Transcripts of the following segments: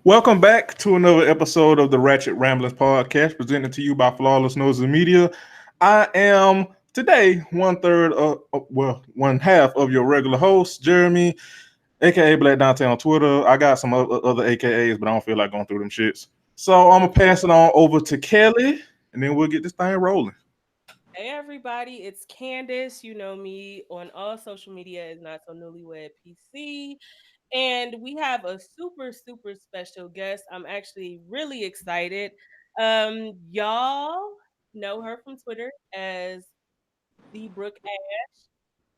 Welcome back to another episode of the Ratchet Ramblings podcast, presented to you by Flawless Noses Media. I am today one half of your regular host, Jeremy, aka Black Dante on Twitter. I got some other AKAs, but I don't feel like going through them shits. So I'm gonna pass it on over to Kelly, and then we'll get this thing rolling. Hey everybody, it's Candace. You know me on all social media as Not So Newlywed PC. And we have a super special guest. I'm actually really excited. Y'all know her from Twitter as the Brooke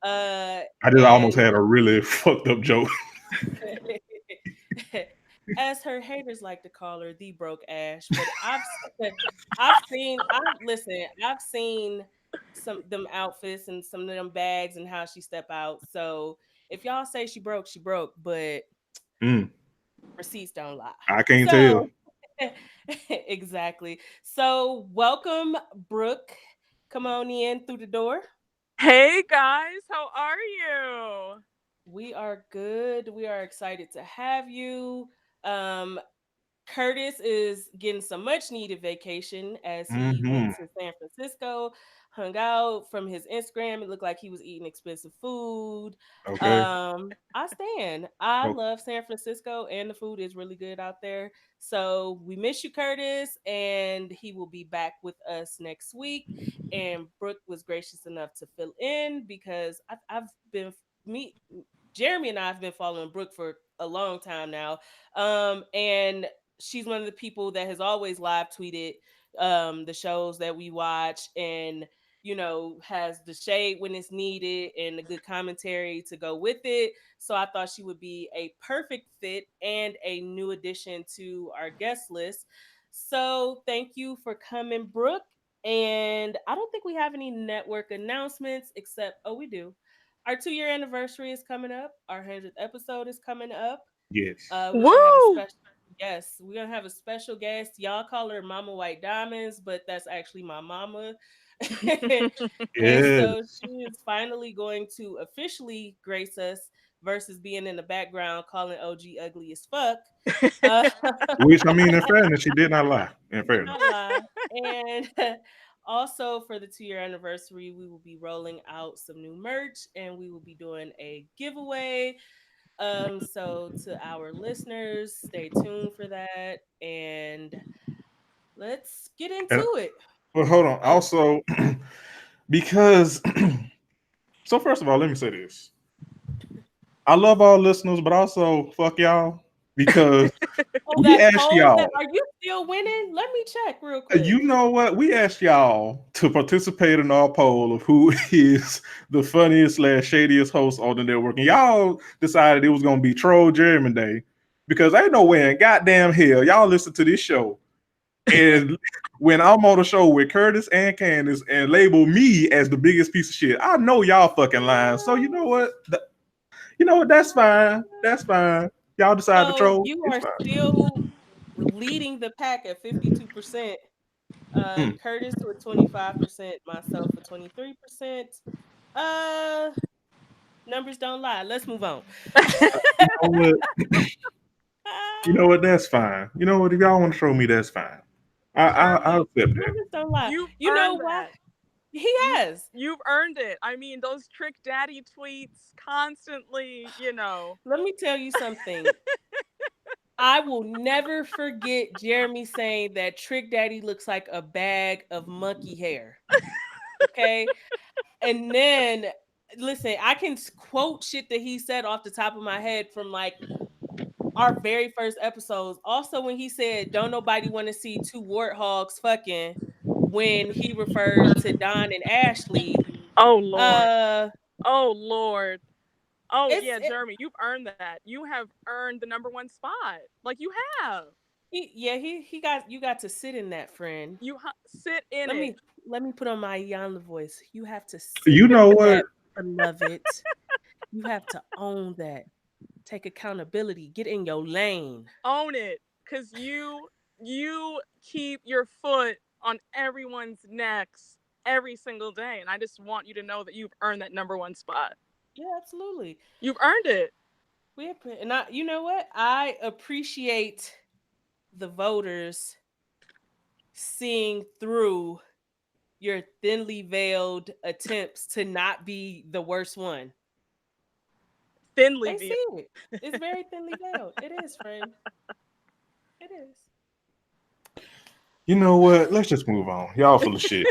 I just almost and had a really fucked up joke. as her haters like to call her, the Broke Ash. But I've seen some them outfits and some of them bags and how she step out. So if y'all say she broke, she broke, but Mm, receipts don't lie. I can't tell. So exactly. So welcome, Brooke. Come on in through the door. Hey guys, how are you? We are good. We are excited to have you. Um, Curtis is getting some much needed vacation as he went Hmm. to San Francisco, hung out from his Instagram. It looked like he was eating expensive food. Okay. I stand. I love San Francisco and the food is really good out there. So we miss you, Curtis, and he will be back with us next week. And Brooke was gracious enough to fill in because I've been me Jeremy and I have been following Brooke for a long time now. And she's one of the people that has always live tweeted the shows that we watch and has the shade when it's needed and the good commentary to go with it. So I thought she would be a perfect fit and a new addition to our guest list. So thank you for coming, Brooke. And I don't think we have any network announcements except, oh, we do. Our 2 year anniversary is coming up. Our 100th episode is coming up. Yes. We're gonna have a Woo! special Yes, we're gonna have a special guest. Y'all call her Mama White Diamonds, but that's actually my mama. And so Yes. she is finally going to officially grace us versus being in the background calling OG ugly as fuck. Uh, Which I mean, in fairness, she did not lie. In she did fairness. not lie. And also for the 2 year anniversary, we will be rolling out some new merch and we will be doing a giveaway. So to our listeners, stay tuned for that and let's get into And it. well, hold on. Oh, Also, because so first of all, let me say this. I love all listeners, but also fuck y'all because oh, we that asked poll that y'all. are you still winning? Let me check real quick. You know what? We asked y'all to participate in our poll of who is the funniest slash shadiest host on the network, and y'all decided it was gonna be Troll Jeremy Day because ain't no way in goddamn hell y'all listen to this show and when I'm on the show with Curtis and Candace and label me as the biggest piece of shit, I know y'all fucking lying. So you know what? You know what? That's fine. That's fine. Y'all decide to So troll. you It's are fine. still leading the pack at 52%. Mm. Curtis with 25%, myself with 23%. Uh Numbers don't lie. Let's move on. You know what? You know what? That's fine. You know what? If y'all want to troll me, that's fine. I'll Jeremy, accept that. Numbers don't lie. you've You know earned why? that. He You has. you've earned it. I mean, those trick daddy tweets constantly. Let me tell you something. I will never forget Jeremy saying that Trick Daddy looks like a bag of monkey hair. Okay. And then, listen, I can quote shit that he said off the top of my head from like our very first episodes. Also, when he said, "Don't nobody want to see two warthogs fucking," when he referred to Don and Ashley, Oh Lord. uh, Oh Lord. Oh it's yeah, Jeremy, you've earned that. You have earned the number one spot. Like you have. yeah, he got you got to sit in that, friend. Sit in Let it. me let me put on my Iyanla voice. You have to sit You know in what? that, beloved. You have to own that. Take accountability. Get in your lane. Own it, cause you keep your foot on everyone's necks every single day, and I just want you to know that you've earned that number one spot. Yeah, absolutely. You've earned it. And you know what? I appreciate. the voters seeing through your thinly veiled attempts to not be the worst one. Thinly They veiled. see it. It's very thinly veiled. It is, friend. It is. You know what? Let's just move on. Y'all full of shit.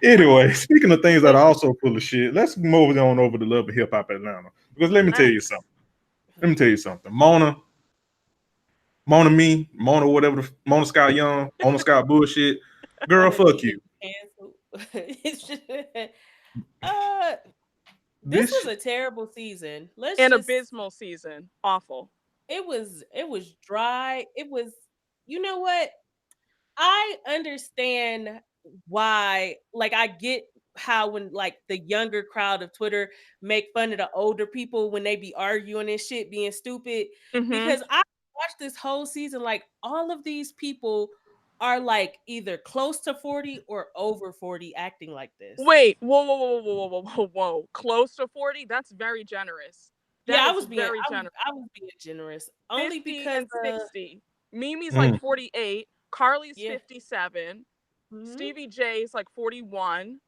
Anyway, speaking of things that are also full of shit, let's move on over to Love and Hip Hop Atlanta. Because let me tell you something. Mona, whatever, Mona Scott Young, Mona Scott bullshit. Girl, fuck you. This was a terrible season. An abysmal season. Awful. It was dry. It was, you know what? I understand why, like, I get how when like the younger crowd of Twitter make fun of the older people when they be arguing and shit being stupid. Because I watched this whole season, like all of these people are like either close to 40 or over 40 acting like this. Wait, whoa. Close to 40? That's very generous. I was being generous. Only because and 60. Mimi's like 48. Carly's 57. Stevie J's like 41.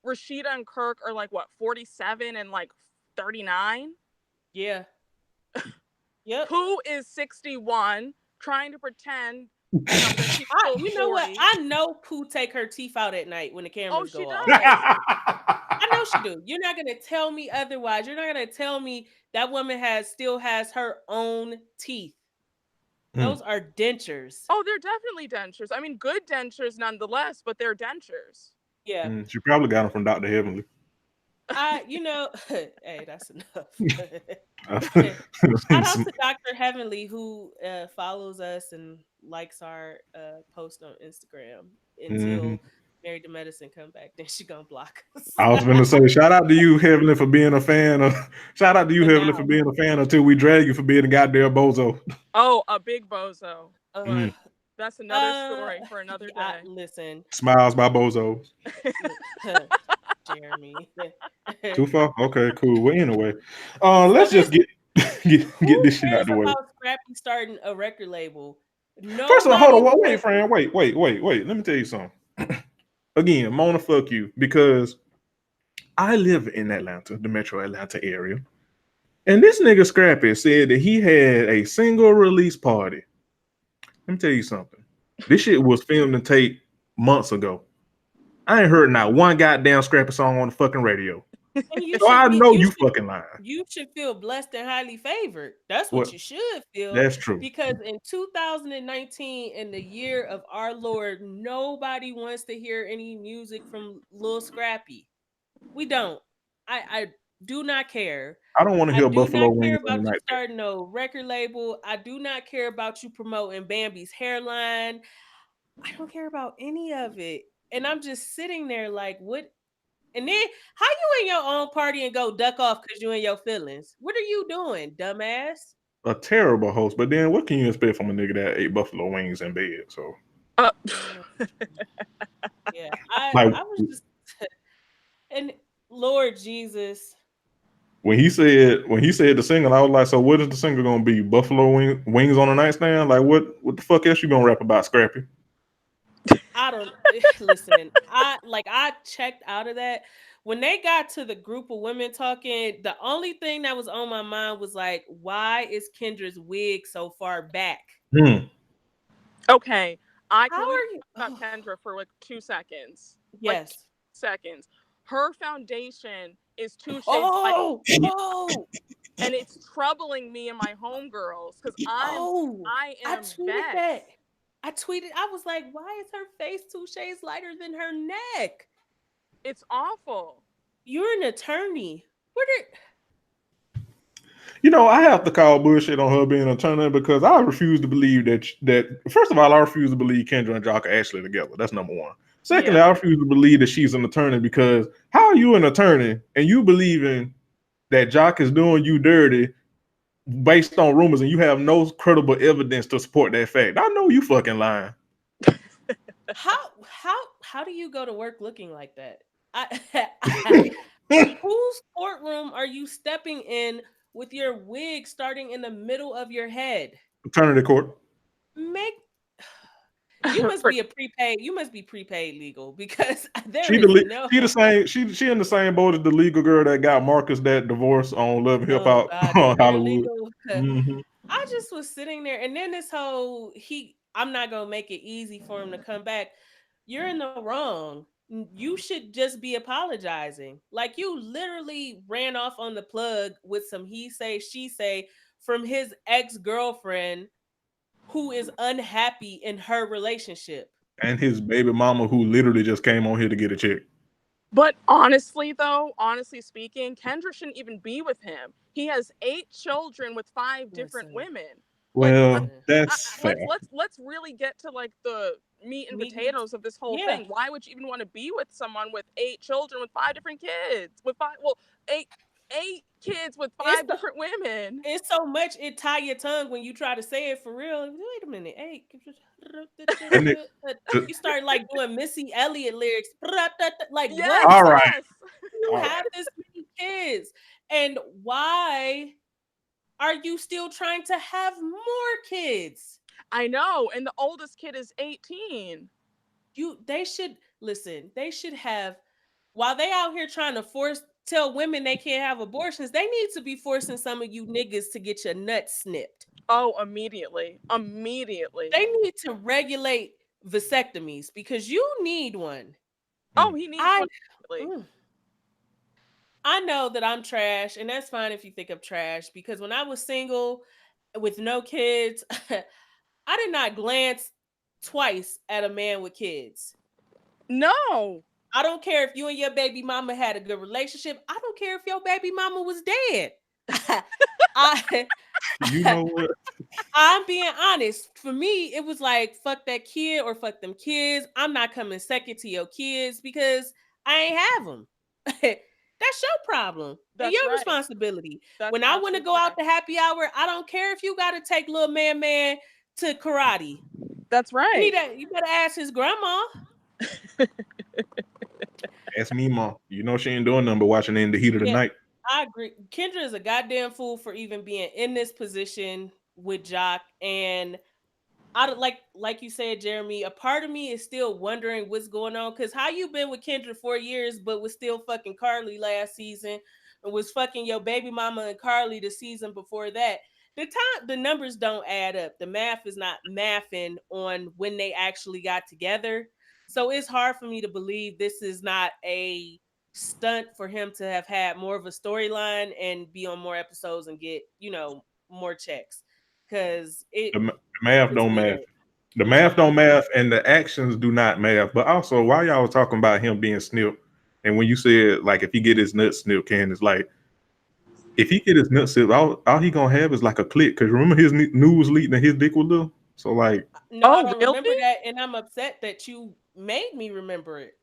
Rashida and Kirk are like what, 47 and like 39? Yeah. Yep. Pooh is 61, trying to pretend you know what? I know Pooh take her teeth out at night when the cameras go off. Does. I know she do. You're not gonna tell me otherwise. You're not gonna tell me that woman still has her own teeth. Those are dentures. Oh, they're definitely dentures. I mean, good dentures nonetheless, but they're dentures. Yeah. She probably got them from Dr. Heavenly. Hey, that's enough. Shout out to Dr. Heavenly who follows us and likes our post on Instagram until Married to Medicine come back. Then she gonna block us. I was gonna say, shout out to you, Heavenly, for being a fan of. Shout out to you, Heavenly, for being a fan until we drag you for being a goddamn bozo. Oh, a big bozo. That's another story for another day. Listen, Smiles by bozos. Jeremy. Too far? Okay, cool. Well, anyway, let's just get this shit out the way. About Scrappy starting a record label. First of all, hold on. Wait, friend. Wait. Let me tell you something. Again, Mona, fuck you, because I live in Atlanta, the metro Atlanta area. And this nigga Scrappy said that he had a single release party. Let me tell you something. This shit was filmed and taped months ago. I ain't heard not one goddamn Scrappy song on the fucking radio. So I know you fucking lying. You should feel blessed and highly favored. That's what you should feel. That's true. Because in 2019, in the year of our Lord, nobody wants to hear any music from Lil Scrappy. We don't. I do not care. I don't want to hear Buffalo Wings. I do not care about you starting a record label. I do not care about you promoting Bambi's hairline. I don't care about any of it. And I'm just sitting there like, what? And then how you in your own party and go duck off because you in your feelings? What are you doing, dumbass? A terrible host. But then what can you expect from a nigga that ate buffalo wings in bed? So yeah, I was just and Lord Jesus. When he said the single, I was like, so what is the single gonna be? Buffalo wings on a nightstand? Like what the fuck else you gonna rap about, Scrappy? I don't listen. I checked out of that. When they got to the group of women talking, the only thing that was on my mind was like, why is Kendra's wig so far back? Okay. I can about Kendra for like 2 seconds. Yes. Like 2 seconds. Her foundation is 2 shades light. And it's troubling me and my homegirls because I am vexed. I tweeted, I was like, why is her face 2 shades lighter than her neck? It's awful. You're an attorney. I have to call bullshit on her being an attorney because I refuse to believe that first of all, I refuse to believe Kendra and Jock are actually together. That's number one. Secondly, I refuse to believe that she's an attorney because how are you an attorney and you believing that Jock is doing you dirty based on rumors and you have no credible evidence to support that fact? I know you fucking lying. How do you go to work looking like that? Whose courtroom are you stepping in with your wig starting in the middle of your head? Attorney court. Make you must be a prepaid. You must be prepaid legal because there She is no. the same. She in the same boat as the legal girl that got Marcus that divorce on Love and Hip Hop on Hollywood. Mm-hmm. I just was sitting there, and then this whole I'm not gonna make it easy for him to come back. You're in the wrong. You should just be apologizing. Like you literally ran off on the plug with some he say, she say from his ex-girlfriend who is unhappy in her relationship. And his baby mama who literally just came on here to get a check. But honestly speaking, Kendra shouldn't even be with him. He has 8 children with 5 different women. Well, that's fair. Let's really get to like the meat and potatoes of this whole thing. Why would you even want to be with someone with 8 children with 5 different kids? Eight kids with 5 different women. It's so much it tie your tongue when you try to say it for real. Wait a minute, 8. You start like doing Missy Elliott lyrics. Like what? All right. You have this many kids, and why are you still trying to have more kids? I know, and the oldest kid is 18. They should listen. They should have, while they out here trying to tell women they can't have abortions, they need to be forcing some of you niggas to get your nuts snipped. Oh, immediately. They need to regulate vasectomies because you need one. Oh, he needs one. I know that I'm trash, and that's fine if you think I'm trash, because when I was single with no kids, I did not glance twice at a man with kids. No. I don't care if you and your baby mama had a good relationship. I don't care if your baby mama was dead. You know what? I'm being honest. For me, it was like, fuck that kid or fuck them kids. I'm not coming second to your kids because I ain't have them. That's your problem. That's your responsibility. When I want to go out to happy hour, I don't care if you got to take little man to karate. That's right. You better ask his grandma. Ask me, Mom. You know she ain't doing nothing but watching In the Heat of the Night. I agree. Kendra is a goddamn fool for even being in this position with Jock. And I like you said, Jeremy, a part of me is still wondering what's going on. Because how you been with Kendra 4 years, but was still fucking Carly last season and was fucking your baby mama and Carly the season before that. The numbers don't add up. The math is not mathing on when they actually got together. So it's hard for me to believe this is not a stunt for him to have had more of a storyline and be on more episodes and get, more checks. Because the math don't math. The math don't math and the actions do not math. But also, while y'all was talking about him being snipped, and when you said, like, if he get his nuts snipped, Candace, like, if he get his nuts snipped, all he gonna have is like a click. Because remember his news leaked and his dick was little? So, like... No, I don't remember that, and I'm upset that you made me remember it.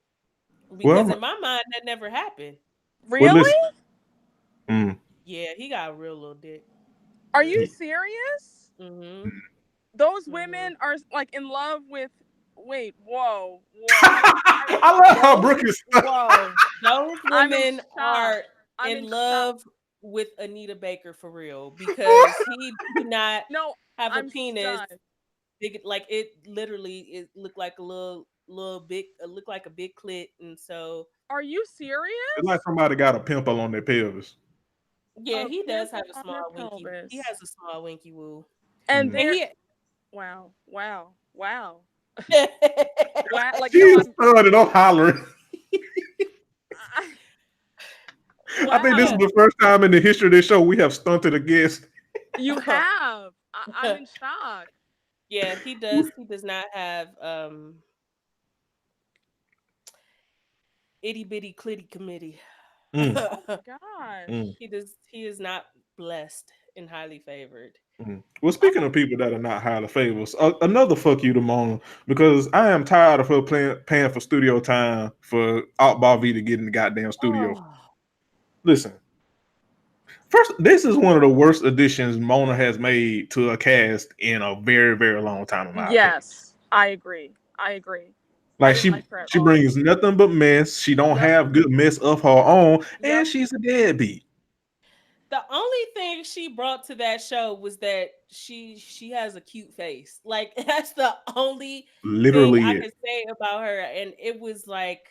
Because in my mind, that never happened. Really? Yeah, he got a real little dick. Are you serious? Mm-hmm. Those women are like in love with. Wait, whoa. I love how Brooke is. Whoa, those women are in love with Anita Baker for real because he did not have a penis. Like it literally, looked like a little big. It looked like a big clit, and so. Are you serious? It's like somebody got a pimple on their pelvis. Yeah, he does have a small winky. He has a small winky woo. And wow. Like she's started off hollering. I think this is the first time in the history of this show we have stunted a guest. You have. I'm in shock. Yeah, he does. He does not have itty bitty clitty committee. Oh my God. He is not blessed and highly favored. Well, speaking of people that are not highly favored, another fuck you to Mona, because I am tired of her paying for studio time for Outball V to get in the goddamn studio. Listen, first, this is one of the worst additions Mona has made to a cast in a very, very long time. In my opinion. I agree. Like she brings nothing but mess. She don't have good mess of her own, and she's a deadbeat. The only thing she brought to that show was that she has a cute face. Like that's the only thing Literally I it. could say about her, and it was like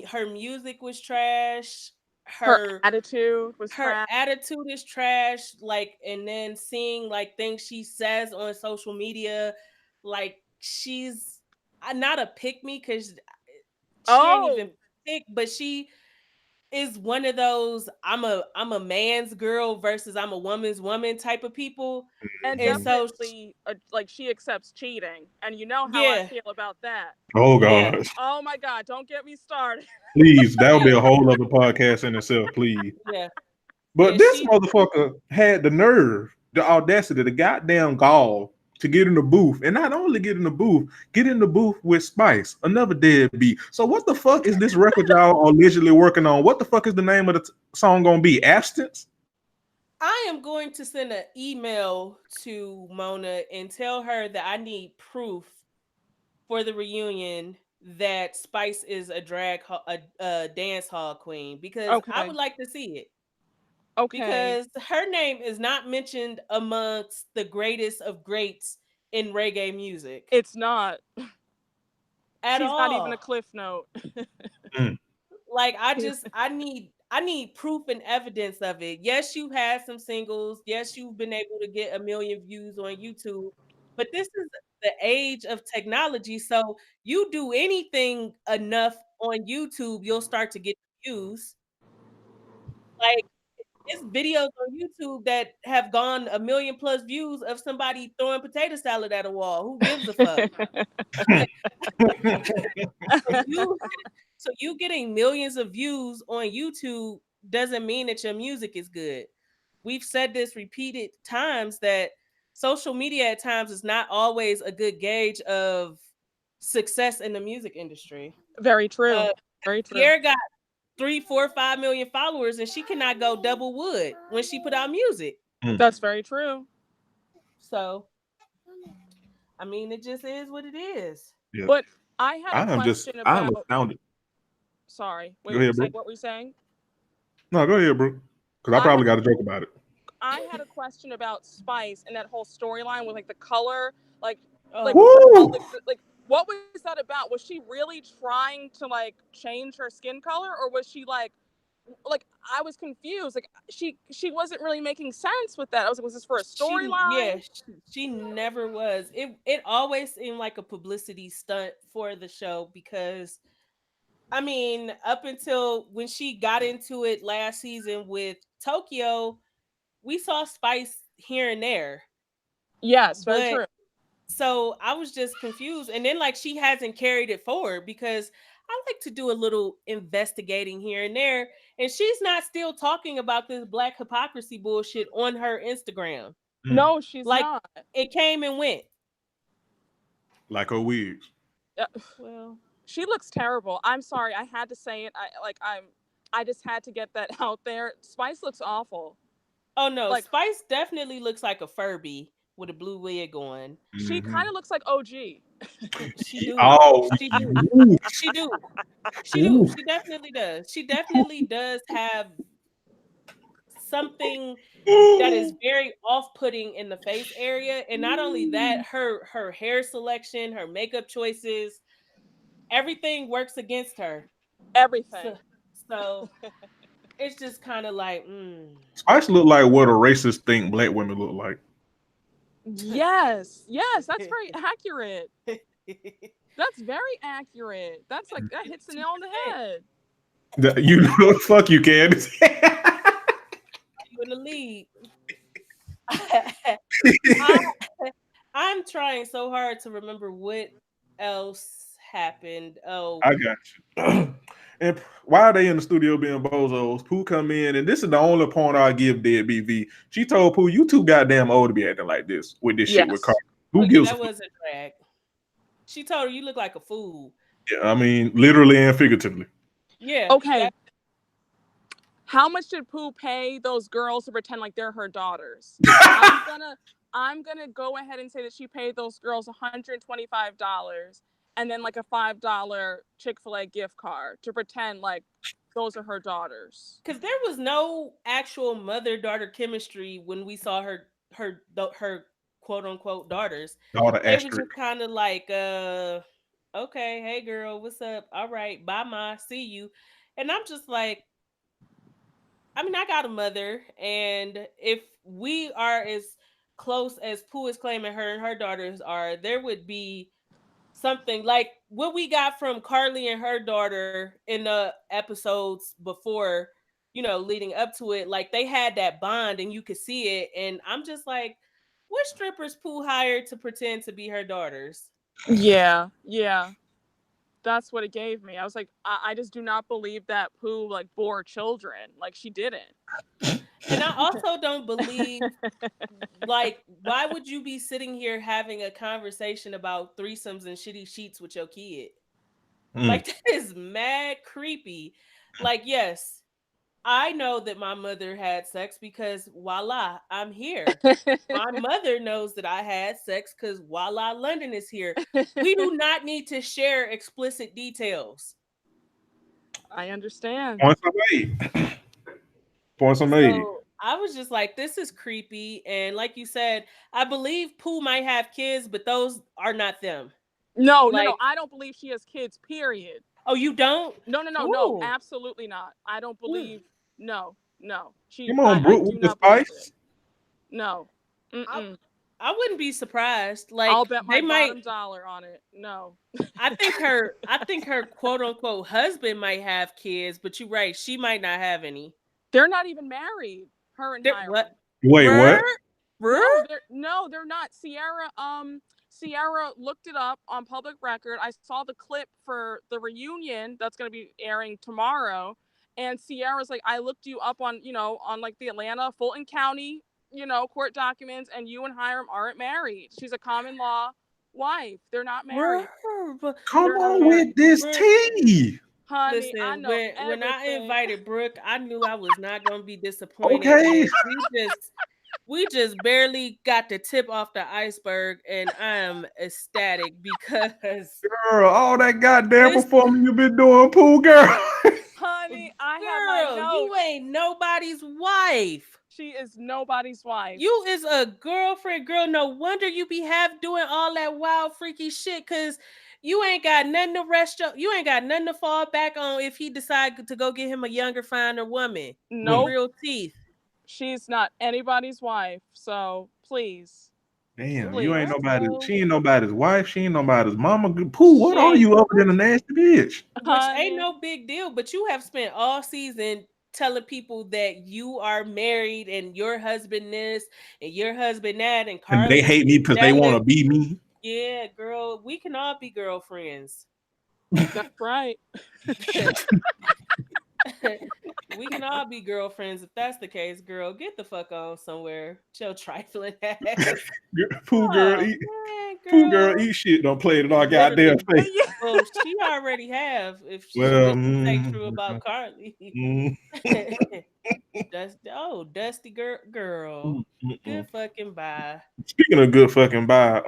her music was trash. Her Her attitude was her trash. attitude is trash. Like, and then seeing like things she says on social media, like she's not a pick me because she ain't even pick, but she is one of those I'm a man's girl versus I'm a woman's woman type of people. And And so definitely, like, she accepts cheating, and you know how I yeah, feel about that. Oh yeah, gosh. Oh my God, don't get me started. Please, that would be a whole other podcast in itself, please. yeah. But Yeah, this she motherfucker had the nerve, the audacity, the goddamn gall to get in the booth. And not only get in the booth with Spice, another deadbeat. So what the fuck is this record y'all allegedly working on? What the fuck is the name of the song gonna be? Abstinence? I am going to send an email to Mona and tell her that I need proof for the reunion that Spice is a a dance hall queen because I Okay. would like to see it. Okay. Because her name is not mentioned amongst the greatest of greats in reggae music. It's not. At She's all. not even a cliff note. Like I need proof and evidence of it. Yes, you've had some singles. Yes, you've been able to get 1 million views on YouTube. But this is the age of technology. So you do anything enough on YouTube, you'll start to get views. Like it's videos on YouTube that have gone 1 million plus views of somebody throwing potato salad at a wall. Who gives a fuck? So you getting millions of views on YouTube doesn't mean that your music is good. We've said this repeated times that social media at times is not always a good gauge of success in the music industry. Very true. Very true. Pierre got 3, 4, 5 million followers, and she cannot go double wood when she put out music. That's very true. So, I mean, it just is what it is. Yeah. But I had a question about. I'm astounded. Sorry. Wait, go ahead, bro. what were you saying? No, go ahead, bro. Because I probably got a joke about it. I had a question about Spice and that whole storyline with like the color, like Like what was that about? Was she really trying to like change her skin color, or was she like I was confused. Like she wasn't really making sense with that. I was like, was this for a storyline? She never was. It always seemed like a publicity stunt for the show because I mean, up until when she got into it last season with Tokyo, we saw Spice here and there. Yes, very true. So I was just confused. And then like she hasn't carried it forward because I like to do a little investigating here and there. And she's not still talking about this black hypocrisy bullshit on her Instagram. No, she's not. It came and went. Like her wigs. Well, she looks terrible. I'm sorry. I had to say it. I just had to get that out there. Spice looks awful. Oh no, like, Spice definitely looks like a Furby with a blue wig on. She kind of looks like OG. She do. Oh, she do. She do. She do. She definitely does. She definitely does have something that is very off-putting in the face area, and not only that, her hair selection, her makeup choices, everything works against her. Everything. So it's just kind of like Spice look like what a racist think black women look like. Yes, that's very accurate. That's very accurate. That's like that hits the nail on the head. You know, fuck you, Candace. You in the lead. I'm trying so hard to remember what else happened. Oh, I got you. And why are they in the studio being bozos? Pooh come in, and this is the only point I give Deadbeat V. She told Pooh, "You too goddamn old to be acting like this with this shit with Carl." Who gives? That was a drag. She told her you look like a fool. Yeah, I mean, literally and figuratively. Yeah. Okay. How much did Pooh pay those girls to pretend like they're her daughters? I'm gonna go ahead and say that she paid those girls $125 and then like a $5 Chick-fil-A gift card to pretend like those are her daughters. Because there was no actual mother-daughter chemistry when we saw her quote-unquote daughters. Daughter They were asterisk. just kind of like, okay, hey girl, what's up? All right, bye, ma, see you. And I'm just like, I mean, I got a mother, and if we are as close as Pooh is claiming her and her daughters are, there would be something like what we got from Carly and her daughter in the episodes before, leading up to it. Like they had that bond and you could see it. And I'm just like, what strippers Pooh hired to pretend to be her daughters? Yeah. That's what it gave me. I was like, I just do not believe that Pooh like bore children. Like she didn't. And I also don't believe, like, why would you be sitting here having a conversation about threesomes and shitty sheets with your kid? Like, that is mad creepy. Like, yes, I know that my mother had sex because voila, I'm here. My mother knows that I had sex because voila, London is here. We do not need to share explicit details. I understand. Points are made. Points are made. So I was just like, this is creepy. And like you said, I believe Pooh might have kids, but those are not them. No. I don't believe she has kids, period. Oh, you don't? No, absolutely not. I don't believe. No. Come on, Brooke, with the spice. No. I wouldn't be surprised. Like, I'll bet my bottom dollar on it. No. I think her quote unquote husband might have kids, but you're right, she might not have any. They're not even married. Her and Hiram. What? Wait, what? No, they're not. Sierra looked it up on public record. I saw the clip for the reunion that's going to be airing tomorrow. And Sierra's like, I looked you up on, on like the Atlanta, Fulton County, court documents, and you and Hiram aren't married. She's a common law wife. They're not married. Come on with this tea. Honey, listen, I know when I invited Brooke, I knew I was not going to be disappointed. Okay. We just barely got the tip off the iceberg, and I am ecstatic because, girl, all that goddamn performing you've been doing, Pooh, girl. Honey, I have my notes. You ain't nobody's wife. She is nobody's wife. You is a girlfriend, girl. No wonder you be doing all that wild, freaky shit, because you ain't got nothing to you ain't got nothing to fall back on if he decide to go get him a younger, finer woman. No real teeth. She's not anybody's wife, so please. Damn, you ain't nobody. She ain't nobody's wife. She ain't nobody's mama. Pooh, what are you other than a nasty bitch? Which ain't no big deal, but you have spent all season telling people that you are married and your husband this and your husband that, and Carly, they hate me because they want to be me. Yeah, girl, we can all be girlfriends. That's right. We can all be girlfriends. If that's the case, girl, get the fuck on somewhere. Chill, trifling ass. Pooh girl, Pooh girl, eat shit. Don't play it in our goddamn face. Well, she already have. If she say true about Carly. Dusty girl. Good fucking bye. Speaking of good fucking bye,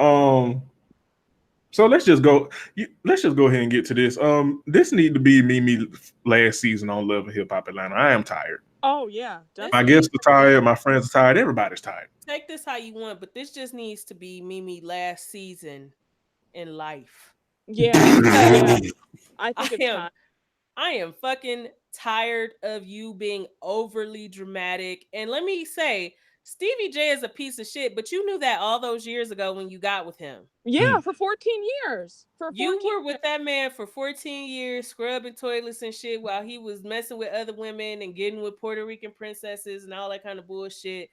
so let's just go ahead and get to this. This need to be Mimi last season on Love and Hip Hop Atlanta. I am tired. Oh yeah, definitely. My guests are tired. My friends are tired. Everybody's tired. Take this how you want, but this just needs to be Mimi last season in life. Yeah, I think I am fucking tired of you being overly dramatic. And let me say, Stevie J is a piece of shit, but you knew that all those years ago when you got with him. Yeah, for 14 years. You were with that man for 14 years, scrubbing toilets and shit while he was messing with other women and getting with Puerto Rican princesses and all that kind of bullshit.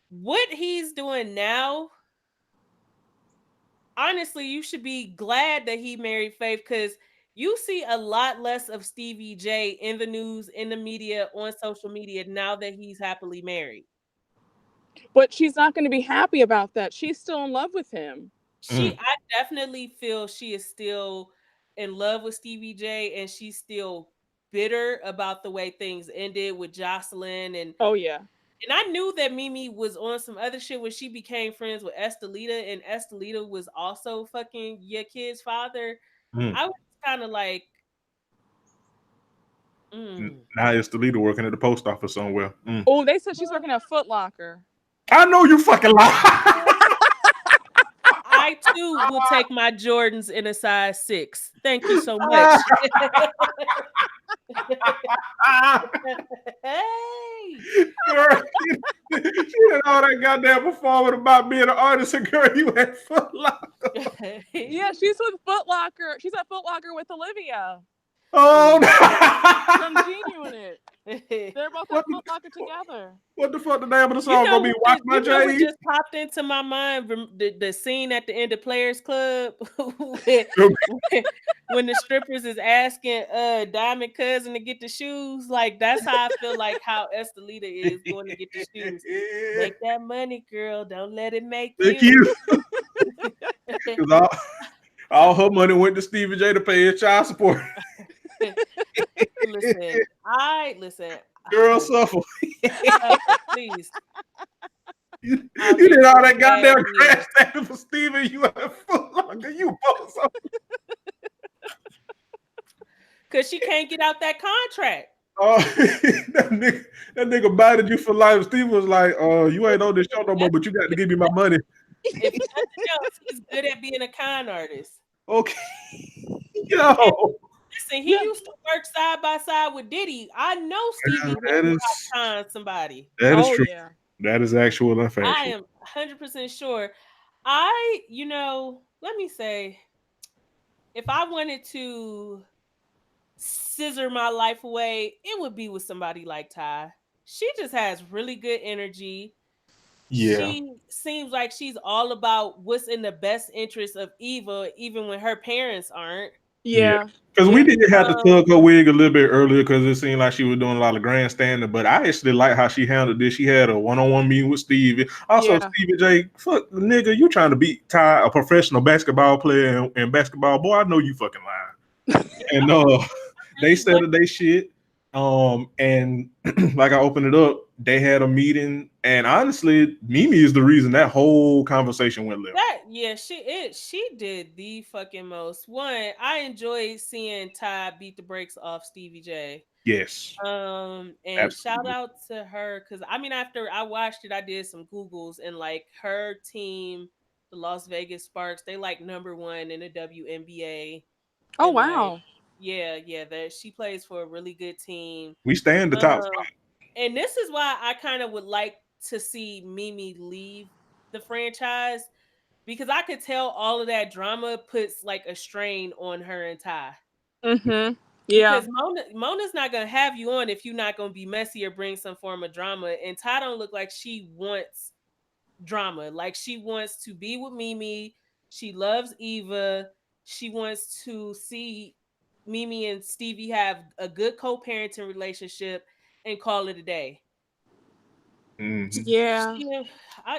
What he's doing now, honestly, you should be glad that he married Faith, because you see a lot less of Stevie J in the news, in the media, on social media now that he's happily married. But she's not going to be happy about that. She's still in love with him. I definitely feel she is still in love with Stevie J, and she's still bitter about the way things ended with Jocelyn. And oh yeah. And I knew that Mimi was on some other shit when she became friends with Estelita, and Estelita was also fucking your kid's father. I was kind of like, Now it's the leader working at the post office somewhere. Oh, they said she's working at Foot Locker. I know you fucking lie. I too will take my Jordans in a size 6. Thank you so much. Hey, Girl, she did all that goddamn performing about being an artist, and girl, you at Foot Locker. Yeah, she's with Foot Locker. She's at Foot Locker with Olivia Oh from no. G Unit. They're both at Foot Locker together. What the fuck the name of the song gonna be? Watch My what J. just popped into my mind? The scene at the end of Players Club when the strippers is asking Diamond Cousin to get the shoes. Like that's how I feel like how Estelita is going to get the shoes. Make that money, girl. Don't let it make you. Because all her money went to Stevie J to pay his child support. Listen. Girl, suffer. Please. You did all that goddamn crash standing for Stevie. You at Foot Locker. You both. Because she can't get out that contract. Oh, that nigga bided you for life. Steve was like, you ain't on this show no more, but you got to give me my money. If nothing else, he's good at being a con artist. Okay. Yo. Listen, he used to work side by side with Diddy. I know Stevie knows how to con somebody. That is true. Yeah. That is actual and factual. I am 100% sure. Let me say, if I wanted to scissor my life away, it would be with somebody like Ty. She just has really good energy. Yeah. She seems like she's all about what's in the best interest of Eva, even when her parents aren't. Yeah. Because we did have to tug her wig a little bit earlier because it seemed like she was doing a lot of grandstanding. But I actually like how she handled this. She had a one-on-one meeting with Stevie. Also, Stevie J, fuck, nigga, you trying to beat Ty, a professional basketball player and basketball boy. I know you fucking lying. And they said they shit. And like I opened it up, they had a meeting, and honestly, Mimi is the reason that whole conversation went left. She did the fucking most. One, I enjoyed seeing Ty beat the brakes off Stevie J. Yes. And absolutely. Shout out to her because after I watched it, I did some Googles, and like her team, the Las Vegas Sparks, they like #1 in the WNBA. Oh wow. She plays for a really good team. We stand the top spot. And this is why I kind of would like to see Mimi leave the franchise, because I could tell all of that drama puts like a strain on her and Ty. Mm-hmm. Yeah. Because Mona's not going to have you on if you're not going to be messy or bring some form of drama. And Ty don't look like she wants drama. Like she wants to be with Mimi. She loves Eva. She wants to see Mimi and Stevie have a good co-parenting relationship and call it a day. Mm-hmm. Yeah.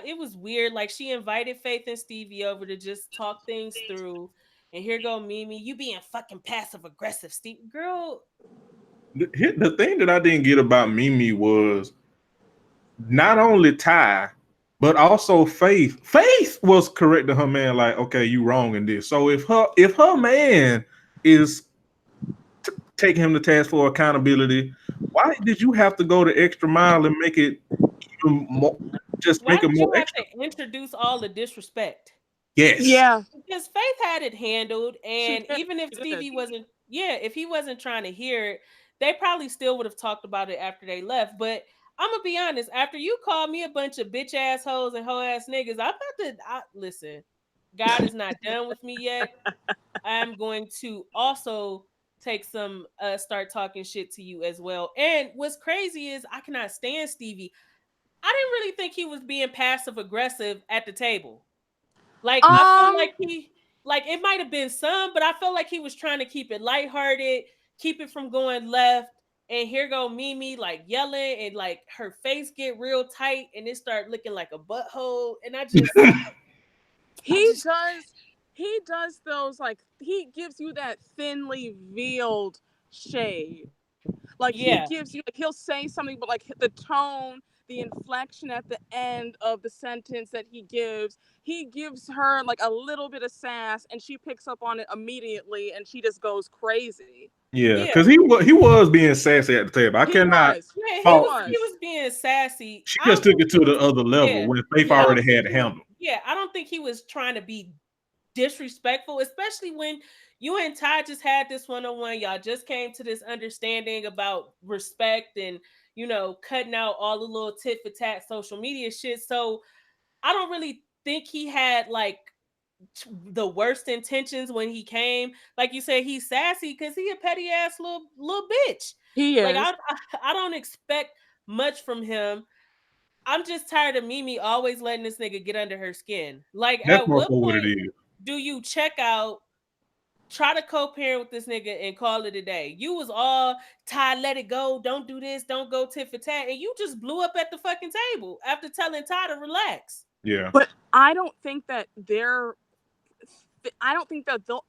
It was weird. Like she invited Faith and Stevie over to just talk things through. And here go Mimi. You being fucking passive aggressive, Steve. Girl. The thing that I didn't get about Mimi was not only Ty, but also Faith. Faith was correcting her man, like, okay, you wrong in this. So if her man is taking him to task for accountability, why did you have to go the extra mile and make it even more? Why did you have to introduce all the disrespect? Yes. Yeah. Because Faith had it handled, and even if Stevie wasn't, if he wasn't trying to hear it, they probably still would have talked about it after they left. But I'm gonna be honest, after you called me a bunch of bitch assholes and hoe ass niggas, listen. God is not done with me yet. I'm going to also take some start talking shit to you as well. And what's crazy is I cannot stand Stevie. I didn't really think he was being passive aggressive at the table. Like I feel like it might have been some, but I felt like he was trying to keep it lighthearted, keep it from going left. And here go Mimi like yelling, and like her face get real tight, and it start looking like a butthole. And I just he does those, like, he gives you that thinly veiled shade. Like he gives you, like, he'll say something, but like the tone, the inflection at the end of the sentence that he gives her like a little bit of sass, and she picks up on it immediately, and she just goes crazy. Yeah, because he was being sassy at the table. I cannot. He was being sassy. She just took it to the other level when Faith already had it handled. Yeah, I don't think he was trying to be disrespectful, especially when you and Ty just had this one-on-one. Y'all just came to this understanding about respect and, you know, cutting out all the little tit for tat social media shit. So I don't really think he had like the worst intentions when he came. Like you said, he's sassy because he a petty ass little bitch. He is. Like I don't expect much from him. I'm just tired of Mimi always letting this nigga get under her skin. Like, that's at what point it is. do you check out, try to co-parent with this nigga and call it a day? You was all, Ty, let it go. Don't do this. Don't go tit for tat. And you just blew up at the fucking table after telling Ty to relax. Yeah. But I don't think that they'll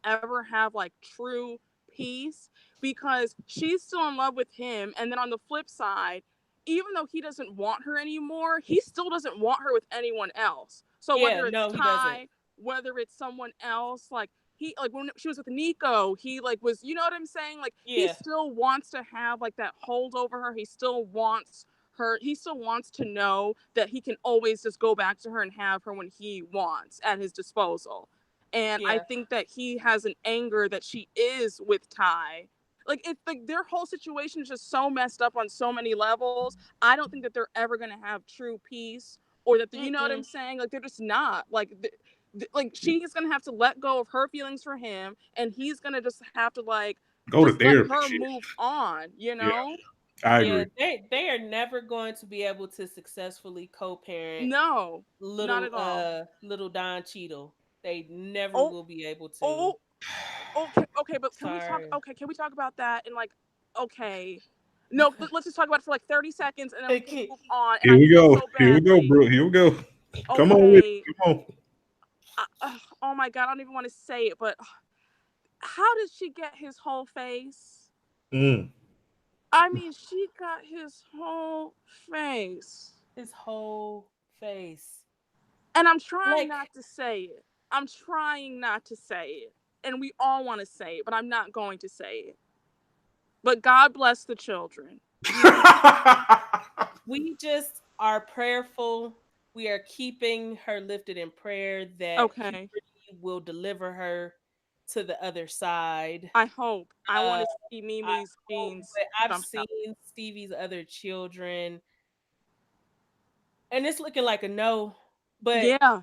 ever have like true peace because she's still in love with him. And then on the flip side, even though he doesn't want her anymore, he still doesn't want her with anyone else. So whether it's Ty, whether it's someone else, like when she was with Nico, he like was, you know what I'm saying? Like he still wants to have like that hold over her. He still wants her. He still wants to know that he can always just go back to her and have her when he wants at his disposal. And I think that he has an anger that she is with Ty. Like, it's like their whole situation is just so messed up on so many levels. I don't think that they're ever going to have true peace, or that you know what I'm saying? Like, they're just not. Like, like she's going to have to let go of her feelings for him, and he's going to just have to, like, go to therapy. Let her move on, you know? Yeah, I agree. They are never going to be able to successfully co-parent. No, not at all. Little Don Cheadle. They never will be able to. Okay, but can we talk about that and like, okay, no, let's just talk about it for like 30 seconds and then we can move on. Here we go, bro. Here we go. Okay. Come on with it. Come on. Oh my God, I don't even want to say it, but how did she get his whole face? I mean, she got his whole face. His whole face. And I'm trying not to say it. And we all want to say it, but I'm not going to say it. But God bless the children. We just are prayerful. We are keeping her lifted in prayer that he will deliver her to the other side. I hope. I want to see Mimi's genes. I've seen Stevie's other children, and it's looking like a no. But yeah,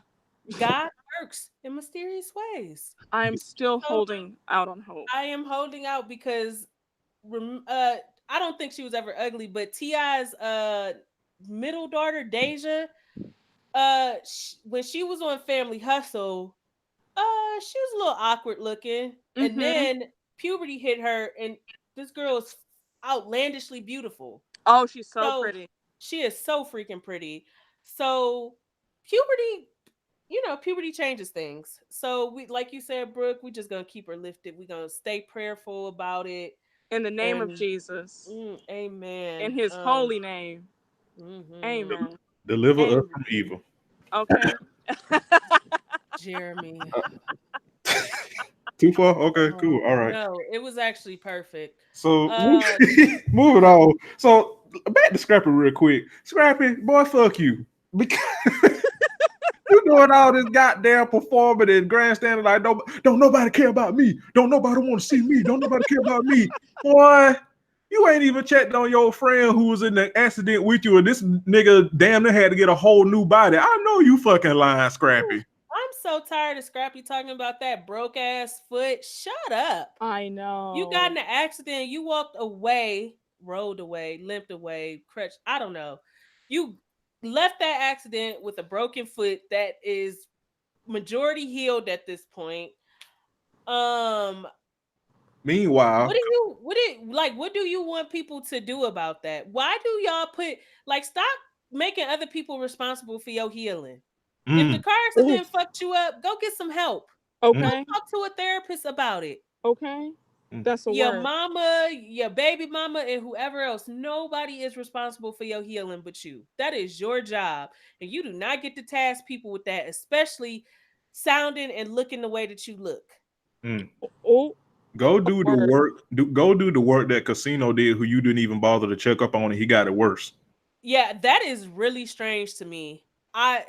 God works in mysterious ways. I'm still holding out on hope. I am holding out because I don't think she was ever ugly, but T.I.'s middle daughter Deja, when she was on Family Hustle, she was a little awkward looking, and then puberty hit her, and this girl is outlandishly beautiful. Oh, she's so pretty. She is so freaking pretty. So puberty, puberty changes things. So we, like you said, Brooke, we just gonna keep her lifted. We're gonna stay prayerful about it. In the name of Jesus. Amen. In his holy name. Amen. Deliver us from evil. Okay. Jeremy. Too far? Okay, cool. All right. No, it was actually perfect. So moving on. So back to Scrappy real quick. Scrappy, boy, fuck you. Because you doing all this goddamn performing and grandstanding like don't nobody care about me. Don't nobody want to see me. Don't nobody care about me. Boy, you ain't even checked on your friend who was in the accident with you, and this nigga damn near had to get a whole new body. I know you fucking lying, Scrappy. I'm so tired of Scrappy talking about that broke ass foot. Shut up. I know. You got in an accident. You walked away, rolled away, limped away, crutched. I don't know. You left that accident with a broken foot that is majority healed at this point. Meanwhile, what do you want people to do about that? Why do y'all stop making other people responsible for your healing? If the car accident fucked you up, go get some help. Okay. Go talk to a therapist about it. Okay. That's your word. Mama, your baby mama, and whoever else. Nobody is responsible for your healing but you. That is your job. And you do not get to task people with that, especially sounding and looking the way that you look. Oh, Go do the work. Go do the work that Casino did, who you didn't even bother to check up on, and he got it worse. Yeah, that is really strange to me. I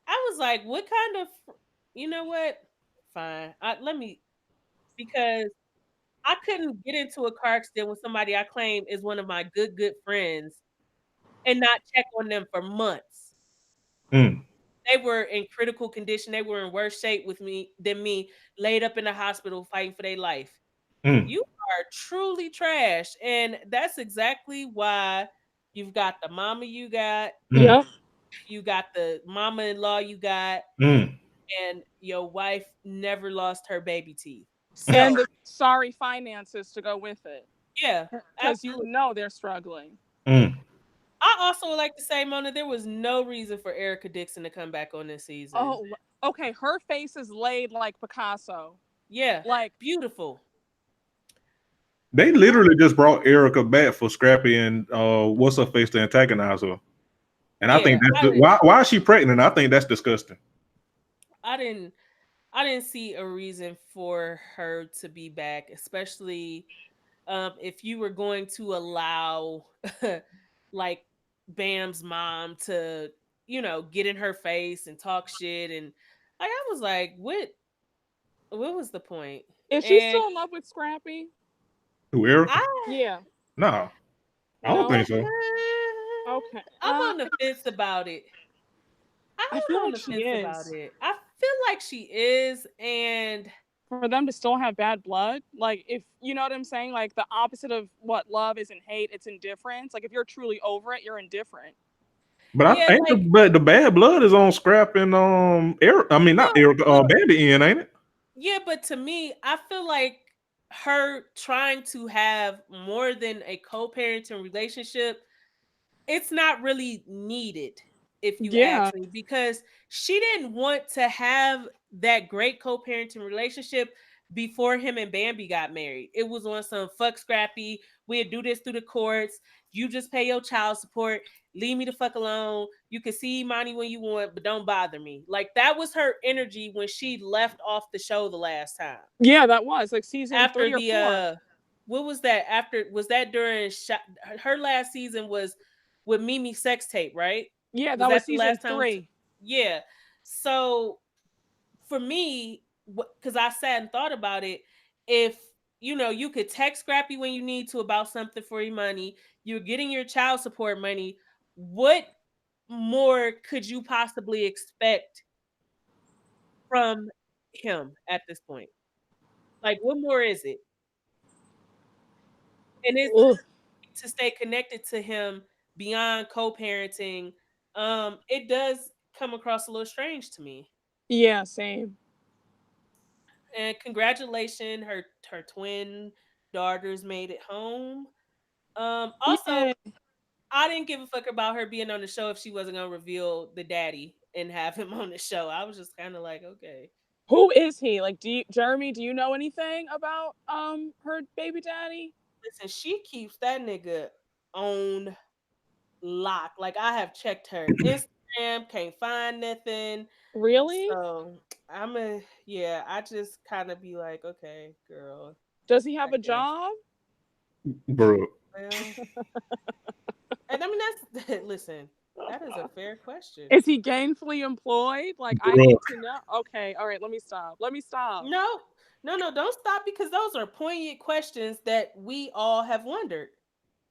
I was like, what kind of, you know what? Fine. Because I couldn't get into a car accident with somebody I claim is one of my good friends and not check on them for months. Mm. They were in critical condition. They were in worse shape than me, laid up in the hospital fighting for their life. Mm. You are truly trash. And that's exactly why you've got the mama you got. Yep. You got the mama-in-law you got. Mm. And your wife never lost her baby teeth. And the sorry finances to go with it. Yeah. Because you know they're struggling. Mm. I also would like to say, Mona, there was no reason for Erica Dixon to come back on this season. Oh, okay. Her face is laid like Picasso. Yeah. Like beautiful. They literally just brought Erica back for Scrappy and what's her face to antagonize her. And I think that's why is she pregnant? I think that's disgusting. I didn't see a reason for her to be back, especially if you were going to allow like Bam's mom to, get in her face and talk shit, and I was like, what was the point? Is she still in love with Scrappy? Who, Erica? Yeah. No. I don't think so. Okay. I'm on the fence about it. I feel like she is. About it. I feel like she is, and for them to still have bad blood, like, if you know what I'm saying, like the opposite of what love isn't hate, it's indifference. Like if you're truly over it, you're indifferent. But I think the bad blood is on Scrap and Eric. I mean, not Eric. Bambi in, ain't it? Yeah, but to me, I feel like her trying to have more than a co-parenting relationship, it's not really needed, if you ask me, because she didn't want to have that great co-parenting relationship before him and Bambi got married. It was on some fuck Scrappy, we'll do this through the courts, you just pay your child support, leave me the fuck alone, you can see Imani when you want, but don't bother me. Like, that was her energy when she left off the show the last time. Yeah, that was like season after 3 or 4. What was that? Was that during her last season was with Mimi sex tape, right? Yeah, that was season 3. Yeah. So for me, because I sat and thought about it, if you could text Scrappy when you need to about something for your money, you're getting your child support money, what more could you possibly expect from him at this point? Like, what more is it? And it's to stay connected to him beyond co-parenting. It does come across a little strange to me. Yeah, same. And congratulations, her twin daughters made it home. Also, I didn't give a fuck about her being on the show if she wasn't gonna reveal the daddy and have him on the show. I was just kind of like, okay, who is he? Like, Jeremy, do you know anything about her baby daddy? Listen, she keeps that nigga on lock. Like, I have checked her Instagram, can't find nothing. Really? So I just kind of be like, okay, girl. Does he have a job? Bro. Well, and I mean, that's listen, that is a fair question. Is he gainfully employed? Like, I need to know. Okay, all right, let me stop. No, don't stop, because those are poignant questions that we all have wondered.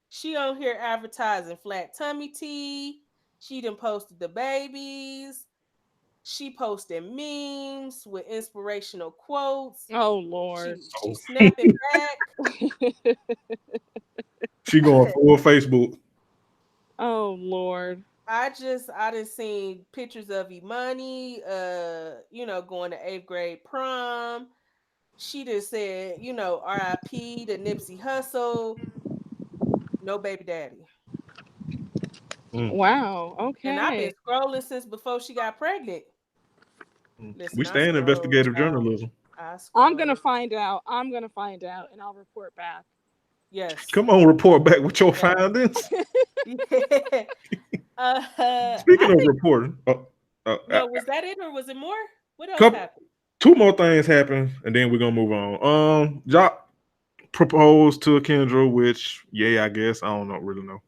She on here advertising flat tummy tea. She done posted the babies. She posted memes with inspirational quotes. Oh Lord. She snapping back. She going full Facebook. Oh Lord. I done seen pictures of Imani, going to 8th grade prom. She just said, RIP to Nipsey Hussle. No baby daddy. Wow. Okay. And I've been scrolling since before she got pregnant. Listen, we stay in investigative journalism. I'm gonna find out, and I'll report back. Yes. Come on, report back with your findings. Speaking of reporting, was that it, or was it more? What else happened? 2 more things happen, and then we're gonna move on. Jock proposed to Kendra, which I guess I don't really know.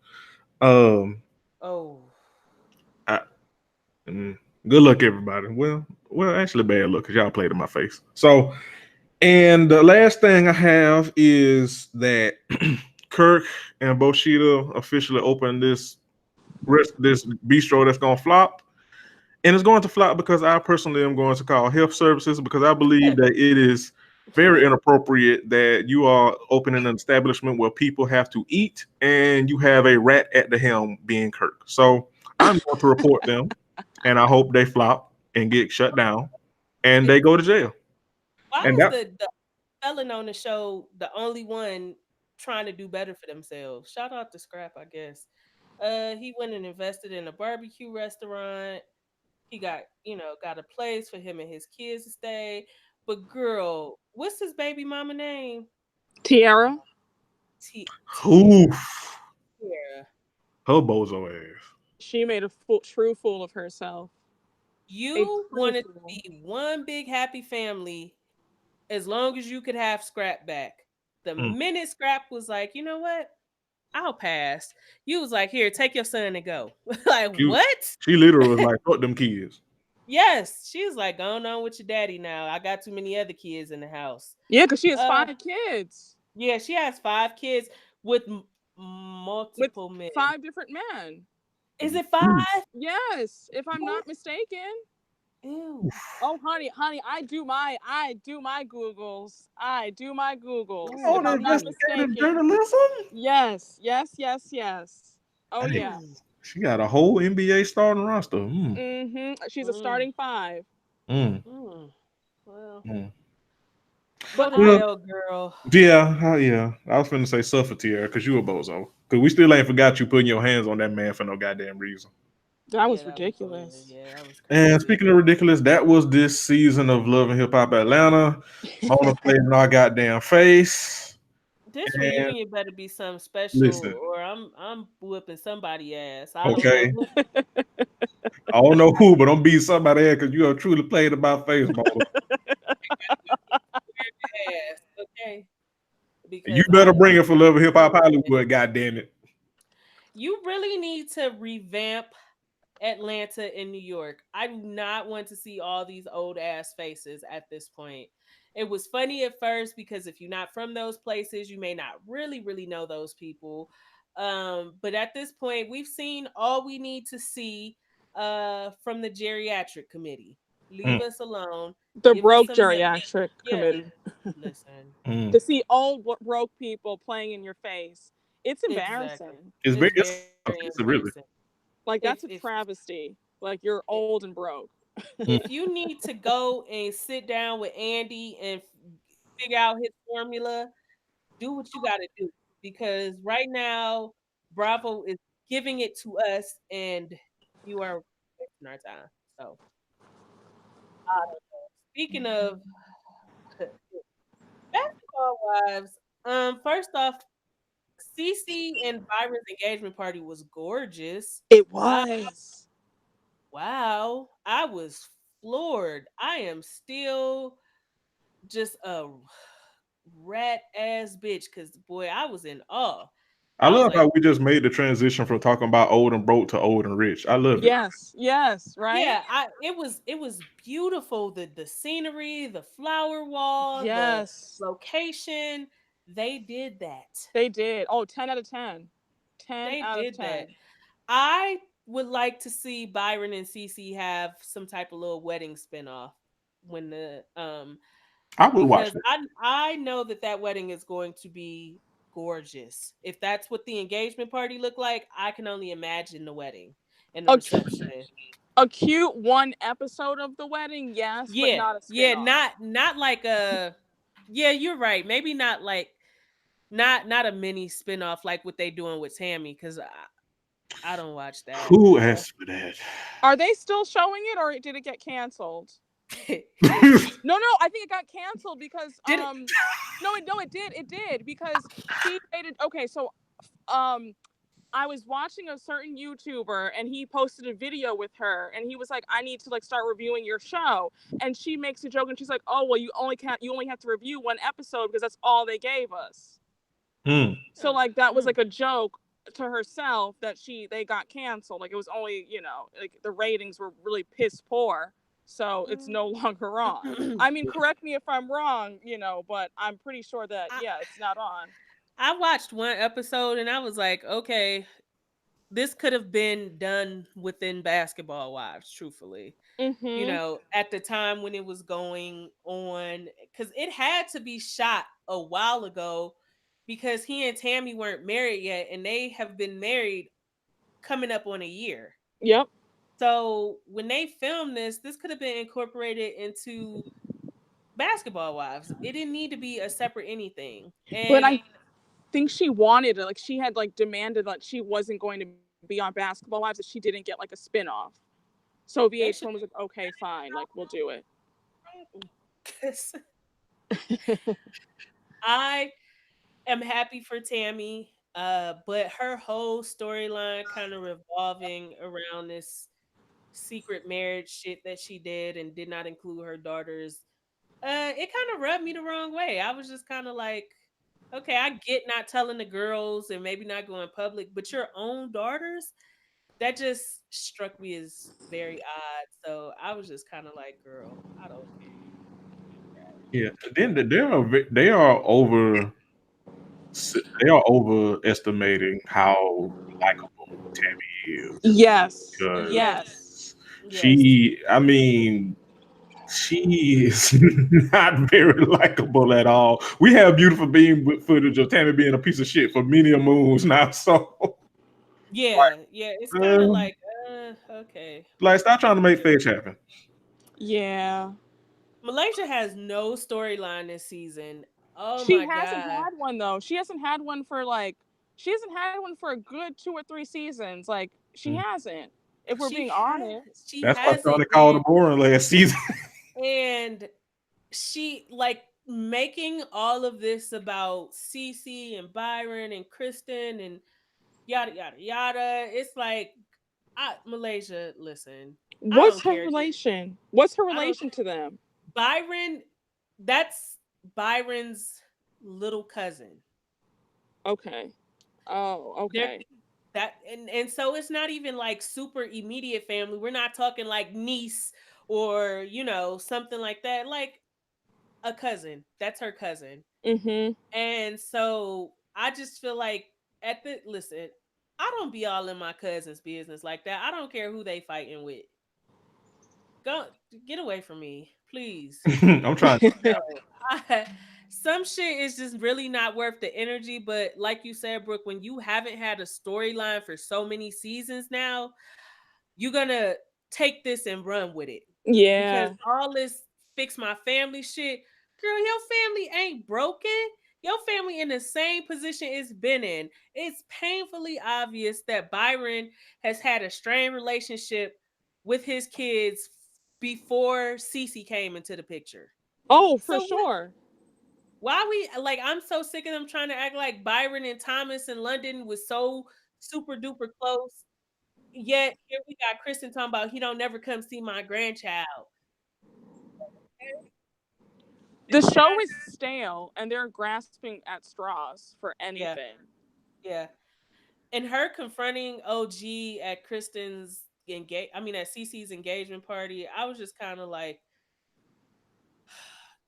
Good luck, everybody. Well, actually, bad luck because y'all played in my face. So, and the last thing I have is that Kirk and Boshida officially opened this bistro that's gonna flop. And it's going to flop because I personally am going to call health services, because I believe that it is very inappropriate that you are opening an establishment where people have to eat and you have a rat at the helm being Kirk. So I'm going to report them, and I hope they flop and get shut down and they go to jail. Why was the felon on the show the only one trying to do better for themselves? Shout out to Scrap, I guess. He went and invested in a barbecue restaurant. He got a place for him and his kids to stay. But girl, what's his baby mama name? Tiara. Oof. Yeah. Her bozo ass. She made a true fool of herself. You wanted to be one big happy family as long as you could have Scrap back. The minute Scrap was like, you know what? I'll pass. You was like, here, take your son and go. Like, what? She literally was like, fuck them kids. Yes, she was like, going on with your daddy now. I got too many other kids in the house. Yeah, because she has 5 kids. Yeah, she has 5 kids with multiple men. 5 different men. Is it 5? Yes, if I'm not mistaken. Ew. Oh, honey, I do my Googles. Oh, the investigative journalism? Yes. Oh, yeah. She got a whole NBA starting roster. She's a starting 5. Well. But girl. Yeah. I was finna say suffer, Tiara, because you a bozo. Because we still ain't forgot you putting your hands on that man for no goddamn reason. That was ridiculous. That was and speaking of ridiculous, that was this season of Love and Hip Hop Atlanta. Mona played in our goddamn face. This reunion better be something special, or I'm whooping somebody ass. I don't know who, but I'm beating somebody ass because you have truly played in my face, Mona. Okay. Because you better bring it for Love and Hip Hop Hollywood, goddamn it. You really need to revamp Atlanta and New York. I do not want to see all these old ass faces at this point. It was funny at first because if you're not from those places, you may not really know those people. But at this point, we've seen all we need to see from the geriatric committee. Leave us alone. The broke geriatric committee. Listen. To see old broke people playing in your face, it's embarrassing. It's really. Like, that's a travesty. Like, you're old and broke. If you need to go and sit down with Andy and figure out his formula, do what you got to do. Because right now, Bravo is giving it to us, and you are wasting our time. So, speaking of Basketball Wives, first off, Cece and Byron's engagement party was gorgeous. It was. Wow. I was floored. I am still just a rat ass bitch because, boy, I was in awe. I love how we just made the transition from talking about old and broke to old and rich. I love it. Yes, right? Yeah, it was beautiful. The scenery, the flower wall, the location. They did that. They did. Oh, 10 out of 10. 10 out of 10. That. I would like to see Byron and Cece have some type of little wedding spinoff when the I would watch it. I know that wedding is going to be gorgeous. If that's what the engagement party looked like, I can only imagine the wedding and the reception. A cute one episode of the wedding, yes, but not a spinoff. Not like a you're right. Maybe not like not a mini spinoff like what they doing with Tammy, because I don't watch that. Who asked for that? Are they still showing it, or did it get canceled? No, I think it got canceled because No, it did because she dated. Okay, so I I was watching a certain YouTuber and he posted a video with her and he was like, I need to like start reviewing your show. And she makes a joke and she's like, oh, well, you only have to review one episode because that's all they gave us. So like that was like a joke to herself that they got canceled. Like it was only, like the ratings were really piss poor. So it's no longer on. I mean, correct me if I'm wrong, but I'm pretty sure that, it's not on. I watched one episode and I was like, okay, this could have been done within Basketball Wives, truthfully. At the time when it was going on, because it had to be shot a while ago because he and Tammy weren't married yet, and they have been married coming up on a year. Yep. So when they filmed this could have been incorporated into Basketball Wives. It didn't need to be a separate anything. But I think she wanted it. Like she had like demanded that she wasn't going to be on Basketball Wives, that she didn't get like a spin-off. So VH1 was like, okay, fine, like we'll do it. I am happy for Tammy, but her whole storyline kind of revolving around this secret marriage shit that she did and did not include her daughters. It kind of rubbed me the wrong way. I was just kind of like, okay, I get not telling the girls and maybe not going public, but your own daughters, that just struck me as very odd. So I was just kind of like, girl, I don't care. Yeah, then they are overestimating how likable Tammy is. Yes. She is not very likable at all. We have beautiful beam footage of Tammy being a piece of shit for many moons now. So it's kind of like, okay. Like, stop trying to make fetch happen. Yeah. Malaysia has no storyline this season. Oh she my God. hasn't had one though. She hasn't had one for a good 2 or 3 seasons. Like she hasn't. If we're being honest. That's why Tony called her boring last season. And she like making all of this about Cece and Byron and Kristen and yada yada yada. It's like, Malaysia, listen. What's her relation? What's her relation to them? Byron, that's Byron's little cousin. Okay. Oh, okay. And so it's not even like super immediate family. We're not talking like niece or, something like that. Like a cousin. That's her cousin. Mm-hmm. And so I just feel like listen, I don't be all in my cousin's business like that. I don't care who they fighting with. Go get away from me, please. I'm trying. Some shit is just really not worth the energy. But like you said, Brooke, when you haven't had a storyline for so many seasons now, you're gonna take this and run with it. Yeah. Because all this fix my family shit, girl, your family ain't broken. Your family in the same position it's been in. It's painfully obvious that Byron has had a strained relationship with his kids before Cece came into the picture. Oh, for sure. Why I'm so sick of them trying to act like Byron and Thomas in London was so super duper close. Yet here we got Kristen talking about he don't never come see my grandchild. The show is stale and they're grasping at straws for anything. Yeah. And her confronting OG at Kristen's at Cece's engagement party, I was just kind of like,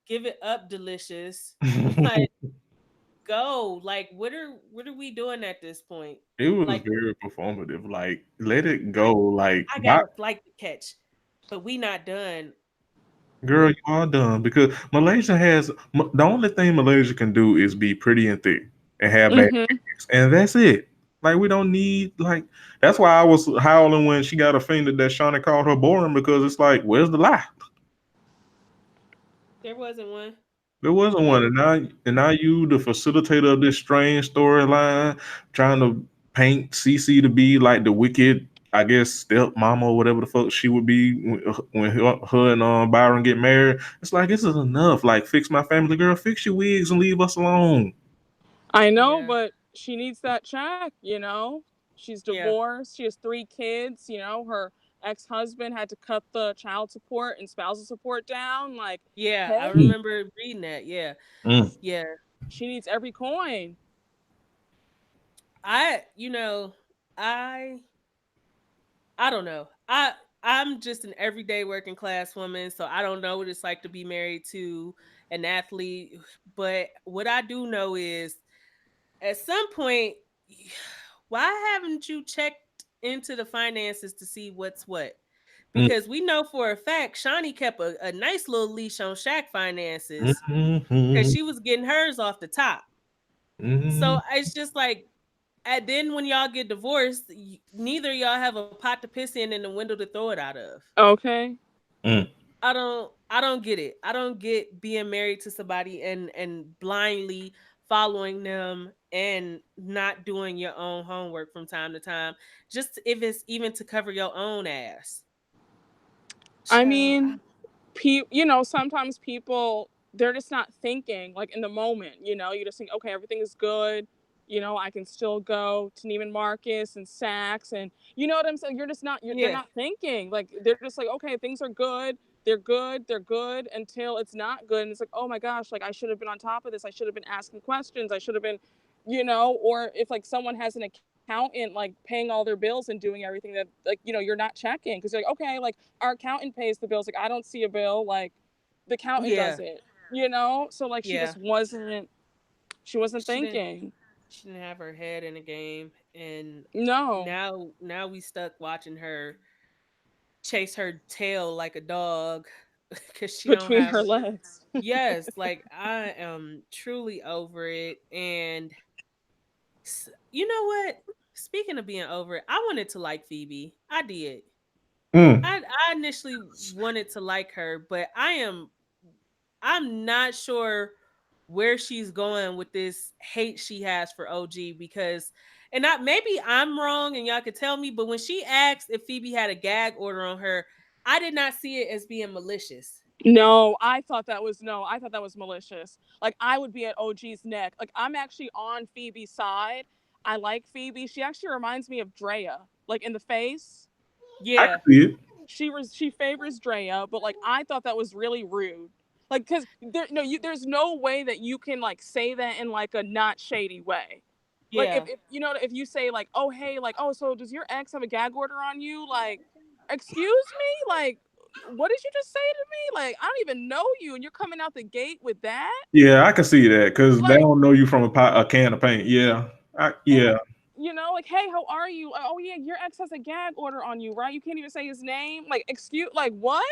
give it up, Delicious. Like, go. Like, what are we doing at this point? It was very performative. Like, let it go. Like, I got a flight to catch, but we not done. Girl, you are done because Malaysia has the only thing Malaysia can do is be pretty and thick and have bad things, and that's it. Like, we don't need that's why I was howling when she got offended that Shawnee called her boring, because it's like, where's the lie? There wasn't one. There wasn't one, and now you, the facilitator of this strange storyline, trying to paint Cece to be like the wicked, I guess, stepmama or whatever the fuck she would be when her and Byron get married. It's like, this is enough. Like, fix my family, girl. Fix your wigs and leave us alone. I know, but she needs that check, She's divorced. She has 3 kids. You know, her ex-husband had to cut the child support and spousal support down. Like, Yeah, I hey, remember reading that. Yeah. Yeah. she needs every coin. I don't know. I'm just an everyday working class woman, so I don't know what it's like to be married to an athlete. But what I do know is at some point, why haven't you checked into the finances to see what's what? Because we know for a fact Shawnee kept a nice little leash on Shaq finances because she was getting hers off the top. So it's just like, and then when y'all get divorced, neither y'all have a pot to piss in and a window to throw it out of. Okay. I don't get it. I don't get being married to somebody and blindly following them and not doing your own homework from time to time, just if it's even to cover your own ass. I mean, you know, sometimes people, they're just not thinking like in the moment, you know, you just think, okay, everything is good. You know, I can still go to Neiman Marcus and Saks, and you know what I'm saying? You're just not, they're not thinking. Like, they're just like, okay, things are good. They're good until it's not good. And it's like, oh my gosh, like I should have been on top of this. I should have been asking questions. I should have been, you know, or if like someone has an accountant like paying all their bills and doing everything that, like, you know, you're not checking because you're like, okay, like our accountant pays the bills. Like, I don't see a bill. Like, the accountant does it, you know? So like she just wasn't thinking. She didn't have her head in the game, and no. now we stuck watching her chase her tail like a dog because she don't Between have her legs. Yes, like I am truly over it. And you know what? Speaking of being over it, I wanted to like Phoebe. I did. I initially wanted to like her, but I'm not sure where she's going with this hate she has for OG, because maybe I'm wrong and y'all could tell me, but when she asked if Phoebe had a gag order on her, I did not see it as being malicious. No, I thought that was malicious. Like, I would be at OG's neck. Like, I'm actually on Phoebe's side. I like Phoebe. She actually reminds me of Drea, like in the face. Yeah. She favors Drea, but like I thought that was really rude. Like, because there's no way that you can like say that in like a not shady way. Yeah. Like, if you know, if you say like, oh hey, like, oh, so does your ex have a gag order on you? Like, excuse me, like, what did you just say to me? Like, I don't even know you, and you're coming out the gate with that? Yeah, I can see that because like, they don't know you from a can of paint. Yeah, yeah. You know, like, hey, how are you? Oh yeah, your ex has a gag order on you, right? You can't even say his name. Like, excuse, like, what?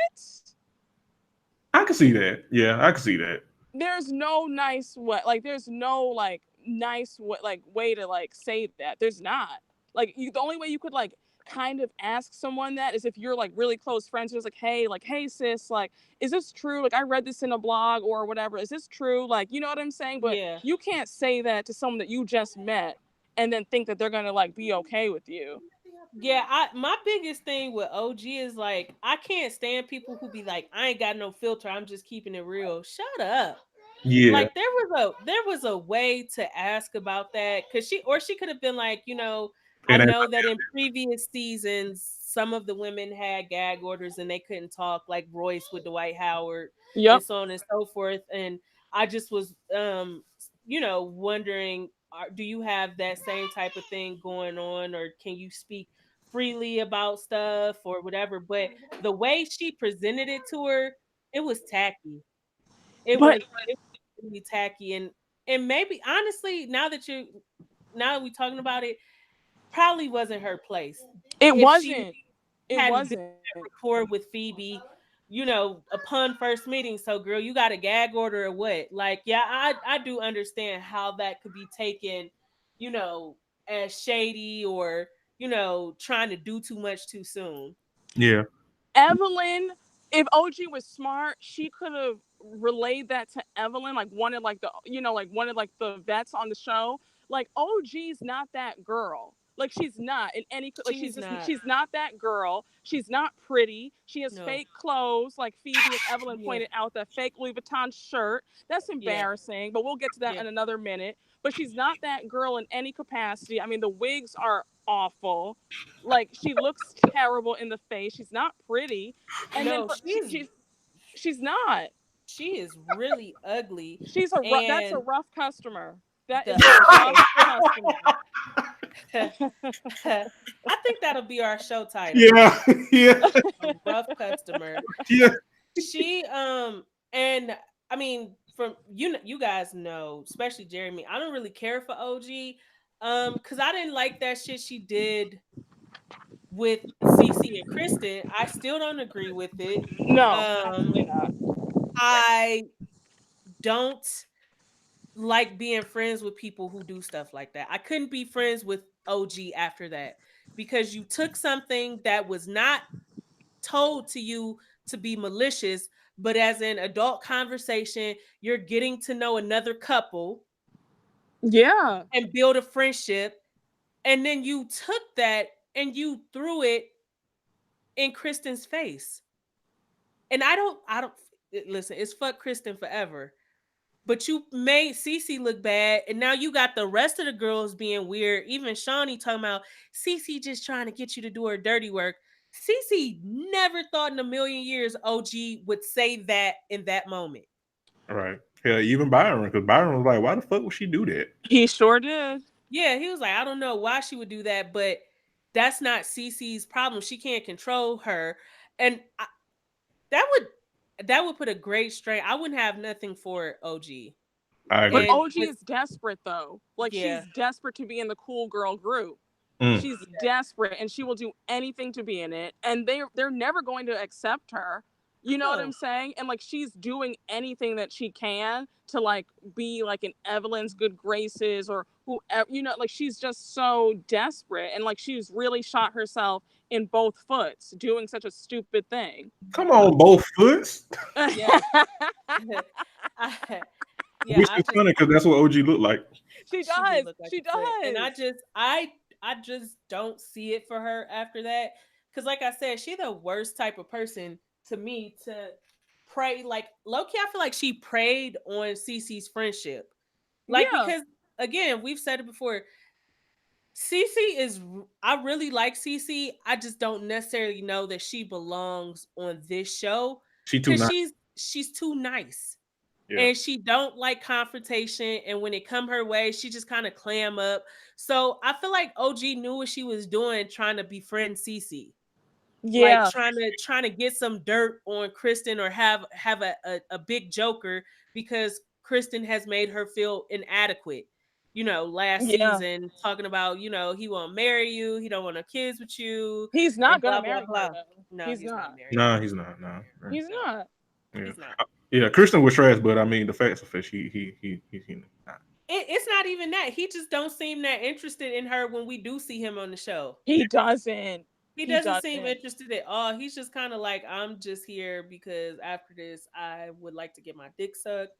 I can see that. Yeah, I can see that. There's no nice way. Like, there's no like nice way to like say that. There's not. Like, the only way you could like kind of ask someone that is if you're like really close friends. Who's like, hey sis, like, is this true? Like, I read this in a blog or whatever. Is this true? Like, you know what I'm saying? But you can't say that to someone that you just met and then think that they're gonna like be okay with you. Yeah, my biggest thing with OG is like, I can't stand people who be like, I ain't got no filter, I'm just keeping it real. Shut up. Yeah. Like, there was a way to ask about that, because she could have been like, you know, I know that in previous seasons some of the women had gag orders and they couldn't talk, like Royce with Dwight Howard, and so on and so forth. And I just was you know, wondering, do you have that same type of thing going on, or can you speak freely about stuff or whatever? But the way she presented it to her, it was tacky. It was really tacky, and maybe honestly, now that we're talking about it, probably wasn't her place. It wasn't. It wasn't. Record with Phoebe, you know, upon first meeting. So, girl, you got a gag order or what? Like, yeah, I do understand how that could be taken, you know, as shady, or, you know, trying to do too much too soon. Yeah. Evelyn, if OG was smart, she could have relayed that to Evelyn, like wanted like the vets on the show. Like, OG's not that girl. Like, she's not in any, like, she's not that girl. She's not pretty. She has fake clothes, like Phoebe and Evelyn pointed out, that fake Louis Vuitton shirt. That's embarrassing, but we'll get to that in another minute. But she's not that girl in any capacity. I mean, the wigs are awful. Like, she looks terrible in the face. She's not pretty. And No, then she's not. She is really ugly. That's a rough customer. That is The- a rough customer. I think that'll be our show title. Yeah, yeah, A rough customer. yeah. She and I mean, from you guys know, especially Jeremy, I don't really care for OG because I didn't like that shit she did with Cece and Kristen. I still don't agree with it. No, absolutely not. I don't like being friends with people who do stuff like that. I couldn't be friends with OG after that because you took something that was not told to you to be malicious, but as an adult conversation, you're getting to know another couple. Yeah. And build a friendship. And then you took that and you threw it in Kristen's face. And I don't listen, it's fuck Kristen forever. But you made Cece look bad, and now you got the rest of the girls being weird. Even Shawnee talking about Cece just trying to get you to do her dirty work. Cece never thought in a million years OG would say that in that moment. All right. Yeah, even Byron, because Byron was like, why the fuck would she do that? He sure did. Yeah, he was like, I don't know why she would do that, but that's not Cece's problem. She can't control her. And that would put a great strain. I wouldn't have nothing for OG. But OG is desperate though. Like, yeah. she's desperate to be in the cool girl group. She's desperate, and she will do anything to be in it. And they're never going to accept her. You know what I'm saying? And like, she's doing anything that she can to like be like in Evelyn's good graces or whoever, you know, like she's just so desperate, and like she's really shot herself in both foots doing such a stupid thing. Come on, both foots. Yeah. Yeah, which is funny because that's what OG looked like. She does. She does. And I just don't see it for her after that. Because like I said, she's the worst type of person to me to prey. Like, low-key, I feel like she preyed on Cece's friendship. Like, because again, we've said it before. I really like Cece. I just don't necessarily know that she belongs on this show. She's too nice. Yeah. And she don't like confrontation. And when it come her way, she just kind of clam up. So I feel like OG knew what she was doing, trying to befriend Cece. Yeah, like trying to get some dirt on Kristen or have a big joker because Kristen has made her feel inadequate. You know, last season talking about, you know, he won't marry you, he don't want no kids with you. He's not gonna marry her. No, he's not married. No, he's not. No, he's not. Yeah. He's not. Yeah, Kristen was trash, but I mean, the facts of it, he not. It's not even that. He just don't seem that interested in her when we do see him on the show. He doesn't. He doesn't seem interested at all. He's just kind of like, I'm just here because after this, I would like to get my dick sucked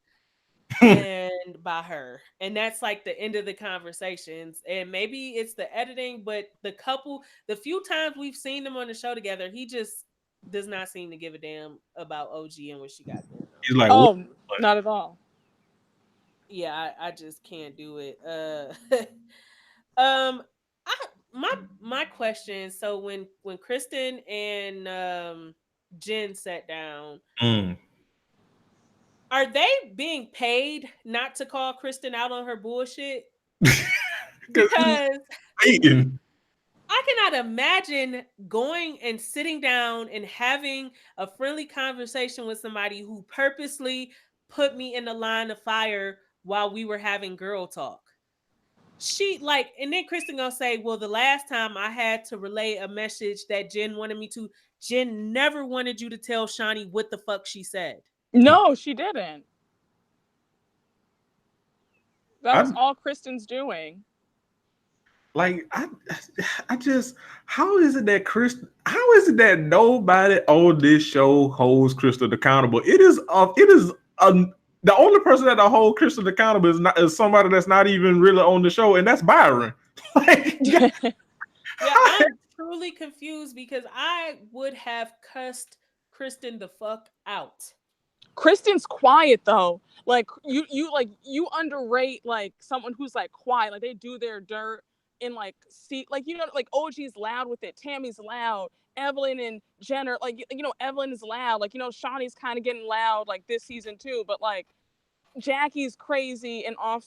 and by her. And that's like the end of the conversations. And maybe it's the editing, but the few times we've seen them on the show together, he just does not seem to give a damn about OG and what she got going on. He's like, not at all. Yeah, I just can't do it. My question. So when Kristen and Jen sat down, are they being paid not to call Kristen out on her bullshit? Because I cannot imagine going and sitting down and having a friendly conversation with somebody who purposely put me in the line of fire while we were having girl talk. And then Kristen gonna say, well, the last time I had to relay a message that Jen wanted me to, Jen never wanted you to tell Shawnee what the fuck she said. No, she didn't. That was all Kristen's doing. Like, I just, how is it that nobody on this show holds Kristen accountable? It is the only person that hold Kristen accountable is somebody that's not even really on the show, and that's Byron. Yeah, I'm truly confused because I would have cussed Kristen the fuck out. Kristen's quiet though. Like you underrate like someone who's like quiet. Like, they do their dirt. in like see like like OG's loud with it, Tammy's loud, Evelyn and Jen are like Evelyn is loud, like Shawnee's kind of getting loud like this season too, but like Jackie's crazy and off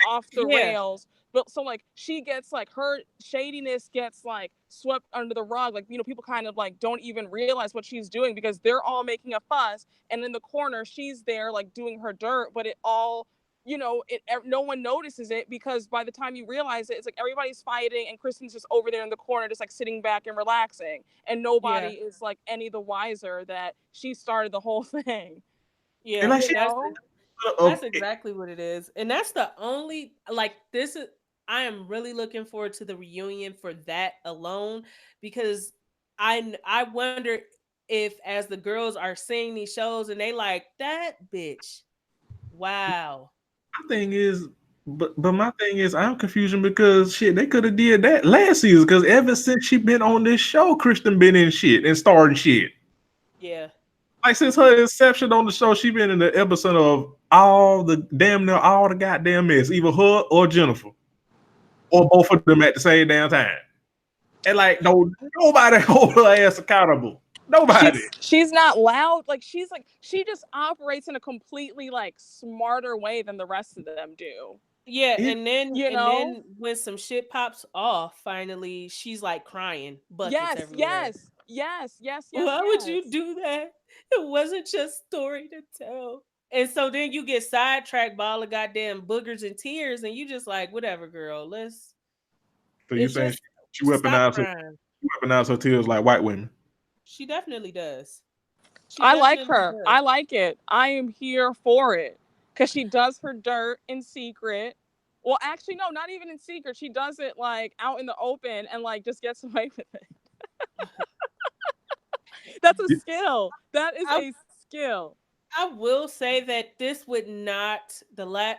off the rails. But so like she gets like her shadiness gets like swept under the rug, like people kind of like don't even realize what she's doing because they're all making a fuss, and in the corner she's there like doing her dirt, but it all no one notices it because by the time you realize it, it's like everybody's fighting and Kristen's just over there in the corner just like sitting back and relaxing, and nobody is like any the wiser that she started the whole thing. Yeah, and like that's exactly what it is. And that's the only I am really looking forward to the reunion for that alone, because I wonder if as the girls are seeing these shows and they like that bitch. Wow. My thing is, but my thing is, I'm confused because shit, they could have did that last season because ever since she been on this show, Kristen been in shit and starring shit. Yeah. Like since her inception on the show, she been in the episode of all the goddamn mess, either her or Jennifer, or both of them at the same damn time. And like nobody hold her ass accountable. Nobody. She's not loud. Like she just operates in a completely like smarter way than the rest of them do. Yeah, and then when some shit pops off, finally she's like crying, buckets everywhere. Yes. Why would you do that? It wasn't just story to tell. And so then you get sidetracked by all the goddamn boogers and tears, and you just like, whatever, girl. Let's. So you saying she weaponized her tears like white women? She definitely does. I like her. I like it. I am here for it because she does her dirt in secret. Well, actually, no, not even in secret. She does it like out in the open and like just gets away with it. That's a skill. That is a skill. I will say that this would not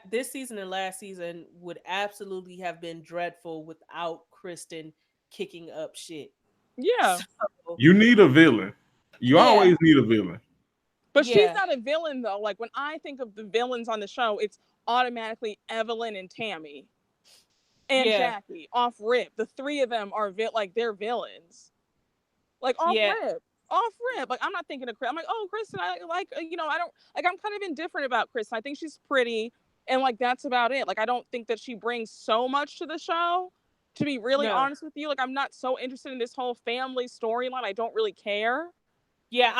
this season and last season would absolutely have been dreadful without Kristen kicking up shit. Yeah. So, you need a villain. You always need a villain. But she's not a villain though. Like when I think of the villains on the show, it's automatically Evelyn and Tammy and Jackie off rip. The three of them are they're villains. Like off rip. Like I'm not thinking of Kristen. I'm like, oh, Kristen, I like I don't like. I'm kind of indifferent about Kristen. I think she's pretty, and like that's about it. Like I don't think that she brings so much to the show. To be really honest with you, like I'm not so interested in this whole family storyline. I don't really care. Yeah,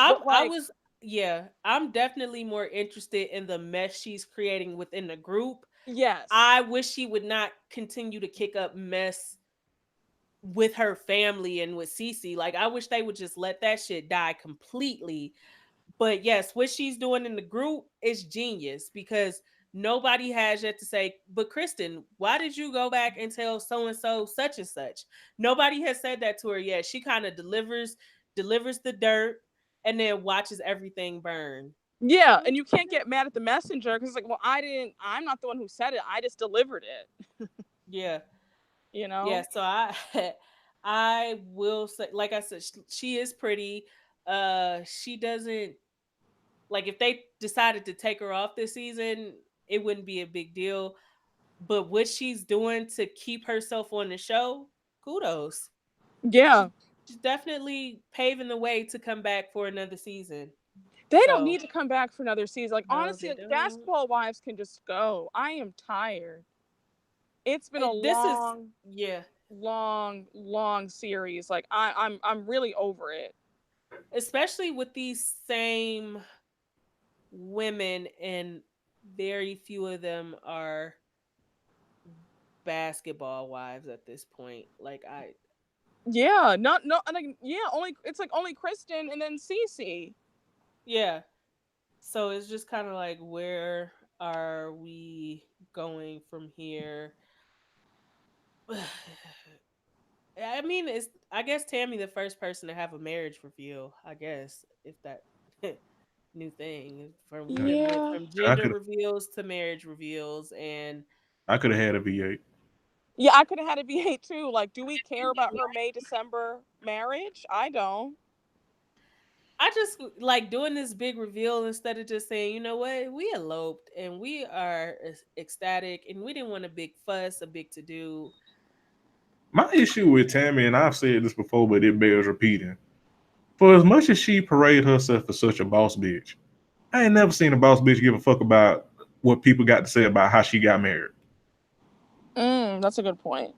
I'm definitely more interested in the mess she's creating within the group. Yes. I wish she would not continue to kick up mess with her family and with Cece. Like, I wish they would just let that shit die completely. But yes, what she's doing in the group is genius because nobody has yet to say, but Kristen, why did you go back and tell so-and-so such and such? Nobody has said that to her yet. She kind of delivers the dirt and then watches everything burn. Yeah, and you can't get mad at the messenger because it's like, well, I'm not the one who said it. I just delivered it. Yeah. Yeah, so I will say, like I said, she is pretty. She doesn't, like, if they decided to take her off this season, it wouldn't be a big deal. But what she's doing to keep herself on the show, kudos. Yeah. She's definitely paving the way to come back for another season. They don't need to come back for another season. Like, honestly, Basketball Wives can just go. I am tired. It's been long series. Like I'm really over it. Especially with these same women, and very few of them are basketball wives at this point. Like only Kristen and then Cece. Yeah. So it's just kind of like, where are we going from here? I mean, I guess Tammy the first person to have a marriage reveal, I guess, if that new thing from gender reveals to marriage reveals. And I could have had a V8. Yeah, I could have had a V8 too. Like, do we care about her May-December marriage? I don't. I just like doing this big reveal instead of just saying, you know what, we eloped and we are ecstatic and we didn't want a big fuss, a big to do. My issue with Tammy, and I've said this before, but it bears repeating. For as much as she parade herself as such a boss bitch, I ain't never seen a boss bitch give a fuck about what people got to say about how she got married. That's a good point.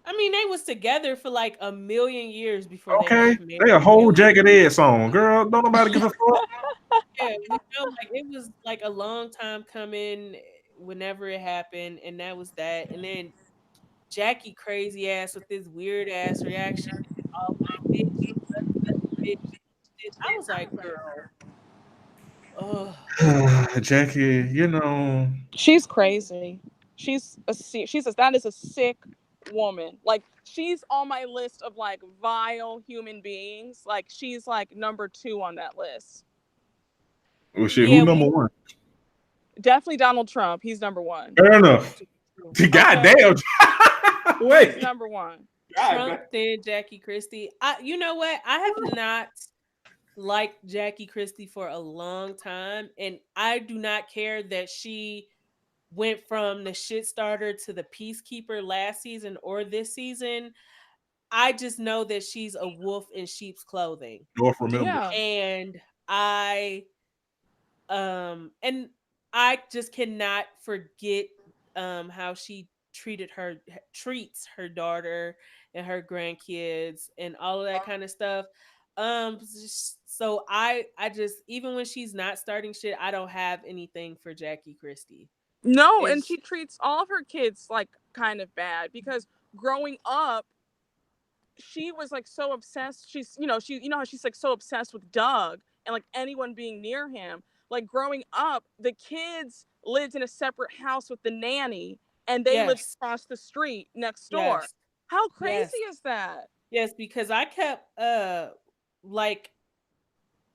I mean, they was together for like a million years before they Okay, got married. they a whole Jagged Edge song, girl. Don't nobody give a fuck. Yeah, we know like it was like a long time coming whenever it happened, and that was that. And then Jackie crazy ass with this weird ass reaction. All like, bitch, you ugly bitch. I was like, girl, oh, Jackie, you know, She's crazy. That is a sick woman. Like, she's on my list of like vile human beings. Like, she's like number 2 on that list. well, shit, yeah, who number one? Definitely Donald Trump. He's number 1. Fair enough. Goddamn. Wait. He's number 1. Trump, then Jackie Christie. You know what? I have not liked Jackie Christie for a long time, and I do not care that she went from the shit starter to the peacekeeper last season or this season. I just know that she's a wolf in sheep's clothing. North remember. Yeah. And I just cannot forget how she treats her daughter and her grandkids and all of that kind of stuff. So I just, even when she's not starting shit, I don't have anything for Jackie Christie. No, and she treats all of her kids like kind of bad, because growing up she was like so obsessed. She's how she's like so obsessed with Doug and like anyone being near him. Like, growing up, the kids lived in a separate house with the nanny, and they lived across the street next door. Yes. How crazy is that? Yes, because I kept like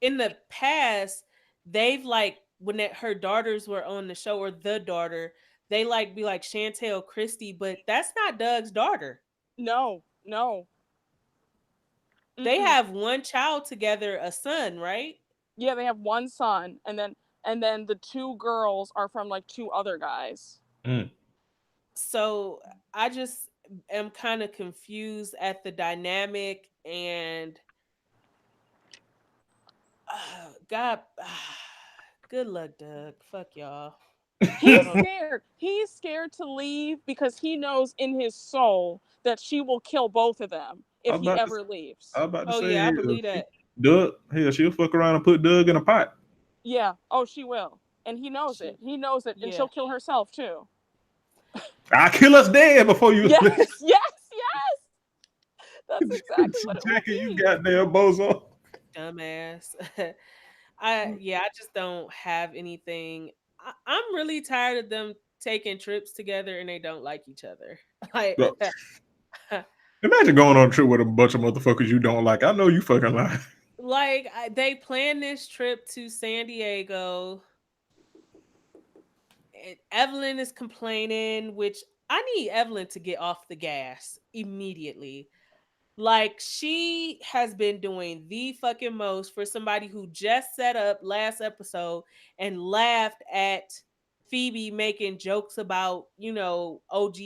in the past, they've like when her daughters were on the show, or the daughter, they like be like Chantel Christie, but that's not Doug's daughter. No. They have one child together, a son, right? Yeah, they have one son, and then the 2 girls are from like 2 other guys. So I just am kind of confused at the dynamic, and God, good luck, Doug. Fuck y'all. He's scared. He's scared to leave because he knows in his soul that she will kill both of them if he ever leaves. I was about to say, yeah, I believe that. Doug, hell, she'll fuck around and put Doug in a pot. Yeah. Oh, she will. And he knows it. He knows it. And she'll kill herself too. I'll kill us dead before you. Yes. That's exactly what it Jackie, will be. you goddamn bozo. Dumbass. I just don't have anything. I'm really tired of them taking trips together and they don't like each other. Like, imagine going on a trip with a bunch of motherfuckers you don't like. I know you fucking lying. Like, they planned this trip to San Diego. And Evelyn is complaining, which I need Evelyn to get off the gas immediately. Like, she has been doing the fucking most for somebody who just set up last episode and laughed at Phoebe making jokes about, OG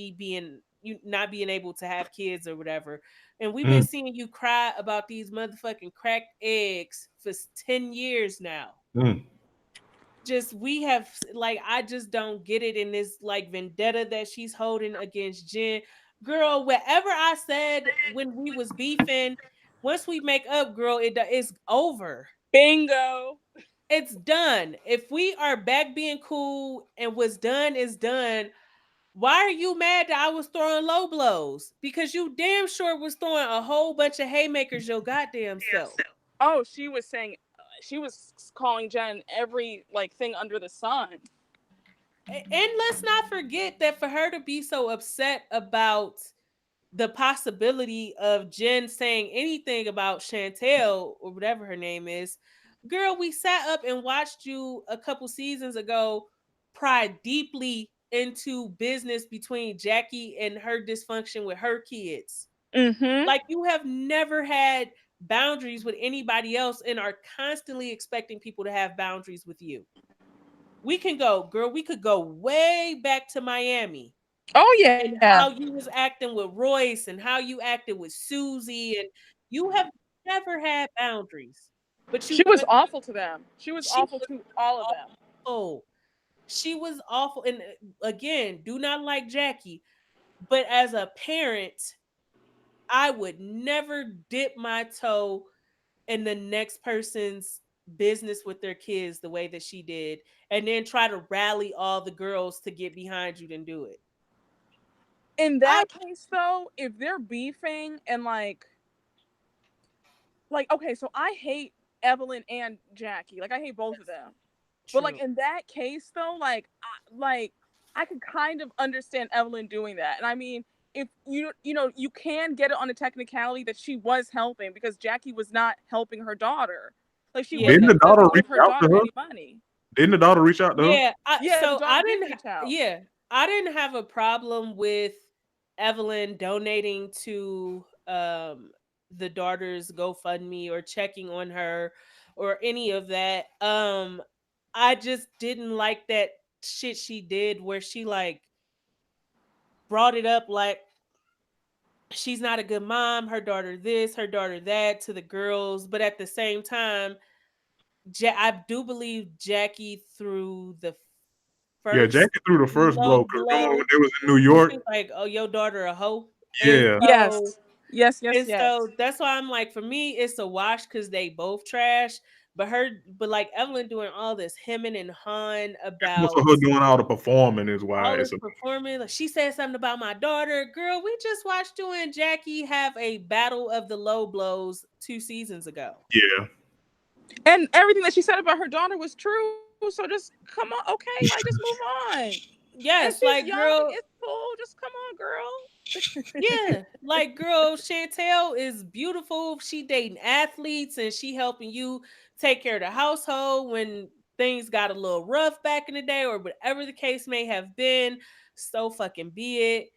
not being able to have kids or whatever. And we've been seeing you cry about these motherfucking cracked eggs for 10 years now. We have, like, I just don't get it in this, like, vendetta that she's holding against Jen. Girl, whatever I said when we was beefing, once we make up, girl, it's over. Bingo. It's done. If we are back being cool and what's done is done, why are you mad that I was throwing low blows? Because you damn sure was throwing a whole bunch of haymakers your goddamn self. Oh, she was calling Jen every like thing under the sun. And let's not forget that for her to be so upset about the possibility of Jen saying anything about Chantel or whatever her name is, girl, we sat up and watched you a couple seasons ago pry deeply into business between Jackie and her dysfunction with her kids. Like, you have never had boundaries with anybody else and are constantly expecting people to have boundaries with you. We could go way back to Miami. Oh yeah. And how you was acting with Royce and how you acted with Susie, and you have never had boundaries. But she was awful to them. She was awful to all of them. Oh, she was awful. And again, do not like Jackie. But as a parent, I would never dip my toe in the next person's business with their kids the way that she did, and then try to rally all the girls to get behind you and do it. In that case, though, if they're beefing and like, okay, so I hate Evelyn and Jackie. Like, I hate both of them. But like in that case, though, I could kind of understand Evelyn doing that. And I mean, if you can get it on a technicality that she was helping because Jackie was not helping her daughter. Like she didn't the daughter reach her out to her? any money. Didn't the daughter reach out to her? Yeah, so I didn't have a problem with Evelyn donating to the daughter's GoFundMe or checking on her or any of that. I just didn't like that shit she did where she like brought it up like she's not a good mom, her daughter this, her daughter that to the girls, but at the same time, I do believe Jackie threw the first Jackie threw the first blow because remember when they was in New York? Like, oh, your daughter a hoe. Yeah. Yes. So that's why I'm like, for me, it's a wash because they both trash. But like Evelyn doing all this hemming and hawing about her doing all the performing is why all it's this performing. Like, she said something about my daughter. Girl, we just watched you and Jackie have a battle of the low blows 2 seasons ago. Yeah. And everything that she said about her daughter was true. So just come on, okay, like just move on. Yes, like young, girl, it's cool. Just come on, girl. Yeah, like girl, Chantel is beautiful. She dating athletes and she helping you take care of the household when things got a little rough back in the day or whatever the case may have been. So fucking be it.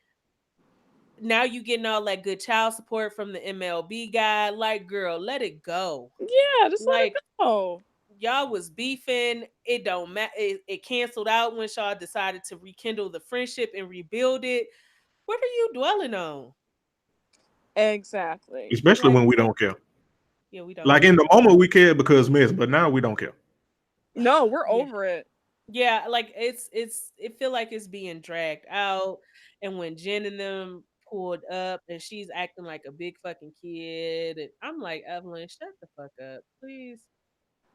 Now you getting all that good child support from the MLB guy. Like, girl, let it go. Yeah, just let it go. Y'all was beefing. It don't matter. It canceled out when Shaw decided to rekindle the friendship and rebuild it. What are you dwelling on? Exactly. Especially when we don't care. Yeah, we don't. Like in the moment we cared because Miss, but now we don't care. No, we're over it. Yeah, like it feel like it's being dragged out. And when Jen and them pulled up and she's acting like a big fucking kid, and I'm like, Evelyn, shut the fuck up, please.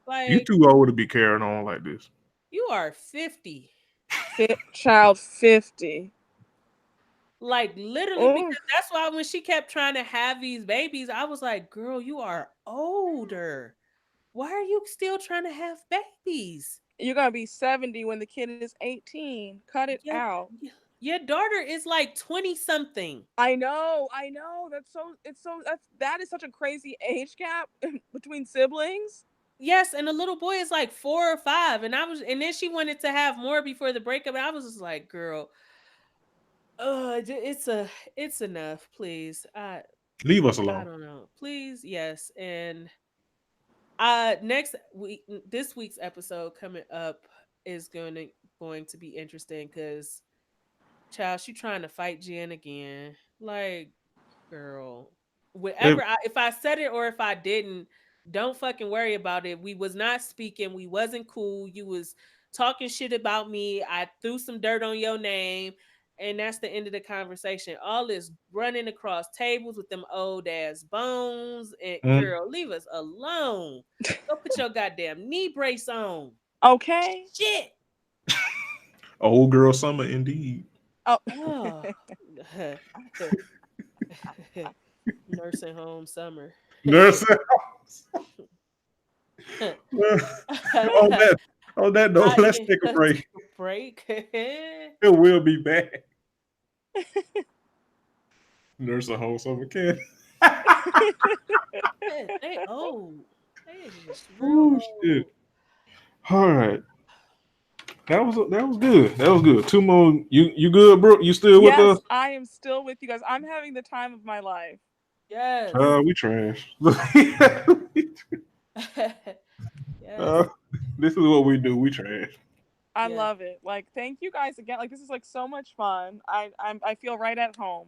Like, you too old to be carrying on like this. You are 50. Child 50. Like literally, because that's why when she kept trying to have these babies, I was like, girl, you are older. Why are you still trying to have babies? You're gonna be 70 when the kid is 18. Cut it out. Your daughter is like 20 something. I know. That is such a crazy age gap between siblings. Yes, and the little boy is like 4 or 5, and then she wanted to have more before the breakup. And I was just like, girl, it's enough, please. Leave us alone. I don't know, please. Yes, and next week, this week's episode coming up is going to be interesting because, child, she trying to fight Jen again. Like, girl, whatever. If I said it or if I didn't, don't fucking worry about it. We was not speaking. We wasn't cool. You was talking shit about me. I threw some dirt on your name. And that's the end of the conversation. All this running across tables with them old ass bones. And girl, leave us alone. Go put your goddamn knee brace on. Okay. Shit. Old girl summer indeed. Oh. Nursing home summer. Nursing on that note, let's take a break. It will be back. Nursing home summer kid. They old. They just oh shit. All right. That was good. That was good. 2 more. You good, Brooke? You still with us? I am still with you guys. I'm having the time of my life. Yes. We trash. Yes. This is what we do. We trash. I love it. Like, thank you guys again. Like, this is like so much fun. I feel right at home.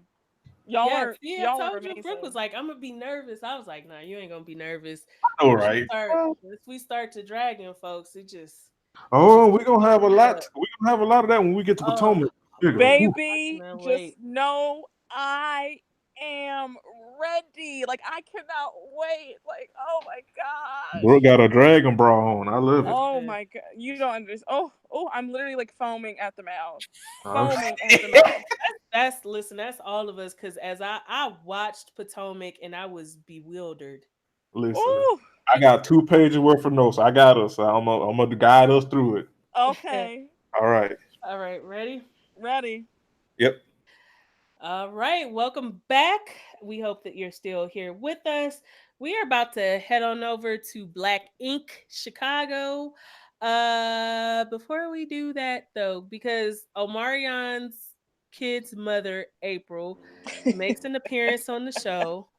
Y'all are told you. amazing. Brooke was like, "I'm gonna be nervous." I was like, "Nah, you ain't gonna be nervous." All right. If we start to dragging folks, it just we're gonna have a lot. We're gonna have a lot of that when we get to Potomac. Baby, just know I am ready. Like, I cannot wait. Like, oh my gosh. Brooke got a dragon bra on. I love it. Oh my god. You don't understand. Oh, I'm literally like foaming at the mouth. Foaming at the mouth. That's all of us, because as I watched Potomac and I was bewildered. Listen, I got 2 pages worth of notes. I got us. I'm gonna guide us through it. Okay. All right. Ready? Ready. Yep. All right, welcome back. We hope that you're still here with us. We are about to head on over to Black Ink Chicago. Before we do that though, because Omarion's kid's mother, April, makes an appearance on the show.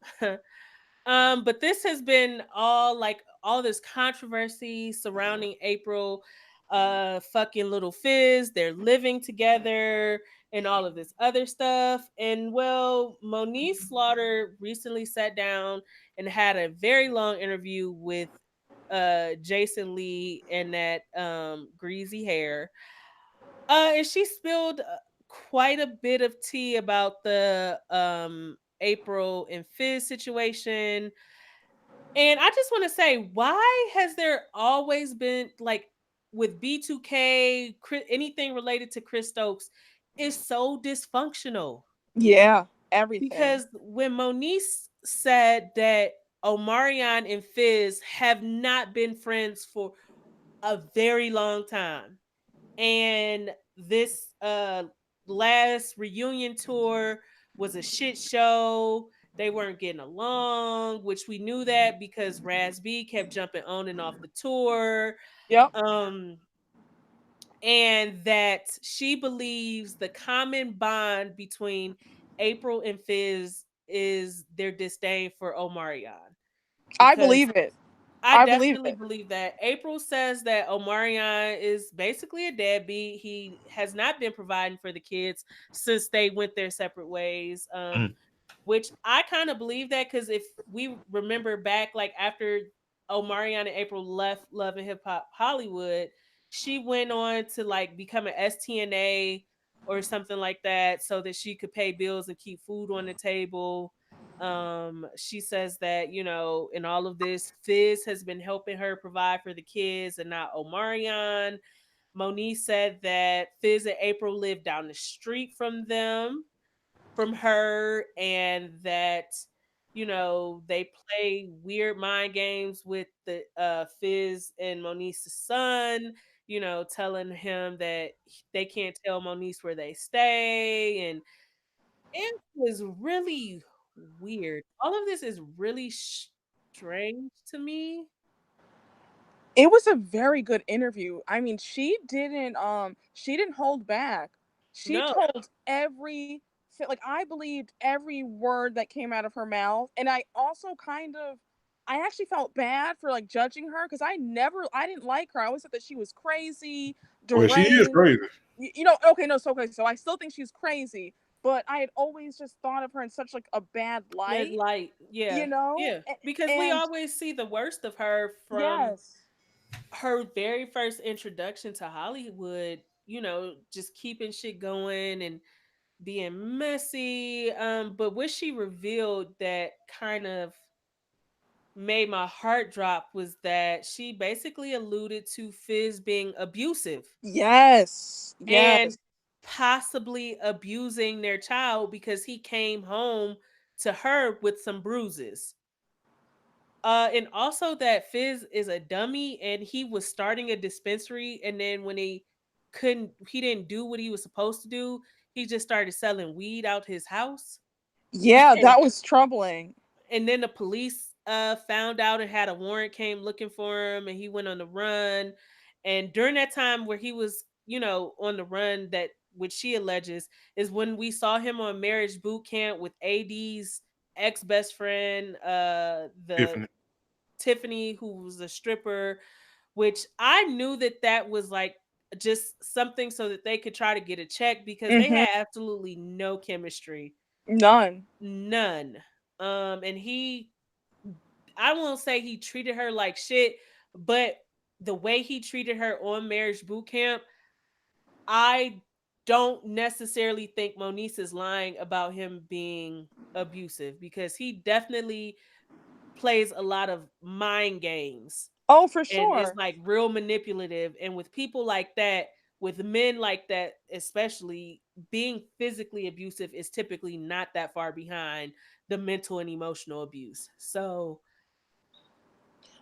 But this has been all this controversy surrounding April, fucking little Fizz. They're living together and all of this other stuff. And well, Moniece Slaughter recently sat down and had a very long interview with Jason Lee and that greasy hair. And she spilled quite a bit of tea about the April and Fizz situation. And I just want to say, why has there always been, like, with B2K, anything related to Chris Stokes is so dysfunctional? Yeah, everything. Because when Moniece said that Omarion and Fizz have not been friends for a very long time, and this last reunion tour was a shit show. They weren't getting along, which we knew that because Raz B kept jumping on and off the tour. Yep. And that she believes the common bond between April and Fizz is their disdain for Omarion. I believe it. I definitely believe that. April says that Omarion is basically a deadbeat. He has not been providing for the kids since they went their separate ways. Which I kind of believe that, because if we remember back, like after Omarion and April left Love and Hip Hop Hollywood, she went on to like become an STNA or something like that so that she could pay bills and keep food on the table. She says that, you know, in all of this, Fizz has been helping her provide for the kids and not Omarion. Moniece said that Fizz and April lived down the street from her, and that, you know, they play weird mind games with the Fizz and Moniece's son, you know, telling him that they can't tell Moniece where they stay. And it was really weird. All of this is really strange to me. It was a very good interview. I mean, she didn't hold back. She told every, like, I believed every word that came out of her mouth. And I also I actually felt bad for like judging her, because I didn't like her. I always said that she was crazy, deranged. Well, she is crazy. You know, okay, no, so I still think she's crazy, but I had always just thought of her in such like a bad light. Yeah. You know? Yeah. Because we always see the worst of her from her very first introduction to Hollywood, you know, just keeping shit going and being messy. But what she revealed that kind of made my heart drop was that she basically alluded to Fizz being abusive. Yes. And possibly abusing their child because he came home to her with some bruises. And also that Fizz is a dummy, and he was starting a dispensary, and then when he didn't do what he was supposed to do, he just started selling weed out his house. Yeah, that was troubling. And then the police found out and had a warrant, came looking for him, and he went on the run. And during that time where he was, you know, on the run, that which she alleges is when we saw him on Marriage Boot Camp with AD's ex-best friend, Tiffany, who was a stripper, which I knew that was like just something so that they could try to get a check because they had absolutely no chemistry. None. And I won't say he treated her like shit, but the way he treated her on Marriage Boot Camp, I don't necessarily think Moniece is lying about him being abusive, because he definitely plays a lot of mind games. Oh, for And sure. is like real manipulative. And with people like that, with men like that, especially, being physically abusive is typically not that far behind the mental and emotional abuse. So,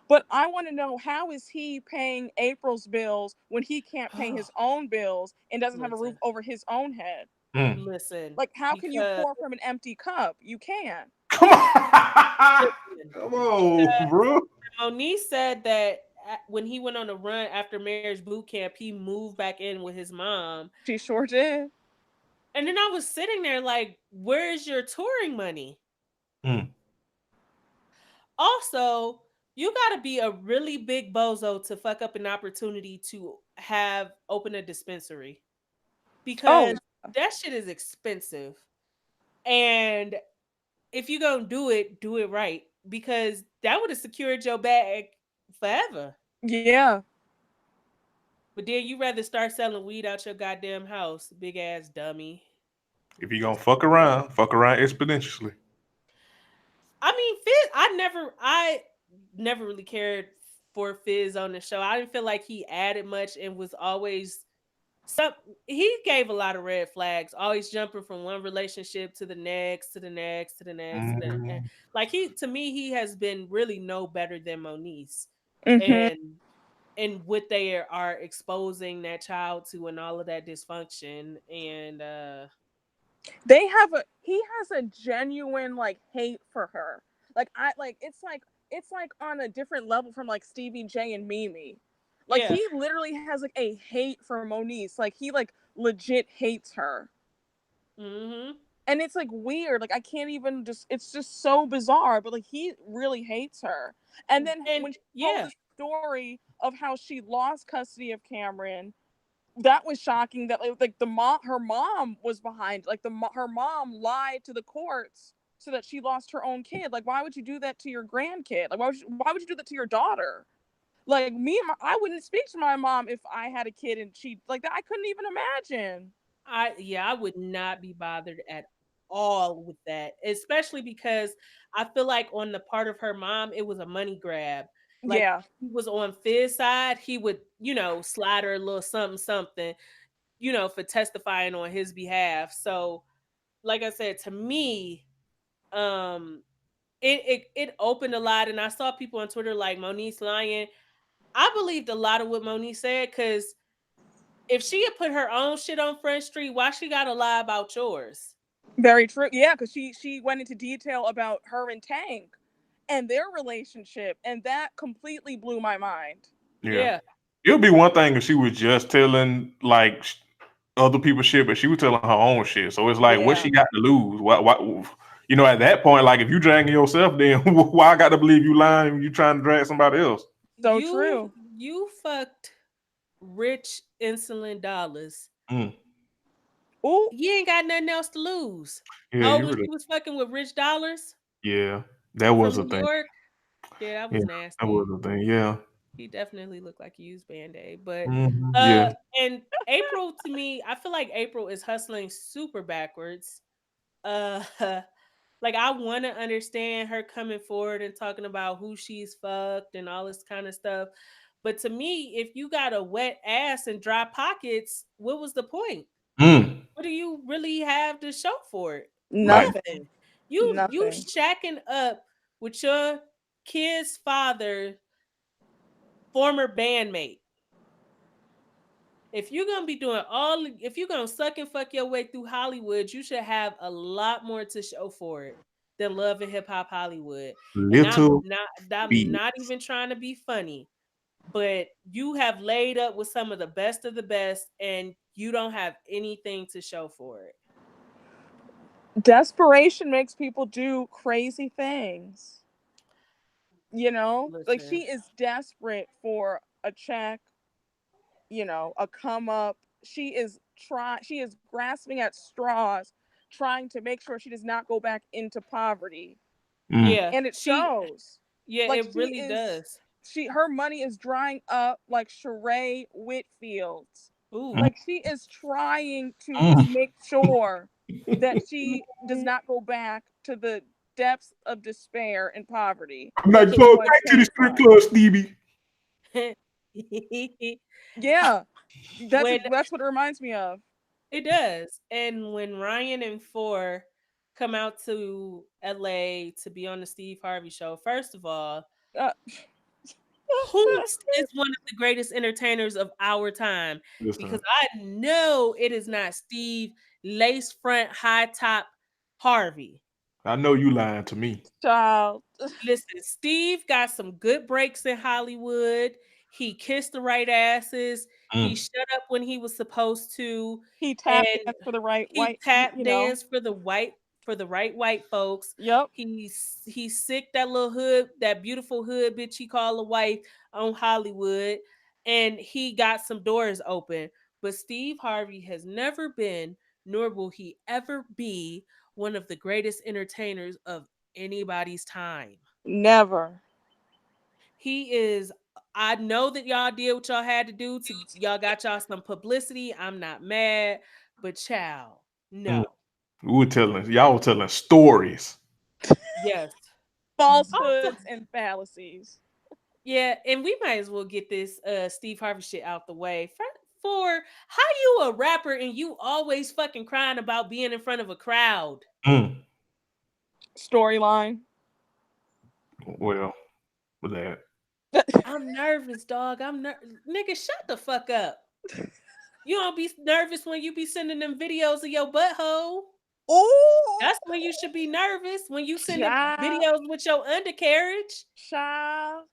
but I want to know, how is he paying April's bills when he can't pay his own bills and doesn't have a roof over his own head? Listen, like, how can you pour from an empty cup? You can't. Come on, bro. Moniece said that when he went on a run after Marriage Boot Camp, he moved back in with his mom. She sure did. And then I was sitting there like, where's your touring money? Also, you got to be a really big bozo to fuck up an opportunity to open a dispensary, because that shit is expensive. And if you gonna do it right, because that would have secured your bag forever. Yeah. But then you rather start selling weed out your goddamn house, big ass dummy. If you gonna fuck around exponentially. I mean, Fizz, I never really cared for Fizz on the show. I didn't feel like he added much and was always he gave a lot of red flags, always jumping from one relationship to the next, to the next, to the next. Like, to me, he has been really no better than Moniece. And what they are exposing that child to and all of that dysfunction. And he has a genuine like hate for her. It's like on a different level from like Stevie J and Mimi. Like, he literally has like a hate for Moniece. Like, he like legit hates her. And it's like weird. Like, I can't even it's just so bizarre. But like, he really hates her. And then when she told the story of how she lost custody of Cameron, that was shocking. That like her mom was behind. Like, her mom lied to the courts so that she lost her own kid. Like, why would you do that to your grandkid? Like, why would you do that to your daughter? Like, I wouldn't speak to my mom if I had a kid and she like that. I couldn't even imagine. I would not be bothered at all with that, especially because I feel like on the part of her mom, it was a money grab. Like, he was on Fizz's side, he would, slide her a little something, for testifying on his behalf. So, like I said, to me, it opened a lot, and I saw people on Twitter like, Moniece lying. I believed a lot of what Moniece said, because if she had put her own shit on Front Street, why she gotta lie about yours? Very true. Yeah, because she went into detail about her and Tank and their relationship, and that completely blew my mind. Yeah. It would be one thing if she was just telling like other people's shit, but she was telling her own shit. So it's like, what she got to lose? Why, at that point, like, if you dragging yourself, then why I got to believe you lying when you trying to drag somebody else? So true. You fucked Rich Insulin Dollars. Ooh. You ain't got nothing else to lose. Yeah, you was fucking with Rich Dollars? Yeah, that was a thing. York? Yeah, that was nasty. That was a thing, yeah. He definitely looked like a used Band-Aid. But yeah. And April, to me, I feel like April is hustling super backwards. Like, I want to understand her coming forward and talking about who she's fucked and all this kind of stuff. But to me, if you got a wet ass and dry pockets, what was the point? What do you really have to show for it? Nothing. You shacking up with your kid's father, former bandmate. If you're gonna be doing if you're gonna suck and fuck your way through Hollywood, you should have a lot more to show for it than Love and Hip Hop Hollywood. I'm not even trying to be funny, but you have laid up with some of the best, and you don't have anything to show for it. Desperation makes people do crazy things. Listen. Like, she is desperate for a check, a come up. She is grasping at straws, trying to make sure she does not go back into poverty. Yeah, And it shows. Yeah, Like, it really does. Her money is drying up like Sheree Whitfield's. Ooh. Like, she is trying to make sure that she does not go back to the depths of despair and poverty. I'm not going back to the strip club, Stevie. Yeah, that's what it reminds me of. It does. And when Ryan and Four come out to LA to be on the Steve Harvey show, first of all, who is one of the greatest entertainers of our time? Because I know it is not Steve lace front high top Harvey. I know you lying to me. Child. Listen, Steve got some good breaks in Hollywood. He kissed the right asses. He shut up when he was supposed to. He tap danced for the right white. He tap danced for the right white folks. Yep. He sick that little hood, that beautiful hood bitch he called a wife on Hollywood, and he got some doors open. But Steve Harvey has never been, nor will he ever be, one of the greatest entertainers of anybody's time. Never. He is. I know that y'all did what y'all had to do y'all got y'all some publicity. I'm not mad, but child, no. Y'all were telling stories. Yes. Falsehoods and fallacies. Yeah, and we might as well get this Steve Harvey shit out the way. For how you a rapper and you always fucking crying about being in front of a crowd? Storyline. Well, with that. I'm nervous, dog. Nigga, shut the fuck up. You don't be nervous when you be sending them videos of your butthole. Oh, that's when you should be nervous, when you send videos with your undercarriage. Child.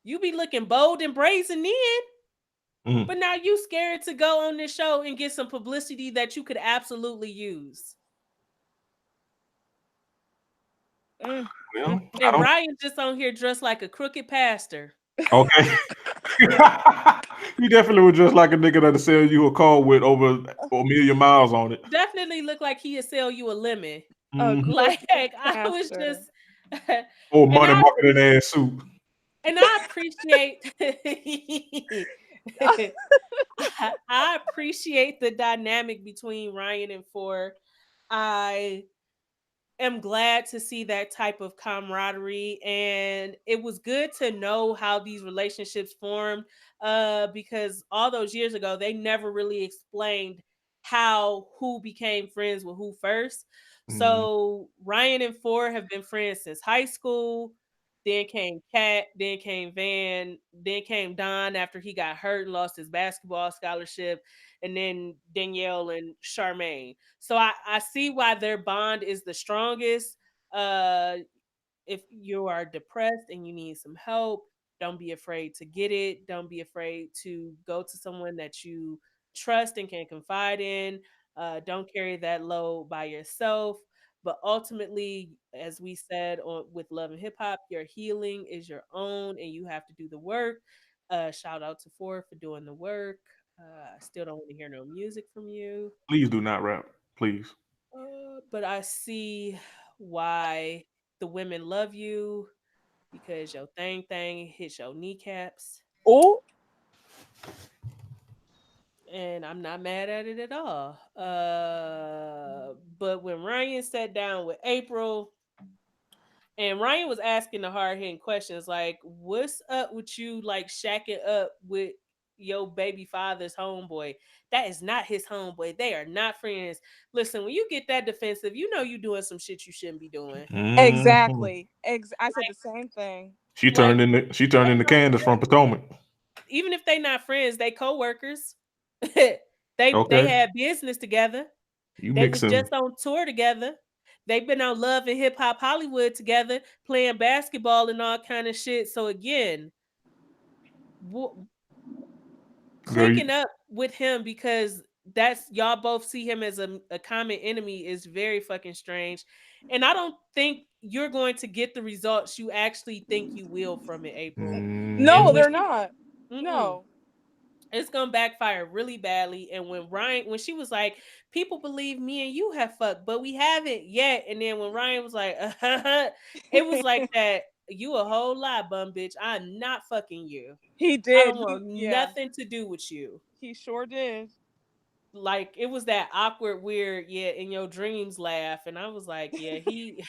You be looking bold and brazen in. But now you scared to go on this show and get some publicity that you could absolutely use. Well, and Ryan just on here dressed like a crooked pastor. Okay. You definitely was just like a nigga that'll sell you a car with over 1 million miles on it. Definitely look like he'd sell you a lemon. Like I was just or money marketing ass suit. And I appreciate I appreciate the dynamic between Ryan and Four. I am glad to see that type of camaraderie, and it was good to know how these relationships formed, because all those years ago they never really explained who became friends with who first. So Ryan and Four have been friends since high school. Then came Kat, then came Van, then came Don after he got hurt and lost his basketball scholarship, and then Danielle and Charmaine. So I see why their bond is the strongest. If you are depressed and you need some help, don't be afraid to get it. Don't be afraid to go to someone that you trust and can confide in. Don't carry that load by yourself. But ultimately, as we said with Love and Hip Hop, your healing is your own and you have to do the work. Shout out to Four for doing the work. I still don't want to hear no music from you. Please do not rap, please. But I see why the women love you, because your thing hits your kneecaps. Oh. And I'm not mad at it at all. But when Ryan sat down with April, and Ryan was asking the hard-hitting questions like, what's up with you like shacking up with your baby father's homeboy? That is not his homeboy. They are not friends. Listen, when you get that defensive, you know you doing some shit you shouldn't be doing. Exactly. I said the same thing. She turned into Candace from Potomac. Even if they not friends, they co-workers. They had business together. They was just on tour together. They've been on Love and Hip Hop Hollywood together, playing basketball and all kind of shit. So again, clicking up with him because y'all both see him as a common enemy is very fucking strange. And I don't think you're going to get the results you actually think you will from it, April. No, they're not. No. It's gonna backfire really badly. And when she was like, people believe me and you have fucked, but we haven't yet. And then when Ryan was like, it was like that. You a whole lot, bum bitch. I'm not fucking you. He I did. don't want nothing to do with you. He sure did. Like it was that awkward, weird, yeah, in your dreams laugh. And I was like, yeah, he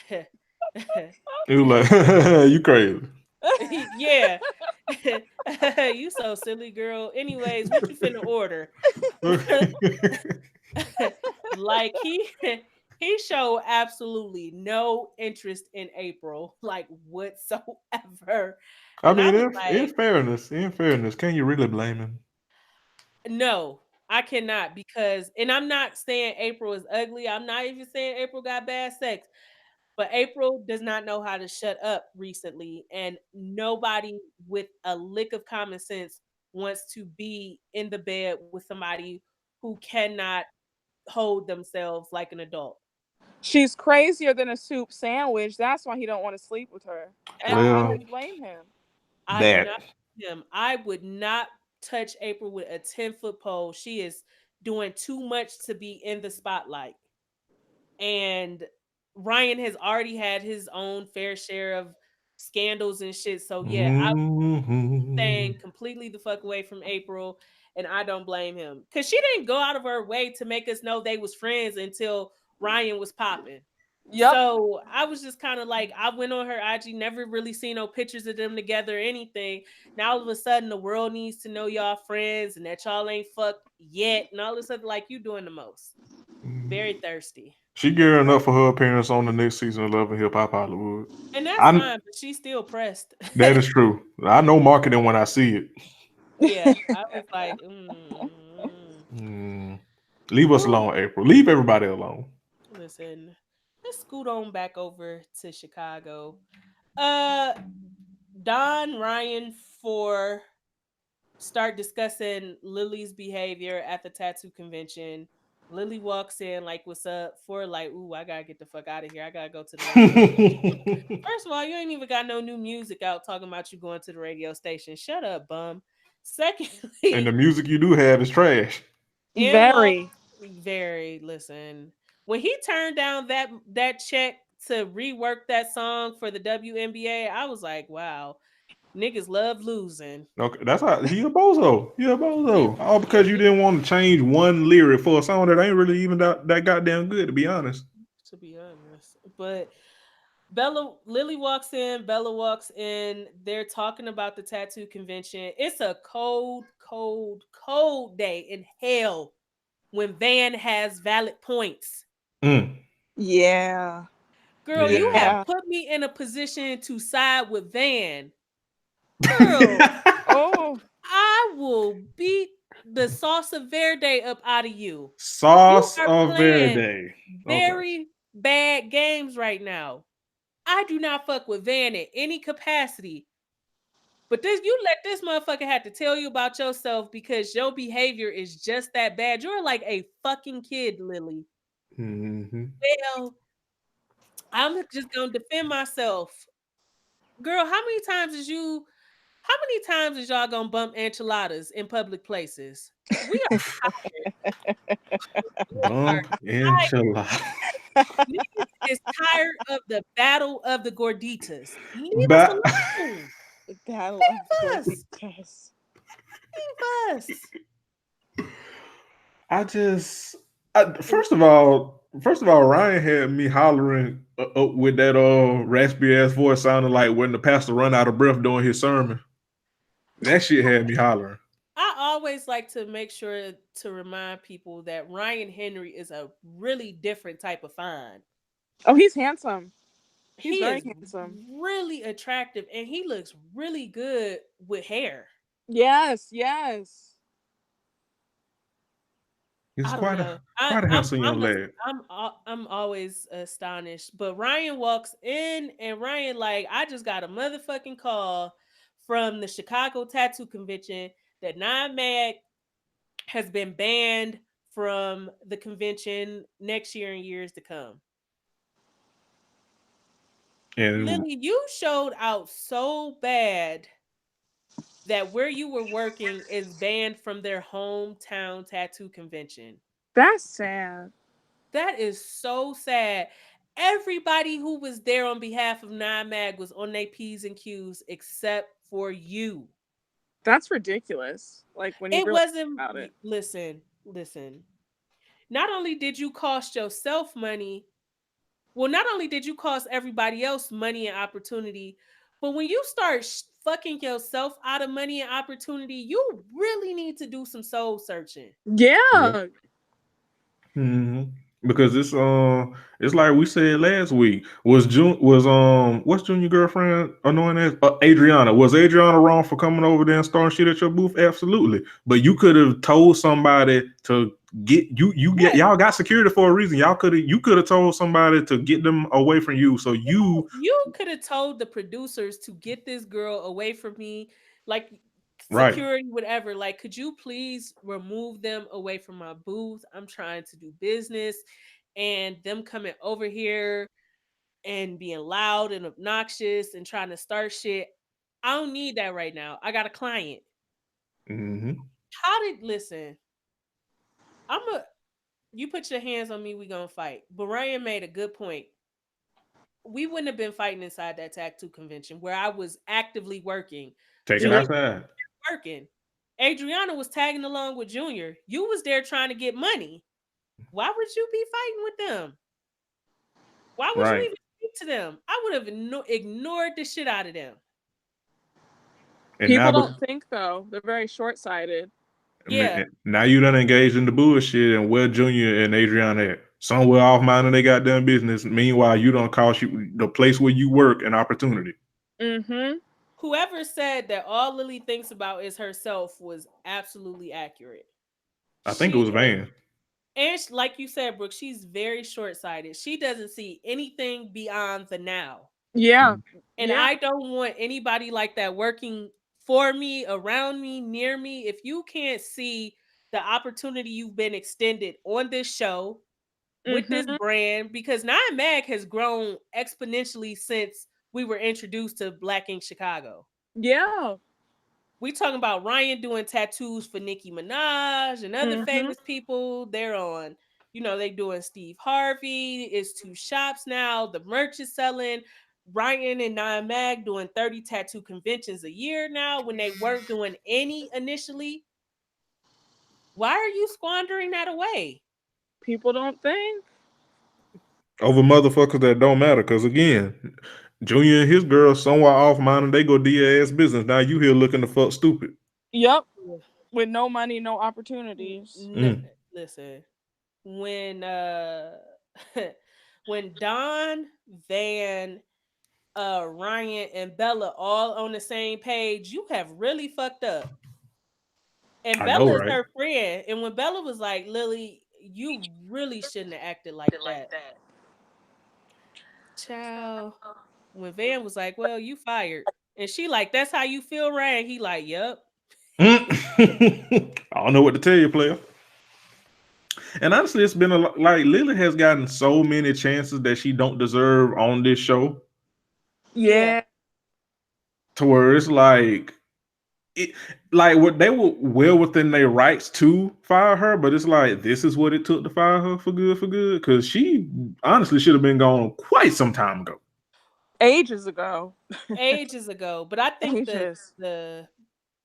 He was like, you crazy. yeah. You so silly, girl. Anyways, what you finna order? Like he showed absolutely no interest in April, like whatsoever. I And I mean, was in like, fairness, can you really blame him? no, I cannot, because, and I'm not saying April is ugly. I'm not even saying April got bad sex. But April does not know how to shut up recently, and nobody with a lick of common sense wants to be in the bed with somebody who cannot hold themselves like an adult. She's crazier than a soup sandwich. That's why he don't want to sleep with her. And I Well, don't blame him. I do that. not him. I would not touch April with a 10-foot pole. She is doing too much to be in the spotlight. And Ryan has already had his own fair share of scandals and shit. So yeah, I'm Mm-hmm. staying completely the fuck away from April, and I don't blame him because she didn't go out of her way to make us know they was friends until Ryan was popping. Yep. So I was just kind of like, I went on her IG, never really seen no pictures of them together or anything. Now all of a sudden the world needs to know y'all friends and that y'all ain't fucked yet. And all of a sudden, like, you doing the most. Very thirsty. She gearing up for her appearance on the next season of Love and Hip Hop Hollywood. And that's I fine, but she's still pressed. That is true. I know marketing when I see it. Yeah, I was like, Leave us Ooh. alone, April. Leave everybody alone. Listen, let's scoot on back over to Chicago. Don Ryan for start discussing Lily's behavior at the tattoo convention. Lily walks in like, "What's up?" For like, "Ooh, I gotta get the fuck out of here. I gotta go to the radio station." First of all, you ain't even got no new music out talking about you going to the radio station. Shut up, bum. Secondly, And the music you do have is trash. and Very. very listen. When he turned down that check to rework that song for the WNBA, I was like, wow, niggas love losing. Okay, that's how he a bozo. He a bozo. All Yeah, because you didn't want to change one lyric for a song that ain't really even that goddamn good, to be honest. to be honest. But Lily walks in, Bella walks in. They're talking about the tattoo convention. It's a cold, cold, cold day in hell when Van has valid points. Yeah. Girl, Yeah. you have put me in a position to side with Van. Girl, Oh, I will beat the salsa verde up out of you. Sauce You are of playing Verde. very bad games right now. I do not fuck with Van in any capacity. But you let this motherfucker have to tell you about yourself because your behavior is just that bad. You're like a fucking kid, Lily. Mm-hmm. Well, I'm just gonna defend myself. Girl, how many times is y'all gonna bump enchiladas in public places? We are tired. Bump enchilada. Niggas is tired of the battle of the gorditas. Leave us alone. that Leave us. gorditas. Leave us. First of all, Ryan had me hollering with that raspy ass voice, sounding like when the pastor run out of breath during his sermon. That shit had me hollering. I always like to make sure to remind people that Ryan Henry is a really different type of fine. Oh, he's handsome. He's He very is handsome. really attractive and he looks really good with hair. Yes, yes. He's I don't quite know. a handsome young lad. I'm always astonished. But Ryan walks in and Ryan like, I just got a motherfucking call from the Chicago Tattoo Convention that Nine Mag has been banned from the convention next year and years to come. And Lily, you showed out so bad that where you were working is banned from their hometown tattoo convention. That's sad. That is so sad. Everybody who was there on behalf of Nine Mag was on their P's and Q's except for you. That's ridiculous. Like when you It really wasn't. think about it. Listen. Not only did you cost yourself money, well, not only did you cost everybody else money and opportunity, but when you start fucking yourself out of money and opportunity, you really need to do some soul searching. Yeah. Mm-hmm. Because it's like we said last week. What's Junior girlfriend annoying as Adriana? Was Adriana wrong for coming over there and starting shit at your booth? Absolutely. But you could have told somebody to get y'all got security for a reason. You could have told somebody to get them away from you. So you could have told the producers to get this girl away from me, like right. security, whatever. Like, could you please remove them away from my booth? I'm trying to do business, and them coming over here and being loud and obnoxious and trying to start shit. I don't need that right now. I got a client. Mm-hmm. Listen, you put your hands on me, we gonna fight. But Ryan made a good point. We wouldn't have been fighting inside that tattoo convention where I was actively working. Taking outside. Working. Adriana was tagging along with Junior. You was there trying to get money. Why would you be fighting with them? Why would you even speak to them? I would have ignored the shit out of them. And people don't think though; they're very short-sighted. Yeah. Now you done engaged in the bullshit, and where Junior and Adriana at? Somewhere off minding they goddamn business. Meanwhile, you don't cost you the place where you work an opportunity. Mm-hmm. Whoever said that all Lily thinks about is herself was absolutely accurate. I think it was Van. And like you said, Brooke, she's very short-sighted. She doesn't see anything beyond the now. Yeah. And I don't want anybody like that working for me, around me, near me. If you can't see the opportunity you've been extended on this show with this brand, because Nine Mag has grown exponentially since we were introduced to Black Ink Chicago. Yeah. We talking about Ryan doing tattoos for Nicki Minaj and other famous people. They're on, they doing Steve Harvey. It's 2 shops now. The merch is selling. Ryan and Nine Mag doing 30 tattoo conventions a year now when they weren't doing any initially. Why are you squandering that away? People don't think. Over motherfuckers that don't matter. Because again, Junior and his girl somewhere off minding, they go DAS business. Now you here looking the fuck stupid. Yep. With no money, no opportunities. Listen, when when Don, Van, Ryan, and Bella all on the same page, you have really fucked up. And Bella's her friend. And when Bella was like, Lily, you really shouldn't have acted like that. Child. When Van was like, well, you fired. And she like, that's how you feel, Ryan? He like, yep. I don't know what to tell you, player. And honestly, it's been like Lily has gotten so many chances that she don't deserve on this show. Yeah. To where it's like what they were well within their rights to fire her, but it's like this is what it took to fire her for good, because she honestly should have been gone quite some time ago. Ages ago. But I think the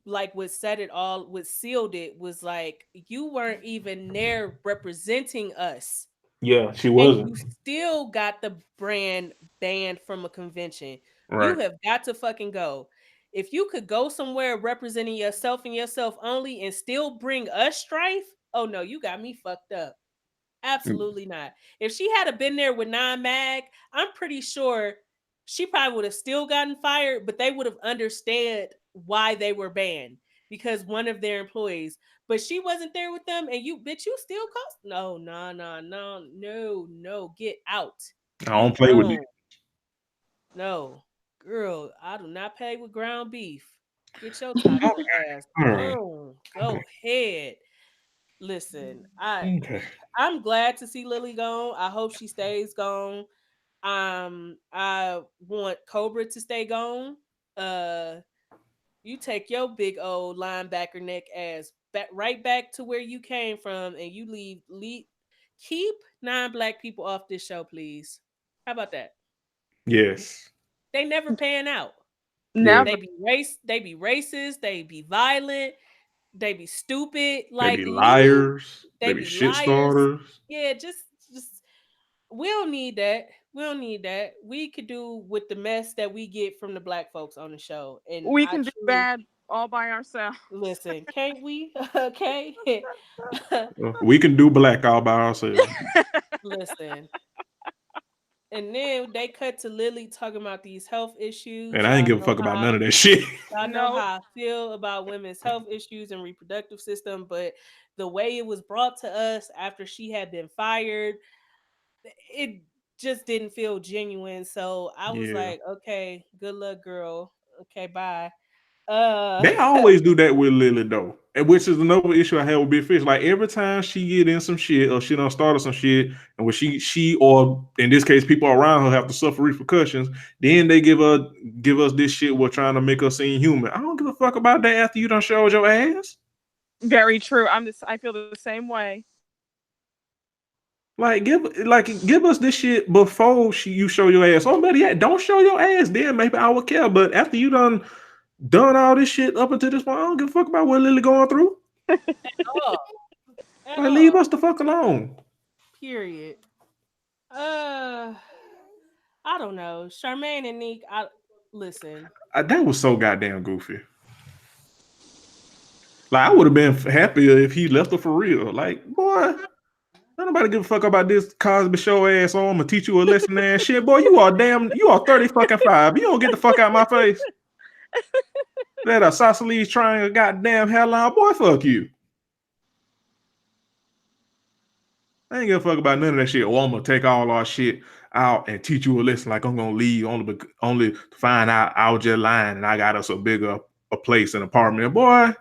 like what said it all, what sealed it was like you weren't even there representing us. Yeah, she wasn't. And you still got the brand banned from a convention. Right. You have got to fucking go. If you could go somewhere representing yourself and yourself only and still bring us strife, oh no, you got me fucked up. Absolutely not. If she had been there with Nine Mag, I'm pretty sure she probably would have still gotten fired, but they would have understood why they were banned because one of their employees. But she wasn't there with them, and you still cost. No, get out. I don't play with you. No, girl, I do not pay with ground beef. Get your toxic ass. Go ahead. Listen, I'm glad to see Lily gone. I hope she stays gone. I want Cobra to stay gone. You take your big old linebacker neck ass right back to where you came from, and you keep non-black people off this show, please. How about that? Yes. They never pan out. Never. They be racist. They be violent. They be stupid. They Like be leave. liars. They They be be shit liars. starters. Yeah, just we don't need that. We don't need that. We could do with the mess that we get from the black folks on the show. And We I can do truly bad all by ourselves. listen, can't we? Okay. We can do black all by ourselves. Listen. And then they cut to Lily talking about these health issues. And I ain't give a fuck about none of that shit. Y'all know how I feel about women's health issues and reproductive system, but the way it was brought to us after she had been fired, it just didn't feel genuine. So I was like, okay, good luck, girl. Okay, bye. They always do that with Lily though, and which is another issue I have with Big Fish. Like every time she get in some shit or she done started some shit, and when she or in this case people around her have to suffer repercussions, then they give us this shit. We're trying to make us seem human. I don't give a fuck about that after you done showed your ass. Very true. I feel the same way. Like give us this shit before you show your ass. Oh, better yet, don't show your ass. Then maybe I would care. But after you done all this shit up until this point, I don't give a fuck about what Lily going through. Leave us the fuck alone. Period. I don't know. Charmaine and Nick, listen. That was so goddamn goofy. Like I would have been happier if he left her for real. Like, boy, nobody give a fuck about this Cosby Show ass on. I'm gonna teach you a lesson ass shit. Boy, you are 30 fucking 5. You don't get the fuck out of my face. That isosceles triangle goddamn hairline, boy, fuck you. I ain't give a fuck about none of that shit. Oh, I'm gonna take all our shit out and teach you a lesson. Like I'm gonna leave only to find out I was just lying and I got us a place, an apartment. Boy,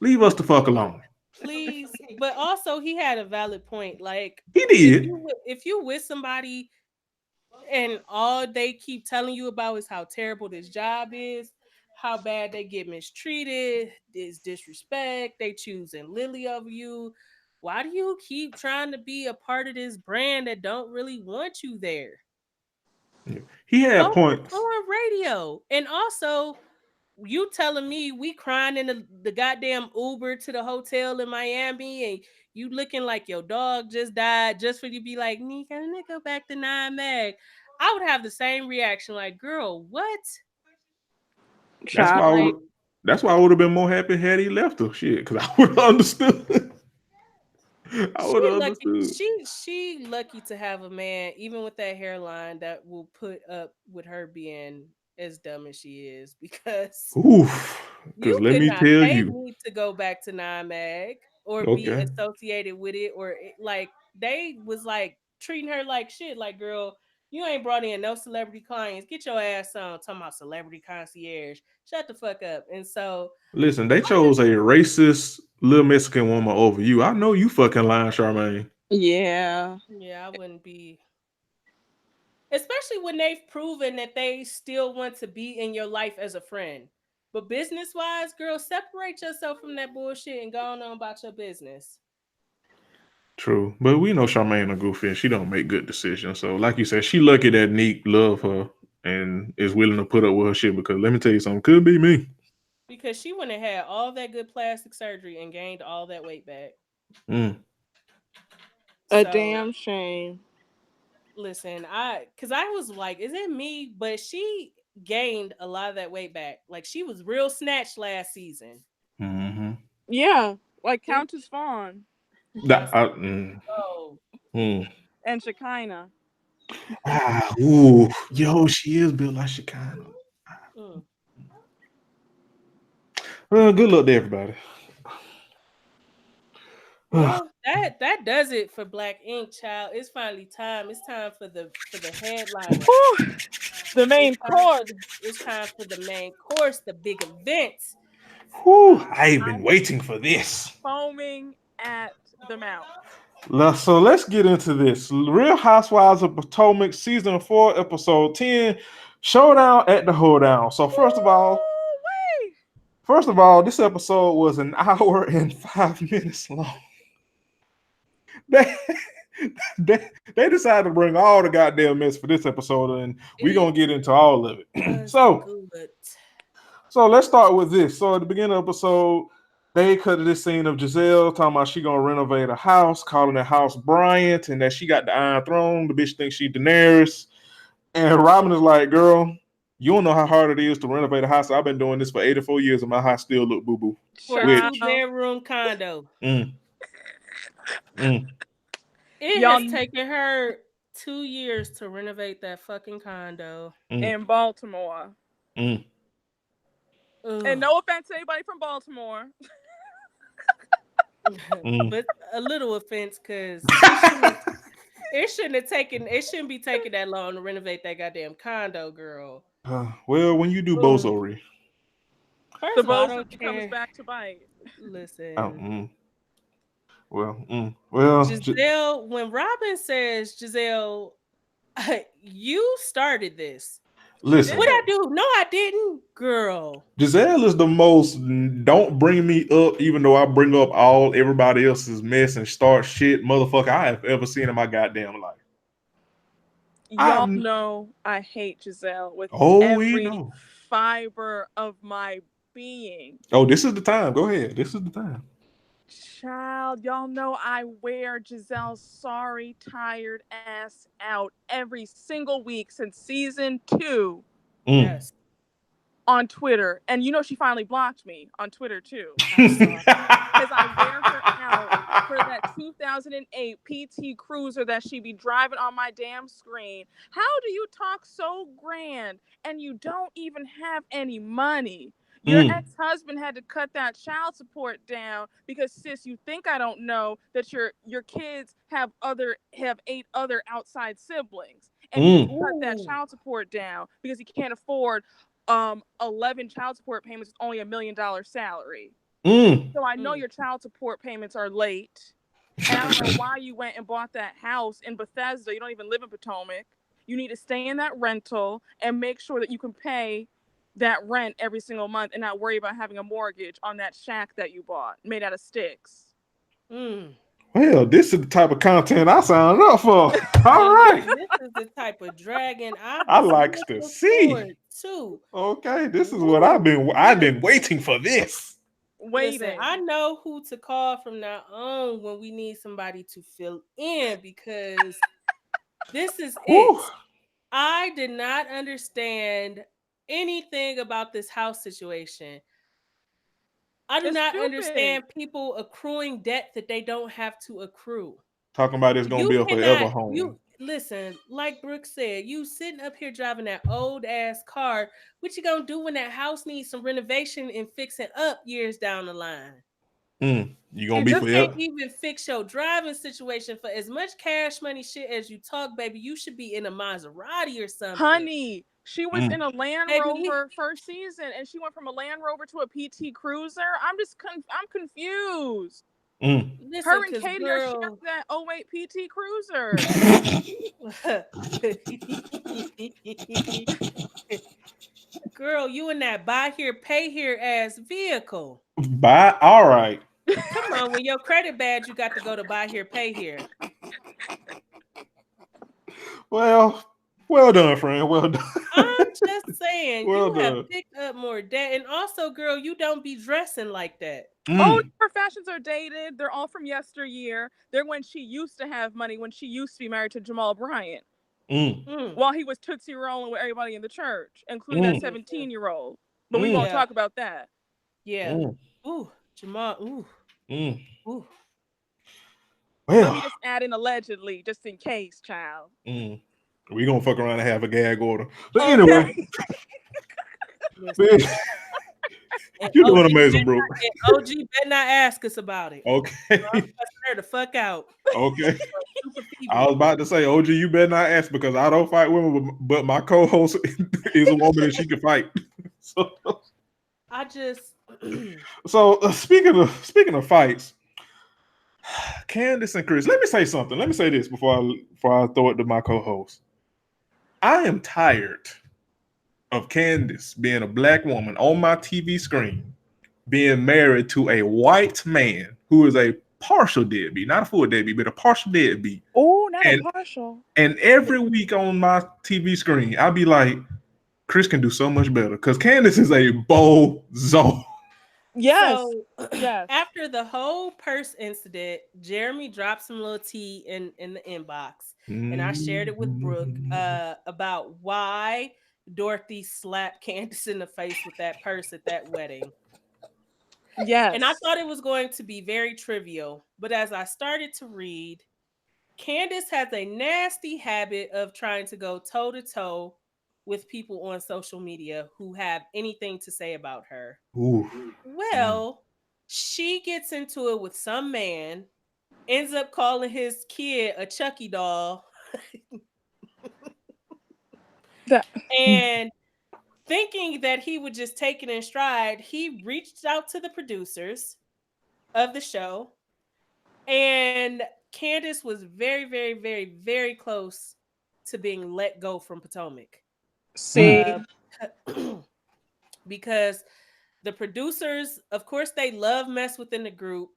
leave us the fuck alone. Please. But also he had a valid point. Like he did. If you with somebody and all they keep telling you about is how terrible this job is, how bad they get mistreated, this disrespect, they choosing Lily over you. Why do you keep trying to be a part of this brand that don't really want you there? Yeah. He had points on radio. And also, you telling me we crying in the goddamn Uber to the hotel in Miami and you looking like your dog just died just for you to be like, Nika, can I go back to 9 Mag? I would have the same reaction, like, girl, what? That's why I would have been more happy had he left her. Shit, because I would have understood. I would have understood. She lucky to have a man, even with that hairline, that will put up with her being as dumb as she is. Because because let me tell you, me to go back to 9 Mag or be associated with it, or like they was like treating her like shit. Like, girl, you ain't brought in no celebrity clients. Get your ass on. Talking about celebrity concierge. Shut the fuck up. And so, listen, they chose a racist little Mexican woman over you. I know you fucking lying, Charmaine. Yeah, I wouldn't be. Especially when they've proven that they still want to be in your life as a friend. But business-wise, girl, separate yourself from that bullshit and go on about your business. True, but we know Charmaine a goofy and she don't make good decisions. So, like you said, she lucky that Neek love her and is willing to put up with her shit. Because let me tell you something, could be me. Because she wouldn't have had all that good plastic surgery and gained all that weight back. A damn shame. Listen, because I was like, is it me? But she gained a lot of that weight back. Like, she was real snatched last season. Mm-hmm. Yeah, like Countess Vaughn. And Shekinah. Yo, she is built like Shekinah. Well, good luck to everybody. Well, that does it for Black Ink, child. It's finally time. It's time for the headline. The main course. It's time for the main course, the big event. I've been waiting for this. Foaming at the mouth. So let's get into this. Real Housewives of Potomac, season 4, episode 10. Showdown at the Hoedown. So first of all, this episode was an hour and 5 minutes long. They decided to bring all the goddamn mess for this episode, and we're gonna get into all of it. So let's start with this. So at the beginning of the episode, they cut to this scene of Giselle talking about she gonna renovate a house, calling it House Bryant, and that she got the Iron Throne. The bitch thinks she Daenerys. And Robin is like, girl, you don't know how hard it is to renovate a house. I've been doing this for 84 years and my house still look boo-boo. For a 2-bedroom condo. It has taken her 2 years to renovate that fucking condo. In Baltimore. And no offense to anybody from Baltimore. But a little offense, because it shouldn't be taking that long to renovate that goddamn condo, girl. Well, when you do bozoery. The bozo comes back to bite. Listen. Well, Giselle, when Robin says, Giselle, you started this. Listen. What'd I do? No, I didn't, girl. Giselle is the most don't bring me up, even though I bring up everybody else's mess and start shit motherfucker I have ever seen in my goddamn life. Y'all know I hate Giselle with every fiber of my being. Oh, this is the time. Go ahead. This is the time. Child, y'all know I wear Giselle's sorry, tired ass out every single week since season 2. Yes. On Twitter. And you know she finally blocked me on Twitter too. Because I wear her out for that 2008 PT Cruiser that she be driving on my damn screen. How do you talk so grand and you don't even have any money? Your ex-husband had to cut that child support down because, sis, you think I don't know that your kids have 8 other outside siblings, and you cut that child support down because he can't afford 11 child support payments with only $1 million salary. So I know your child support payments are late, and I don't know why you went and bought that house in Bethesda. You don't even live in Potomac. You need to stay in that rental and make sure that you can pay that rent every single month and not worry about having a mortgage on that shack that you bought made out of sticks. Well, this is the type of content I signed up for. All right. This is the type of dragon I like to see. Too. Okay, this is what I've been waiting for this. Listen, I know who to call from now on when we need somebody to fill in, because this is it. I did not understand anything about this house situation. I do not understand people accruing debt that they don't have to accrue. Talking about it's gonna be a forever home. Listen, like Brooke said, you sitting up here driving that old ass car. What you gonna do when that house needs some renovation and fixing up years down the line? You gonna be forever. Can't even fix your driving situation for as much cash money shit as you talk, baby. You should be in a Maserati or something, honey. She was in a Land Rover first season, and she went from a Land Rover to a PT Cruiser. I'm confused. Listen, her and Katie are sharing that 08 PT Cruiser. Girl, you in that buy here, pay here ass vehicle. All right. Come on, when your credit badge, you got to go to buy here, pay here. Well done, friend. Well done. I'm just saying, you have picked up more debt. And also, girl, you don't be dressing like that. Oh, her fashions are dated. They're all from yesteryear. They're when she used to have money, when she used to be married to Jamal Bryant. While he was Tootsie rolling with everybody in the church, including that 17-year-old. But we won't talk about that. Yeah. Ooh, Jamal. Ooh. Well, let me just add in allegedly, just in case, child. We're going to fuck around and have a gag order. But anyway. You're doing amazing, bro. OG better not ask us about it. Okay. Her the fuck out. Okay. I was about to say, OG, you better not ask, because I don't fight women, but my co-host is a woman and she can fight. So speaking of fights, Candace and Chris, let me say something. Let me say this before I throw it to my co-host. I am tired of Candace being a black woman on my TV screen, being married to a white man who is a partial deadbeat, not a full deadbeat, but a partial deadbeat. Oh, not a partial. And every week on my TV screen, I'll be like, Chris can do so much better because Candace is a bozo. Yes. So, yes. After the whole purse incident, Jeremy dropped some little tea in the inbox, and I shared it with Brooke about why Dorothy slapped Candace in the face with that purse at that wedding. Yes. And I thought it was going to be very trivial, but as I started to read, Candace has a nasty habit of trying to go toe to toe with people on social media who have anything to say about her. Ooh. Well, she gets into it with some man, ends up calling his kid a Chucky doll. And thinking that he would just take it in stride, he reached out to the producers of the show, and Candace was very, very, very, very close to being let go from Potomac. See, because the producers, of course, they love mess within the group,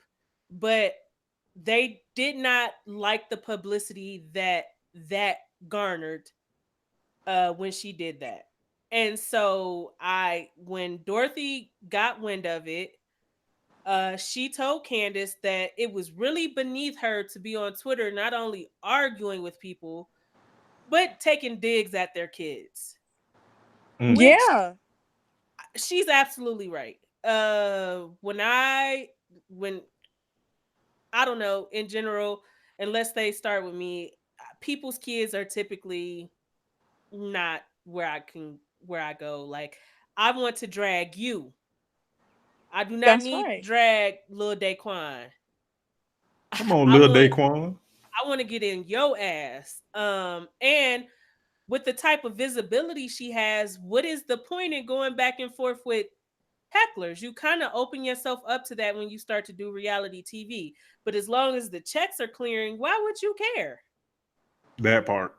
but they did not like the publicity that garnered when she did that. And so when Dorothy got wind of it, she told Candace that it was really beneath her to be on Twitter, not only arguing with people, but taking digs at their kids. Yeah. She's absolutely right. When I don't know, in general, unless they start with me, people's kids are typically not where I go. Like, I want to drag you. I do not need to drag Lil Daquan. Come on, Lil Daquan. I want to get in your ass. And with the type of visibility she has, what is the point in going back and forth with hecklers? You kind of open yourself up to that when you start to do reality TV. But as long as the checks are clearing, why would you care? That part.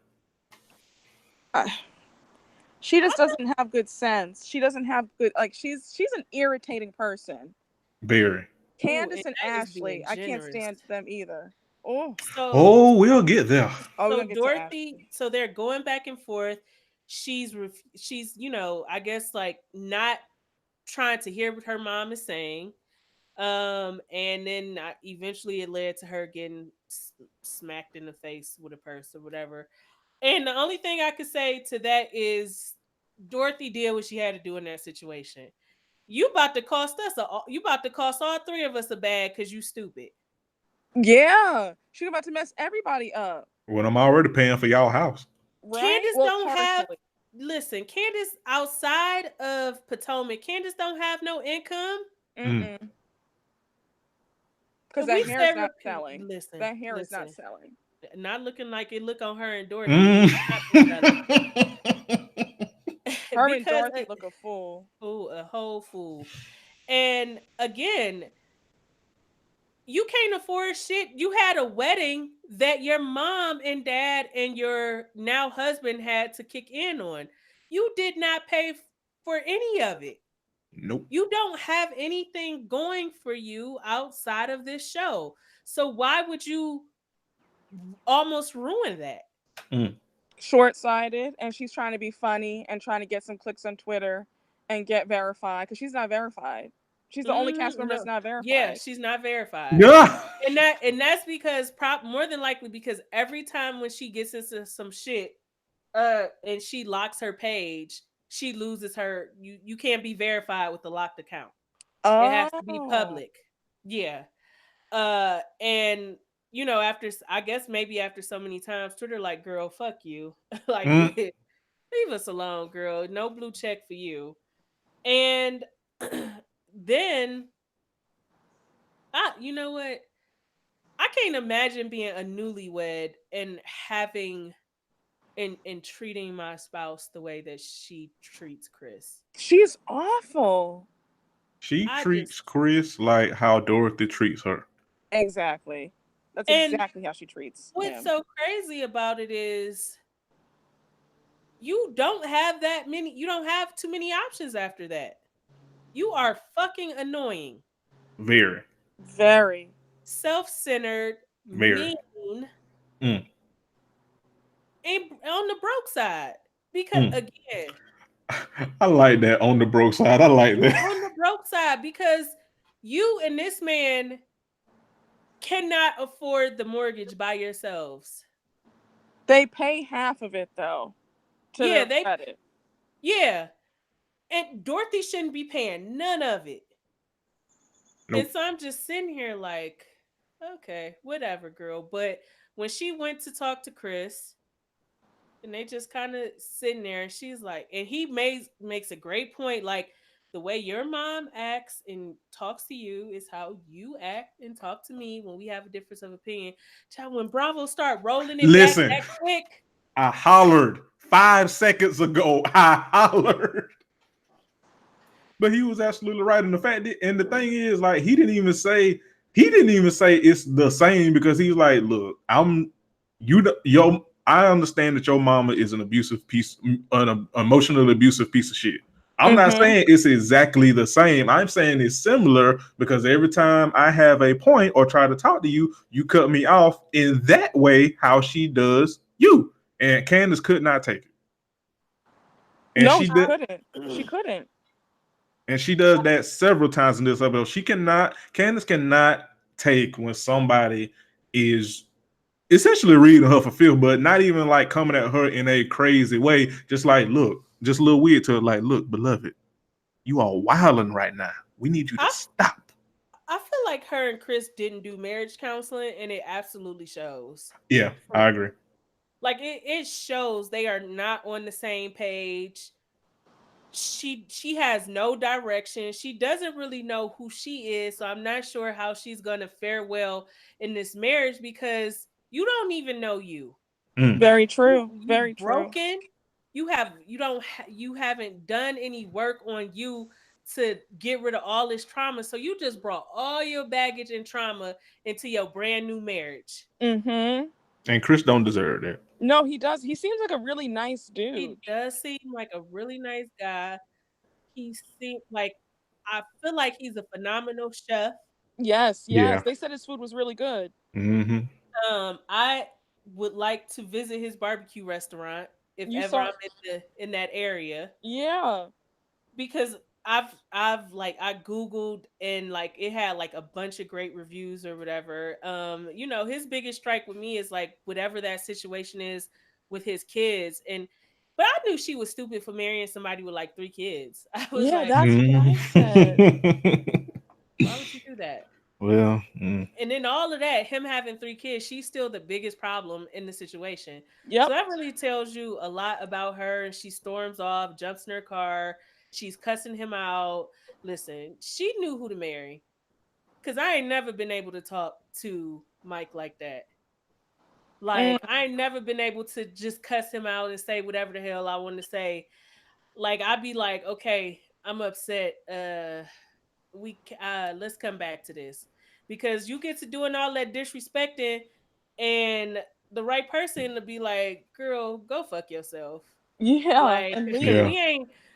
She just doesn't have good sense. She doesn't have good, like, she's an irritating person. Very. Candace and Ashley, I can't stand them either. We'll get there. So Dorothy, so they're going back and forth. She's I guess, like, not trying to hear what her mom is saying. And then eventually it led to her getting smacked in the face with a purse or whatever. And the only thing I could say to that is Dorothy did what she had to do in that situation. You about to cost all three of us a bag because you stupid. Yeah, she's about to mess everybody up. When I'm already paying for y'all house. Right? Candace don't have. Listen, Candace outside of Potomac, Candace don't have no income. Because that hair is not selling. Listen, that hair is not selling. Not looking like it look on her and Dorothy. Her and Dorothy look a fool. A whole fool. And again, you can't afford shit. You had a wedding that your mom and dad and your now husband had to kick in on. You did not pay for any of it. Nope. You don't have anything going for you outside of this show. So why would you almost ruin that? Short-sighted, and she's trying to be funny and trying to get some clicks on Twitter and get verified because she's not verified. She's the only cast member that's not verified. Yeah, she's not verified. Yeah. And that's because more than likely because every time when she gets into some shit, and she locks her page, she loses her. You can't be verified with a locked account. It has to be public. Yeah. And after so many times, Twitter like, girl, fuck you. Like, leave us alone, girl. No blue check for you. And then, you know what? I can't imagine being a newlywed and having and treating my spouse the way that she treats Chris. She's awful. She treats Chris like how Dorothy treats her. Exactly. That's exactly how she treats him. What's so crazy about it is you don't have that many. You don't have too many options after that. You are fucking annoying. Very. Self-centered, Very. mean, Mm. and on the broke side. Because again, I like that on the broke side. I like that. On the broke side, because you and this man cannot afford the mortgage by yourselves. They pay half of it though. To their credit. Yeah. And Dorothy shouldn't be paying none of it. Nope. And so I'm just sitting here like, okay, whatever, girl. But when she went to talk to Chris, and they just kind of sitting there, and she's like, and he makes a great point, like, the way your mom acts and talks to you is how you act and talk to me when we have a difference of opinion. Child, when Bravo start rolling it back that quick. I hollered 5 seconds ago. I hollered. But he was absolutely right in the fact that, and the thing is, like, he didn't even say it's the same, because he's like, look, I understand that your mama is an emotionally abusive piece of shit. I'm not saying it's exactly the same. I'm saying it's similar, because every time I have a point or try to talk to you, you cut me off in that way, how she does you. And Candace could not take it. And no, she couldn't. And she does that several times in this episode. Candace cannot take when somebody is essentially reading her for filth, but not even like coming at her in a crazy way. Just like, look, just a little weird to her, like, look, beloved, you are wilding right now. We need you to stop. I feel like her and Chris didn't do marriage counseling, and it absolutely shows. Yeah, I agree. Like, it shows they are not on the same page. She has no direction. She doesn't really know who she is, so I'm not sure how she's gonna fare well in this marriage, because you don't even know you. Very true. Very broken. You haven't done any work on you to get rid of all this trauma. So you just brought all your baggage and trauma into your brand new marriage. And Chris don't deserve that. No, he does. He seems like a really nice dude. He does seem like a really nice guy. He seems like, I feel like he's a phenomenal chef. Yes. Yeah. They said his food was really good. I would like to visit his barbecue restaurant if ever I'm in that area. Yeah. Because I Googled, and like it had like a bunch of great reviews or whatever. His biggest strike with me is like whatever that situation is with his kids. But I knew she was stupid for marrying somebody with like 3 kids. I was like, that's what I said. Why would you do that? Well, and then all of that, him having 3 kids, she's still the biggest problem in the situation. Yep. So that really tells you a lot about her. She storms off, jumps in her car. She's cussing him out. Listen, she knew who to marry. Because I ain't never been able to talk to Mike like that. Like, I ain't never been able to just cuss him out and say whatever the hell I want to say. Like, I'd be like, okay, I'm upset. Let's come back to this. Because you get to doing all that disrespecting, and the right person to be like, girl, go fuck yourself. Yeah. Like,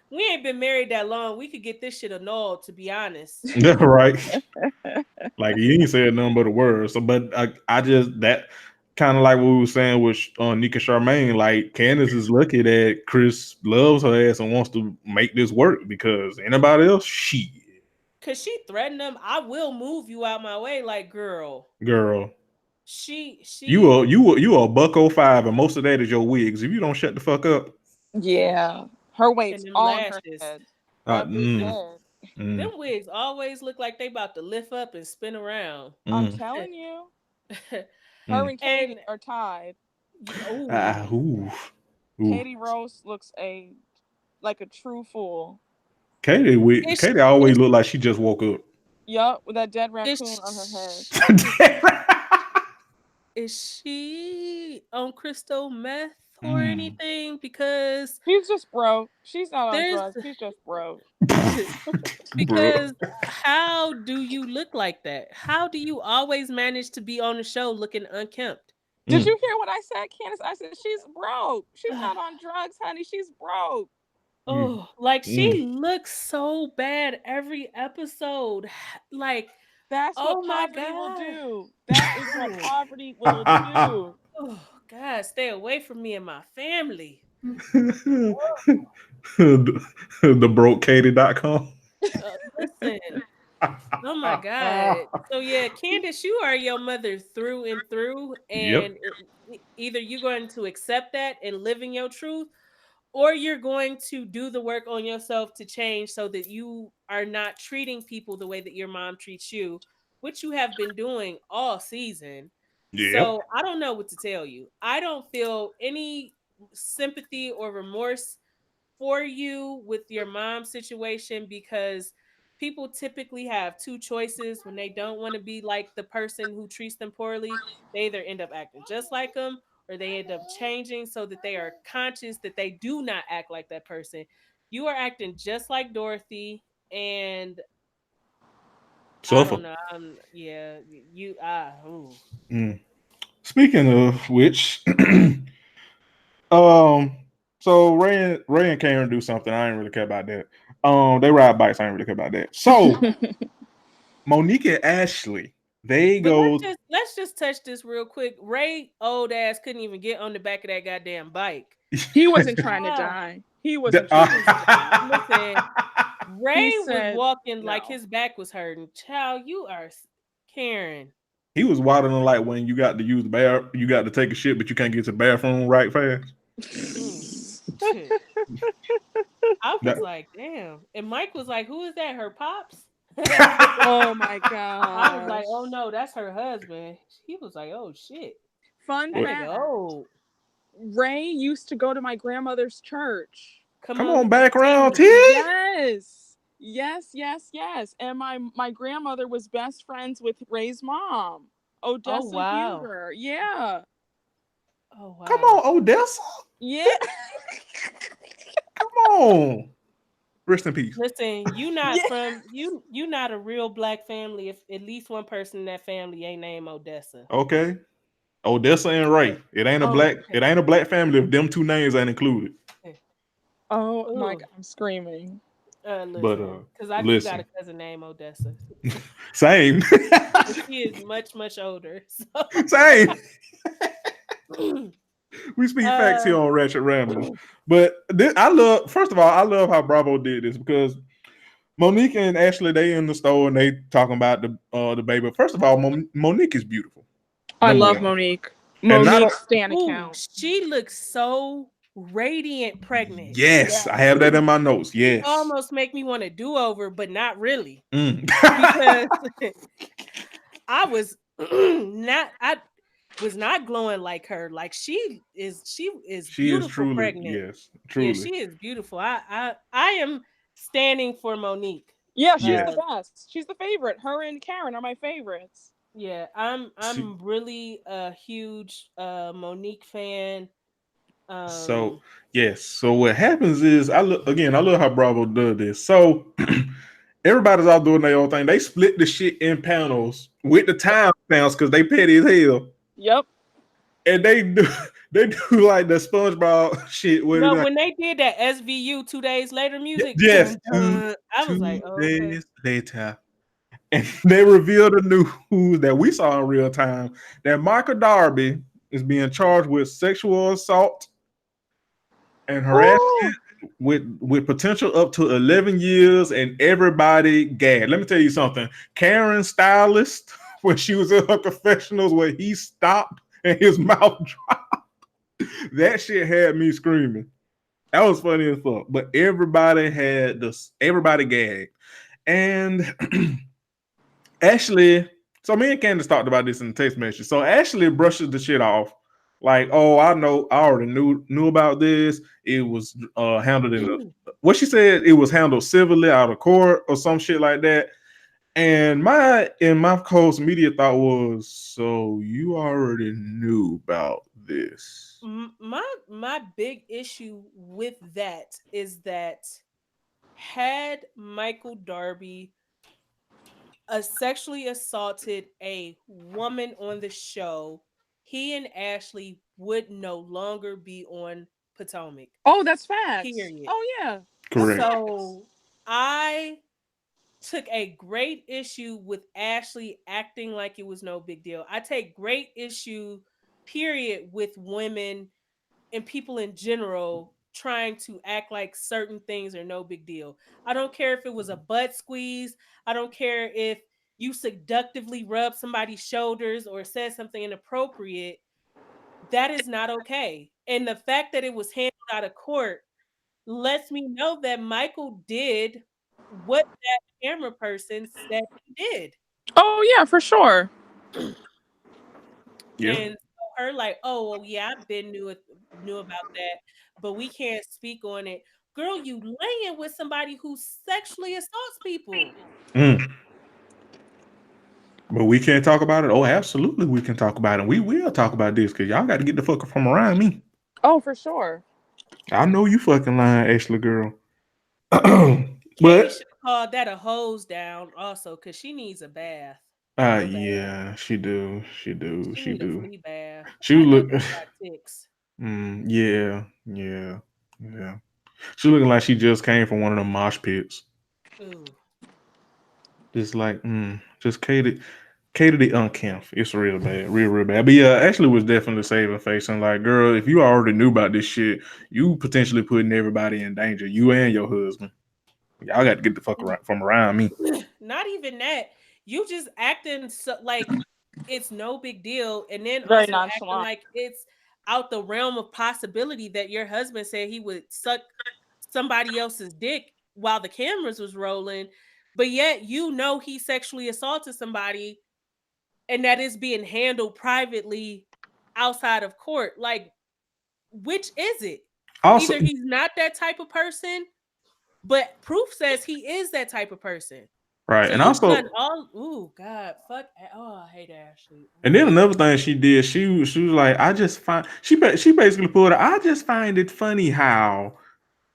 we ain't been married that long. We could get this shit annulled, to be honest. Yeah, right. Like, you ain't said nothing but a word. So, but I just, that kind of like what we were saying with Nika Charmaine, like, Candace is lucky that Chris loves her ass and wants to make this work, because anybody else, shit. Cause she threatened him, I will move you out my way. Like, girl. She you are $105, and most of that is your wigs. If you don't shut the fuck up. Yeah. Her weight's on her head. Them wigs always look like they about to lift up and spin around. I'm telling you. Her and Katie are tied. Katie Rose looks like a true fool. Katie always look like she just woke up. Yup, with that dead raccoon on her head. Is she on crystal meth or anything? Because she's just broke. She's not on drugs. She's just broke. Because how do you look like that? How do you always manage to be on the show looking unkempt? Did you hear what I said, Candace? I said she's broke. She's not on drugs, honey. She's broke. Oh, like she looks so bad every episode. Like, that's oh what my poverty will God. do. That is what poverty will do. Oh God, stay away from me and my family. The brokeKatie.com. Listen. Oh my God. So yeah, Candace, you are your mother through and through. And either you're going to accept that and live in your truth, or you're going to do the work on yourself to change so that you are not treating people the way that your mom treats you, which you have been doing all season. So I don't know what to tell you. I don't feel any sympathy or remorse for you with your mom's situation, because people typically have two choices when they don't want to be like the person who treats them poorly. They either end up acting just like them, or they end up changing so that they are conscious that they do not act like that person. You are acting just like Dorothy, and I don't know. Yeah, you Speaking of which, so Ray and Karen do something. I ain't really care about that. They ride bikes. I ain't really care about that. So Monique and Ashley, let's just touch this real quick. Ray old ass couldn't even get on the back of that goddamn bike. He wasn't trying to die. He wasn't trying to die. Listen, Ray was walking like his back was hurting. Child, you are Karen. He was waddling like when you got to use the you got to take a shit, but you can't get to the bathroom right fast. I was like, damn. And Mike was like, who is that? Her pops? Oh my God. I was like, oh no, that's her husband. He was like, oh shit. Fun fact. Ray used to go to my grandmother's church. Come on, background, T. Yes. And my grandmother was best friends with Ray's mom, Odessa Huger. Yeah. Oh wow. Come on, Odessa. Yeah. Come on. Rest in peace. Listen, you not from you not a real black family if at least one person in that family ain't named Odessa. Okay. Odessa and Ray. It ain't a black family if them two names ain't included. Oh my God, I'm screaming. Because I do got a cousin named Odessa. Same. She is much, much older. So. Same. We speak facts here on Ratchet Ramblers. But I love how Bravo did this, because Monique and Ashley, they in the store and they talking about the baby. First of all, Monique is beautiful. I love Monique. Monique Stan account. She looks so radiant pregnant. Yes, I have that in my notes. Yes. It almost make me want to do over, but not really. Because I was not glowing like her. Like she is beautiful, truly pregnant. Yes, truly. Yeah, she is beautiful. I am standing for Monique. Yeah, she's the best. She's the favorite. Her and Karen are my favorites. Yeah, I'm really a huge Monique fan. So what happens is I love how Bravo does this. So everybody's out doing their own thing. They split the shit in panels with the time stamps because they petty as hell. Yep. And they do like the SpongeBob shit. When they did that SVU 2 days later music, yes, I was like, oh, 2 days later. And they revealed the news that we saw in real time that Michael Darby is being charged with sexual assault and harassment with potential up to 11 years, and everybody gagged. Let me tell you something. Karen's stylist, when she was in her confessionals, where he stopped and his mouth dropped, that shit had me screaming. That was funny as fuck. But everybody gagged. And Ashley, so me and Candace talked about this in the text message. So Ashley brushes the shit off. Like, oh, I already knew about this. It was handled what she said, it was handled civilly out of court or some shit like that. And my co-host media thought was, so you already knew about this. My big issue with that is that had Michael Darby sexually assaulted a woman on the show, he and Ashley would no longer be on Potomac. Oh, that's facts. Period. Oh yeah. Correct. So I took a great issue with Ashley acting like it was no big deal. I take great issue, period, with women and people in general trying to act like certain things are no big deal. I don't care if it was a butt squeeze. I don't care if you seductively rub somebody's shoulders or said something inappropriate. That is not okay. And the fact that it was handled out of court lets me know that Michael did what that camera person said he did. Oh yeah, for sure. Yeah. And so her like, oh well, yeah, I've been knew about that, but we can't speak on it. Girl, you laying with somebody who sexually assaults people. But we can't talk about it. Oh, absolutely, we can talk about it. We will talk about this because y'all got to get the fuck from around me. Oh, for sure. I know you fucking lying, Ashley girl. Katie But should have called that a hose down also because she needs a bath. yeah, she do. She need a flea bath. She I know look. she got ticks. Yeah. She looking like she just came from one of them mosh pits. Ooh. Just like, just catered the unkempt. It's real bad, real bad. But yeah, Ashley was definitely saving face. And like, girl, if you already knew about this shit, you potentially putting everybody in danger. You and your husband. Y'all got to get the fuck from around me. Not even that. You just acting so like it's no big deal, and then Very also acting nonchalant. like it's out the realm of possibility that your husband said he would suck somebody else's dick while the cameras was rolling, but yet you know he sexually assaulted somebody and that is being handled privately outside of court. Like, which is it? Also, Either he's not that type of person, but proof says he is that type of person. right, So and you've also, done all. Ooh, God, fuck. Oh, I hate Ashley. and then another thing she did, she was like, I just find she basically put it. I just find it funny how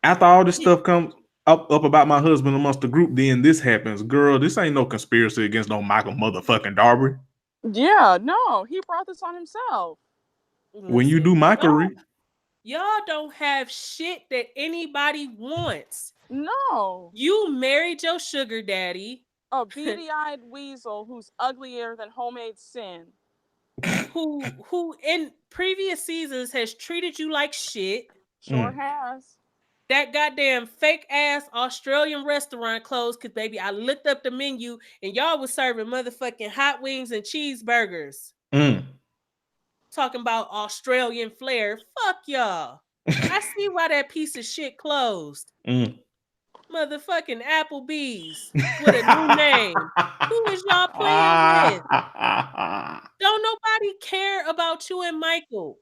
after all this stuff comes up about my husband amongst the group, then this happens. Girl, this ain't no conspiracy against no Michael motherfucking Darby. Yeah, no, he brought this on himself. When you do Michael, y'all don't have shit that anybody wants. No. You married your sugar daddy. A beady-eyed weasel who's uglier than homemade sin. Who in previous seasons has treated you like shit. Sure has. That goddamn fake ass Australian restaurant closed because baby, I looked up the menu and y'all was serving motherfucking hot wings and cheeseburgers. Talking about Australian flair. Fuck y'all. I see why that piece of shit closed. Motherfucking Applebee's with a new name. Who is y'all playing with? Don't nobody care about you and Michael.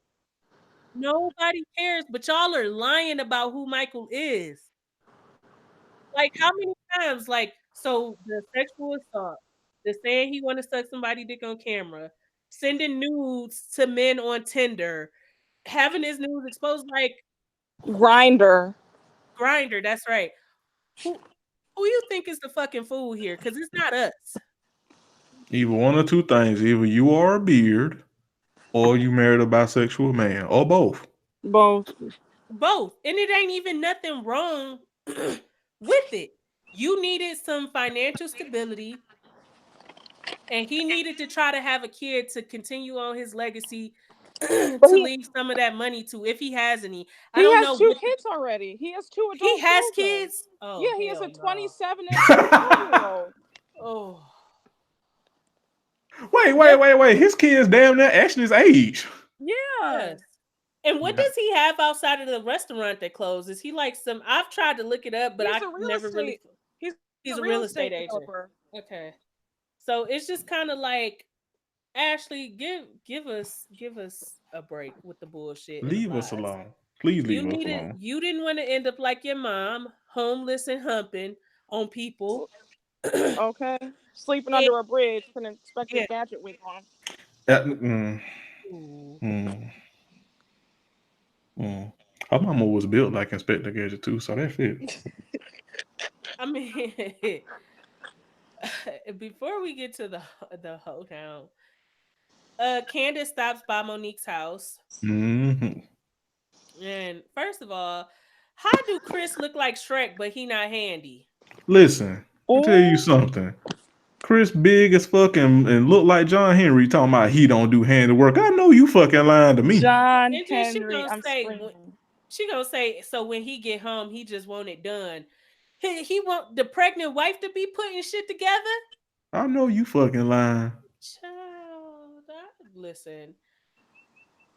Nobody cares, but y'all are lying about who Michael is. Like, how many times? Like, so the sexual assault, the saying he want to suck somebody dick on camera, sending nudes to men on Tinder, having his nudes exposed, like Grindr. That's right. Who you think is the fucking fool here? Because it's not us. Either one or two things. Either you are a beard, or you married a bisexual man, or both. Both. And it ain't even nothing wrong with it. You needed some financial stability, and he needed to try to have a kid to continue on his legacy to leave some of that money to, if he has any. I don't know. He has 2 kids already. He has 2 adult He has children. kids? Oh, yeah, he has a 27 no. and 24-year-old. Oh. Wait. His kid's damn near Ashley's age. Yeah. Yes. And what does he have outside of the restaurant that closed? Is he like some? I've tried to look it up, but I've never really. He's a real estate agent. developer. Okay, so it's just kind of like, Ashley, give us a break with the bullshit. Leave us alone, please. Leave us alone. You didn't want to end up like your mom, homeless and humping on people. Okay, sleeping under a bridge, and expecting Gadget Week on. Her mama was built like Inspector Gadget too, so that fit. I mean, before we get to the hoedown, Candace stops by Monique's house. Mm-hmm. And first of all, how do Chris look like Shrek, but he not handy? Listen, let me tell you something. Chris big as fuck and look like John Henry talking about he don't do handiwork. I know you fucking lying to me. John And then Henry, I'm screaming. she gonna say, so when he get home, he just want it done. He want the pregnant wife to be putting shit together? I know you fucking lying. Child, listen.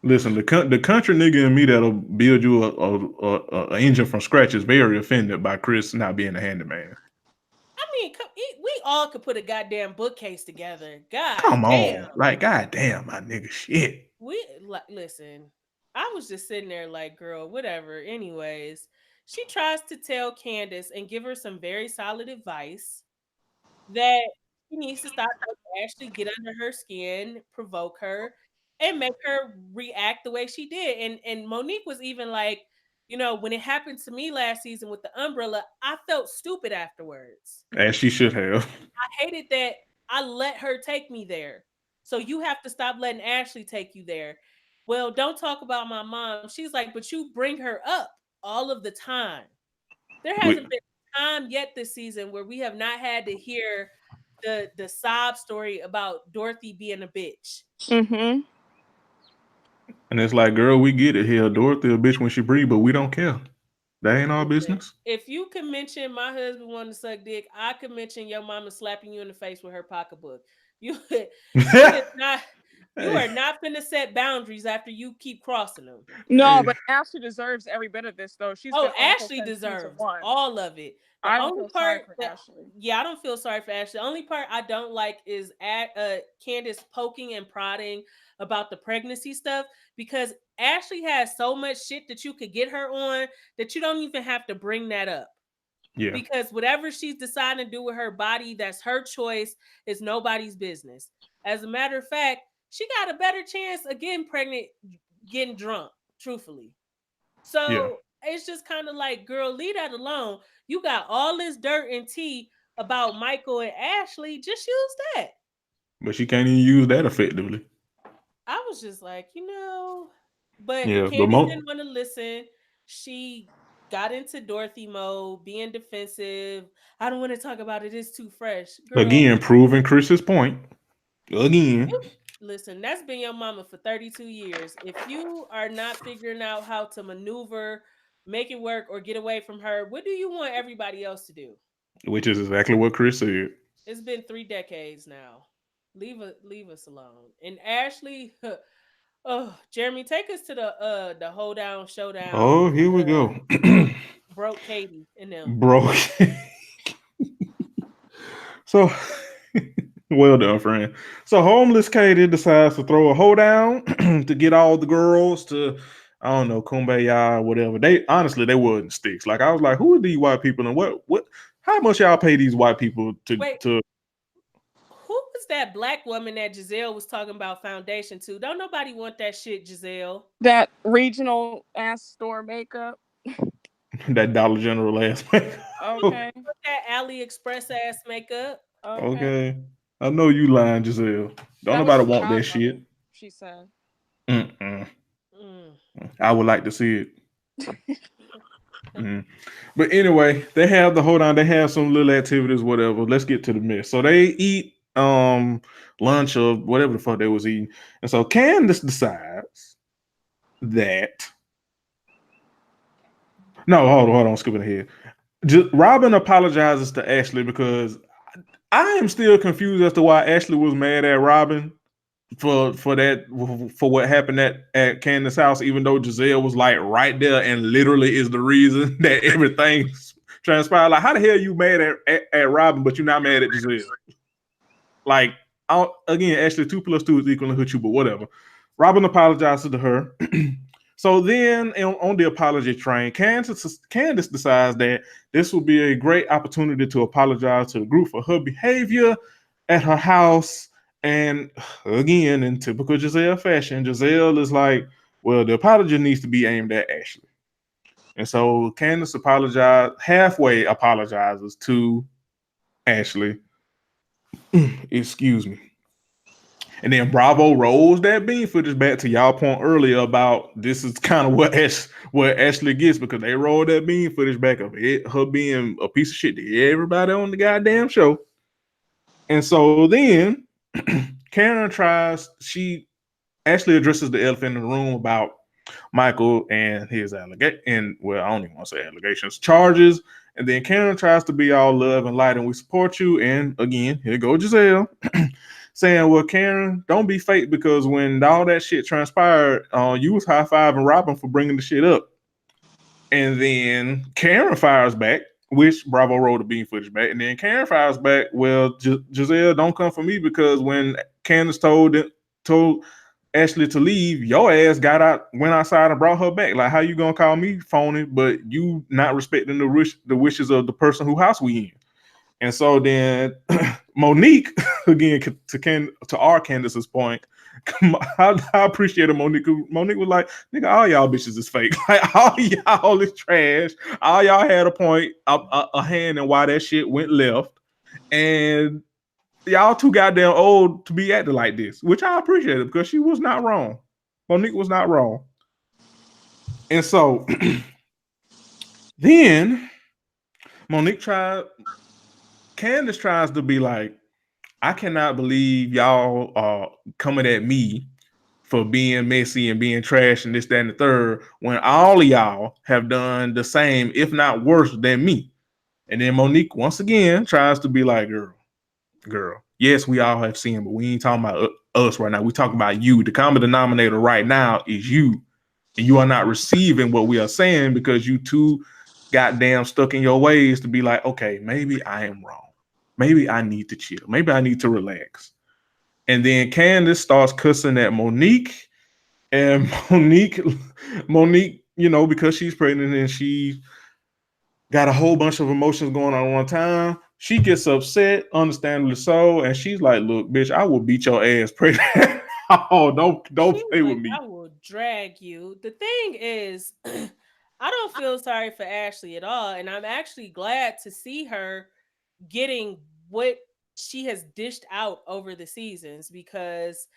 Listen, the country nigga in me that'll build you a engine from scratch is very offended by Chris not being a handyman. I mean, we all could put a goddamn bookcase together. God, come damn. on, like goddamn, my nigga, shit. Listen. I was just sitting there like, girl, whatever. Anyways, she tries to tell Candace and give her some very solid advice that she needs to stop actually get under her skin, provoke her, and make her react the way she did. And Monique was even like, you know, when it happened to me last season with the umbrella, I felt stupid afterwards. As she should have. I hated that I let her take me there. So you have to stop letting Ashley take you there. Well, don't talk about my mom. She's like, but you bring her up all of the time. There hasn't been time yet this season where we have not had to hear the sob story about Dorothy being a bitch. Mm-hmm. And it's like, girl, we get it here. Dorothy a bitch when she breathe, but we don't care. That ain't our business. If you can mention my husband wanting to suck dick, I could mention your mama slapping you in the face with her pocketbook. You are not finna set boundaries after you keep crossing them. No, but Ashley deserves every bit of this, though. Ashley deserves all of it. I don't feel sorry for Ashley. Yeah, I don't feel sorry for Ashley. The only part I don't like is Candace poking and prodding about the pregnancy stuff, because Ashley has so much shit that you could get her on that you don't even have to bring that up. Yeah. Because whatever she's deciding to do with her body, that's her choice. It's nobody's business. As a matter of fact, she got a better chance of getting pregnant, getting drunk, truthfully. So it's just kind of like, girl, leave that alone. You got all this dirt and tea about Michael and Ashley. Just use that. But she can't even use that effectively. I was just like, but Candace didn't want to listen. She got into Dorothy mode, being defensive. I don't want to talk about it. It's too fresh. Girl, again, proving Chris's point. Again. Listen, that's been your mama for 32 years. If you are not figuring out how to maneuver, make it work, or get away from her, what do you want everybody else to do? Which is exactly what Chris said. It's been 3 decades now. Leave us alone. And Ashley, Jeremy, take us to the hoedown showdown. Oh, here we go. Broke Katie and them. Broke. So, well done, friend. So, homeless Katie decides to throw a hoedown to get all the girls to, I don't know, kumbaya or whatever. They wasn't sticks. Like, I was like, who are these white people and what? How much y'all pay these white people to? Who was that black woman that Giselle was talking about foundation to? Don't nobody want that shit, Giselle. That regional ass store makeup. That Dollar General ass makeup. Okay. That AliExpress ass makeup. Okay. I know you lying, Giselle. Don't nobody want that shit. She said. I would like to see it. But anyway, they have the hoedown. They have some little activities, whatever. Let's get to the mess. So they eat lunch or whatever the fuck they was eating. And so Candace decides that. No, hold on, skipping ahead. Robin apologizes to Ashley because I am still confused as to why Ashley was mad at Robin for what happened at Candace's house, even though Giselle was like right there and literally is the reason that everything transpired. Like, how the hell you mad at Robin, but you're not mad at Giselle? Like, again, Ashley, 2 + 2 is equal to you, but whatever. Robin apologizes to her. So then on the apology train, Candace decides that this will be a great opportunity to apologize to the group for her behavior at her house. And again, in typical Giselle fashion, Giselle is like, well, the apology needs to be aimed at Ashley. And so Candace halfway apologizes to Ashley. Excuse me. And then Bravo rolls that bean footage back to y'all point earlier about this is kind of what Ashley gets because they rolled that bean footage back of it, her being a piece of shit to everybody on the goddamn show. And so then Karen Ashley addresses the elephant in the room about Michael and his I don't even want to say allegations, charges. And then Karen tries to be all love and light and we support you. And again, here goes Giselle saying, well, Karen, don't be fake because when all that shit transpired, you was high-fiving Robin for bringing the shit up. And then Karen fires back, which Bravo rolled the bean footage back. And then Karen fires back, well, Giselle, don't come for me because when Candace told Ashley to leave, your ass went outside and brought her back. Like, how you gonna call me phony, but you not respecting the wishes of the person who house we in? And so then Monique, again, to our Candace's point, I appreciated Monique. Monique was like, nigga, all y'all bitches is fake. Like, all y'all is trash. All y'all had a point, a hand in why that shit went left. And y'all too goddamn old to be acting like this, which I appreciated because she was not wrong. Monique was not wrong. And so then Candace tries to be like, I cannot believe y'all are coming at me for being messy and being trash and this, that, and the third, when all of y'all have done the same, if not worse than me. And then Monique, once again, tries to be like, girl, yes, we all have sinned, but we ain't talking about us right now. We talking about you. The common denominator right now is you. And you are not receiving what we are saying because you too goddamn stuck in your ways to be like, okay, maybe I am wrong. Maybe I need to chill. Maybe I need to relax. And then Candace starts cussing at Monique. And Monique, because she's pregnant and she got a whole bunch of emotions going on at one time, she gets upset, understandably so, and she's like, look, bitch, I will beat your ass pregnant. Oh, don't play with me. I will drag you. The thing is, I don't feel sorry for Ashley at all. And I'm actually glad to see her getting what she has dished out over the seasons because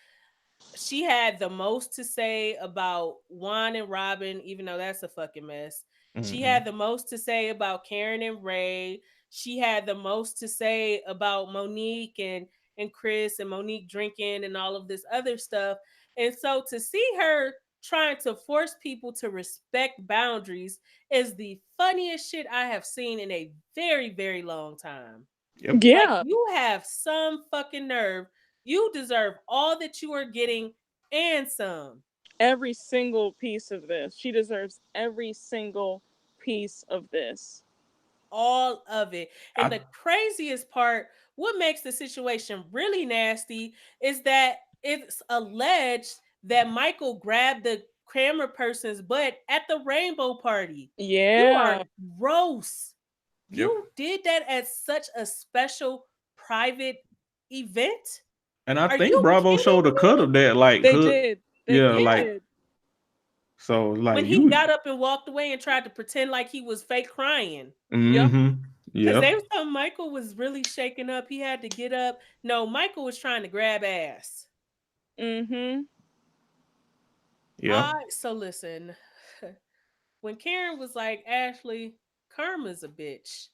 she had the most to say about Juan and Robin, even though that's a fucking mess. Mm-hmm. She had the most to say about Karen and Ray. She had the most to say about Monique and Chris and Monique drinking and all of this other stuff. And so to see her trying to force people to respect boundaries is the funniest shit I have seen in a very, very long time. Yep. Yeah. Like, you have some fucking nerve. You deserve all that you are getting and some. Every single piece of this. She deserves every single piece of this. All of it. And the craziest part, what makes the situation really nasty is that it's alleged that Michael grabbed the camera person's butt at the rainbow party. Yeah. You are gross. Yep. You did that at such a special private event. And I think Bravo showed a cut of that. Like they did. Like so. Like when he got up and walked away and tried to pretend like he was fake crying. Mm-hmm. Because they thought Michael was really shaken up. He had to get up. No, Michael was trying to grab ass. Mm-hmm. Yeah. So listen, when Karen was like, Ashley, karma's a bitch.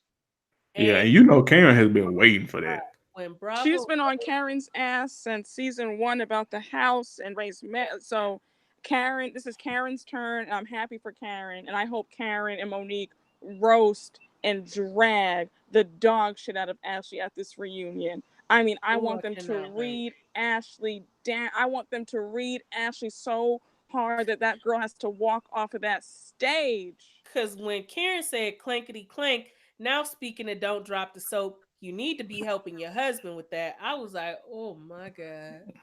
And Karen has been waiting for that. When Bravo, she's been on Karen's ass since season 1 about the house and Ray's so Karen, this is Karen's turn. I'm happy for Karen, and I hope Karen and Monique roast and drag the dog shit out of Ashley at this reunion. I mean, I want them to read Ashley down. I want them to read Ashley so hard that girl has to walk off of that stage. Because when Karen said clankety clank, now speaking of don't drop the soap, you need to be helping your husband with that. I was like, oh my God.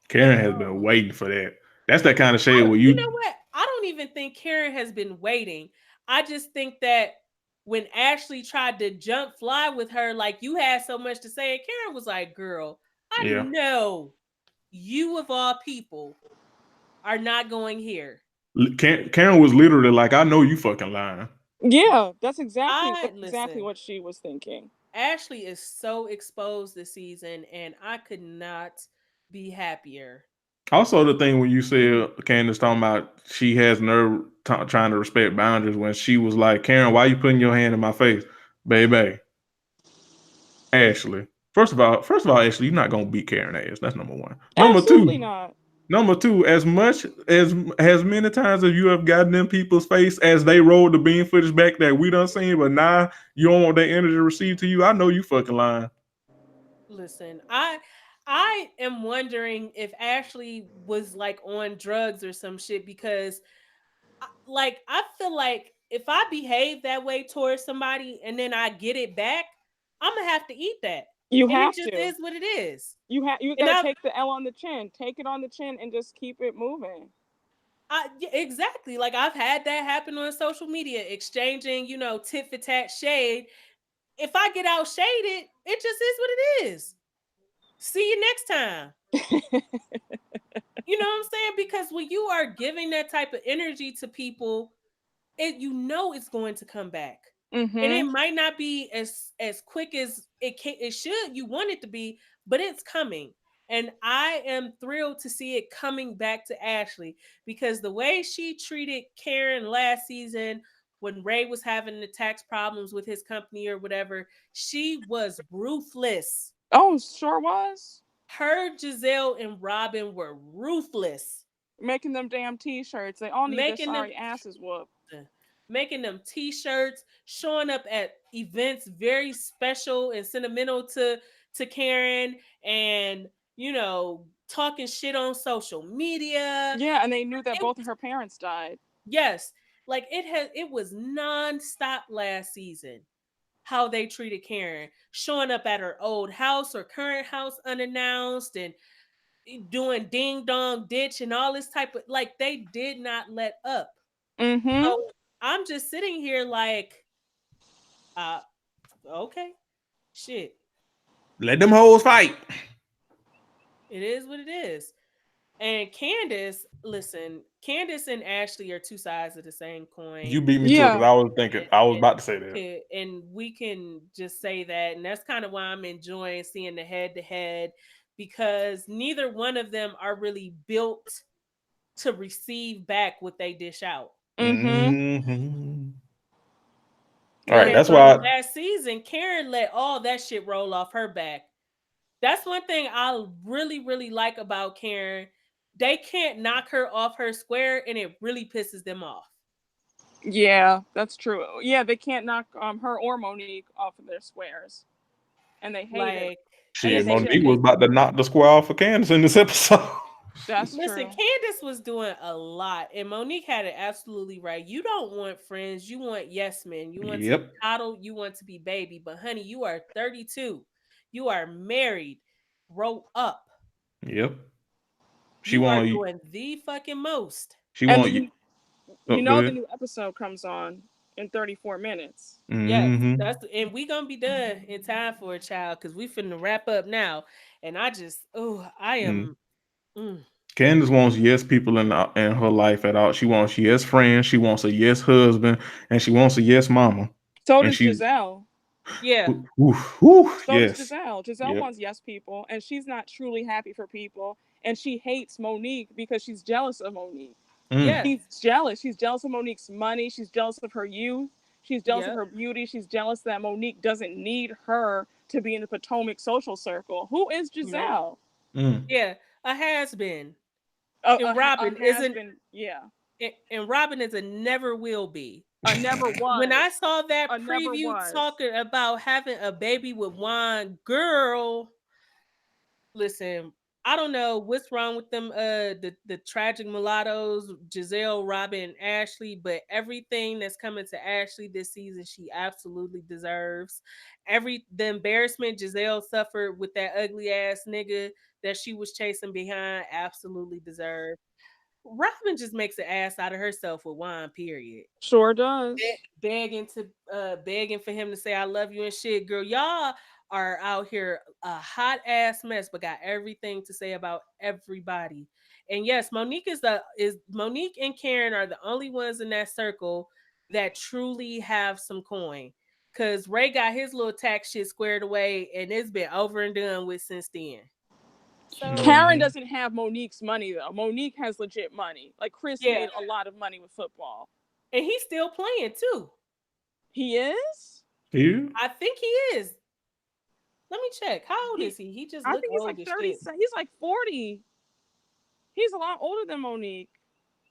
Karen has been waiting for that. That's that kind of shade where you know what? I don't even think Karen has been waiting. I just think that when Ashley tried to jump fly with her, like, you had so much to say, and Karen was like, girl, I know you of all people are not going here. Karen was literally like, I know you fucking lying. Yeah, that's exactly what she was thinking. Ashley is so exposed this season, and I could not be happier. Also, the thing when you said Candace talking about she has nerve trying to respect boundaries when she was like, Karen, why you putting your hand in my face, baby? Ashley. First of all, Ashley, you're not gonna beat Karen ass. That's number one. Absolutely not. Number two, as many times as you have gotten in people's face as they rolled the beam footage back that we done seen, but now you don't want that energy received to you. I know you fucking lying. Listen, I am wondering if Ashley was like on drugs or some shit because like I feel like if I behave that way towards somebody and then I get it back, I'm gonna have to eat that. You and have it just to. is what it is. You gotta take the L on the chin. Take it on the chin and just keep it moving. Exactly. Like I've had that happen on social media, exchanging, tit for tat shade. If I get out shaded, it just is what it is. See you next time. You know what I'm saying? Because when you are giving that type of energy to people, it's going to come back. Mm-hmm. And it might not be as quick as it should. You want it to be, but it's coming. And I am thrilled to see it coming back to Ashley because the way she treated Karen last season when Ray was having the tax problems with his company or whatever, she was ruthless. Oh, sure was. Her, Giselle, and Robin were ruthless. Making them damn t-shirts. They all need their sorry asses whooped. Making them t-shirts, showing up at events very special and sentimental to Karen, and talking shit on social media. Yeah, and they knew that both of her parents died. Yes, like it was non-stop last season how they treated Karen, showing up at her old house or current house unannounced and doing ding dong ditch and all this type of, like, they did not let up. Mm-hmm. So I'm just sitting here like, okay, shit. Let them hoes fight. It is what it is. And Candace, listen, Candace and Ashley are two sides of the same coin. You beat me to it because I was about to say that. And we can just say that. And that's kind of why I'm enjoying seeing the head-to-head, because neither one of them are really built to receive back what they dish out. Mm-hmm. All right, that's why last season Karen let all that shit roll off her back. That's one thing I really, really like about Karen. They can't knock her off her square, and it really pisses them off. Yeah, that's true. Yeah, they can't knock her or Monique off of their squares, and they hate it. Shit, Monique was about to knock the square off of Candace in this episode. That's Listen, true. Candace was doing a lot, and Monique had it absolutely right. You don't want friends, you want yes men. You want to coddle, you want to be baby. But honey, you are 32. You are married. Grow up. Yep. You are doing the fucking most. She want you. You know the new episode comes on in 34 minutes. Mm-hmm. Yes, and we gonna be done in time for a child because we finna wrap up now. And I am. Candace wants yes people in her life at all. She wants yes friends. She wants a yes husband, and she wants a yes mama. So does Giselle. Yeah. So does Giselle. Giselle wants yes people, and she's not truly happy for people, and she hates Monique because she's jealous of Monique. Yeah, she's jealous. She's jealous of Monique's money. She's jealous of her youth. She's jealous of her beauty. She's jealous that Monique doesn't need her to be in the Potomac social circle. Who is Giselle? Yeah, a has-been. And Robin isn't. Yeah. And Robin is a never will be. A never was. When I saw that preview talking about having a baby with Juan, girl, listen, I don't know what's wrong with them, the tragic mulattoes, Giselle, Robin, Ashley, but everything that's coming to Ashley this season, she absolutely deserves. The embarrassment Giselle suffered with that ugly ass nigga that she was chasing behind, absolutely deserved. Robin just makes an ass out of herself with Juan, period. Sure does. Begging for him to say I love you and shit. Girl, y'all are out here a hot ass mess, but got everything to say about everybody. And yes, Monique Monique and Karen are the only ones in that circle that truly have some coin. Cause Ray got his little tax shit squared away, and it's been over and done with since then. So Karen doesn't have Monique's money though. Monique has legit money. Like Chris Yeah. made a lot of money with football. And he's still playing too. He is? I think he is. Let me check. How old is he? He just I looked think he's old like as 30. shit. He's like 40. He's a lot older than Monique.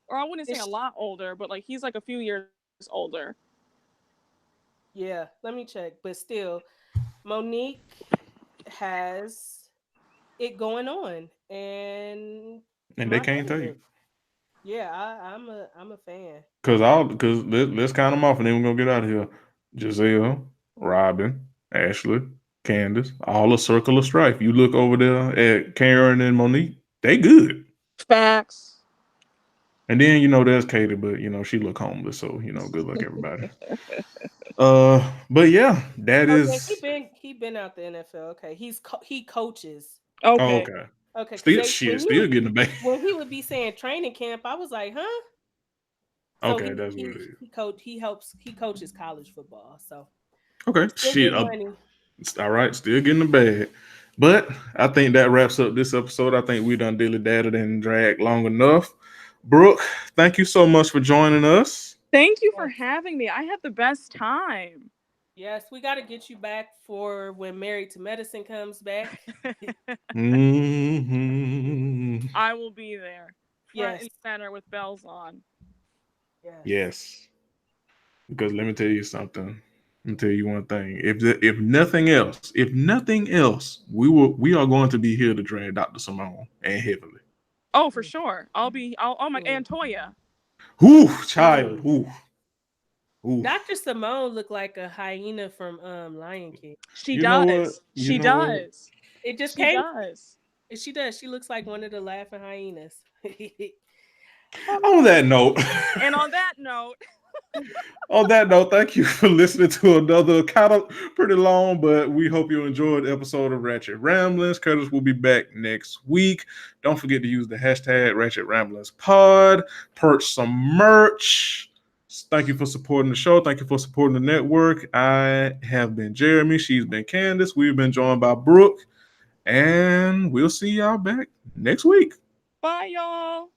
Or I wouldn't say a lot older, but like he's like a few years older. Yeah, let me check. But still, Monique has it going on, and they can't take it. Yeah, I'm a fan. Because let's count them off, and then we're gonna get out of here. Giselle, Robin, Ashley, Candace, all a circle of strife. You look over there at Karen and Monique, they good. Facts. And then there's Katie, but she look homeless, so good luck everybody. But yeah, that is. He been out the NFL. Okay, he coaches. Okay. Okay. Still getting the bag. When he would be saying training camp, I was like, huh? So okay, that's what it is. He coaches college football. So okay, shit. All right, still getting the bag. But I think that wraps up this episode. I think we done dilly-dadded and dragged long enough. Brooke, thank you so much for joining us. Thank you for having me. I had the best time. Yes, we got to get you back for when Married to Medicine comes back. Mm-hmm. I will be there. Front and center with bells on. Yes. Because let me tell you something. Let me tell you one thing. If nothing else, we are going to be here to drag Dr. Simone and Heavenly. Oh, for sure. Oh my Antoya. Whoo, child. Whoo. Dr. Simone looked like a hyena from Lion King. She does. She does. It just came. Does. She does. She looks like one of the laughing hyenas. On that note. And on that note. Thank you for listening to another kind of pretty long, but we hope you enjoyed the episode of Ratchet Ramblings. Curtis will be back next week. Don't forget to use the hashtag Ratchet Ramblings Pod. Purchase some merch. Thank you for supporting the show. Thank you for supporting the network. I have been Jeremy. She's been Candace. We've been joined by Brooke. And we'll see y'all back next week. Bye, y'all.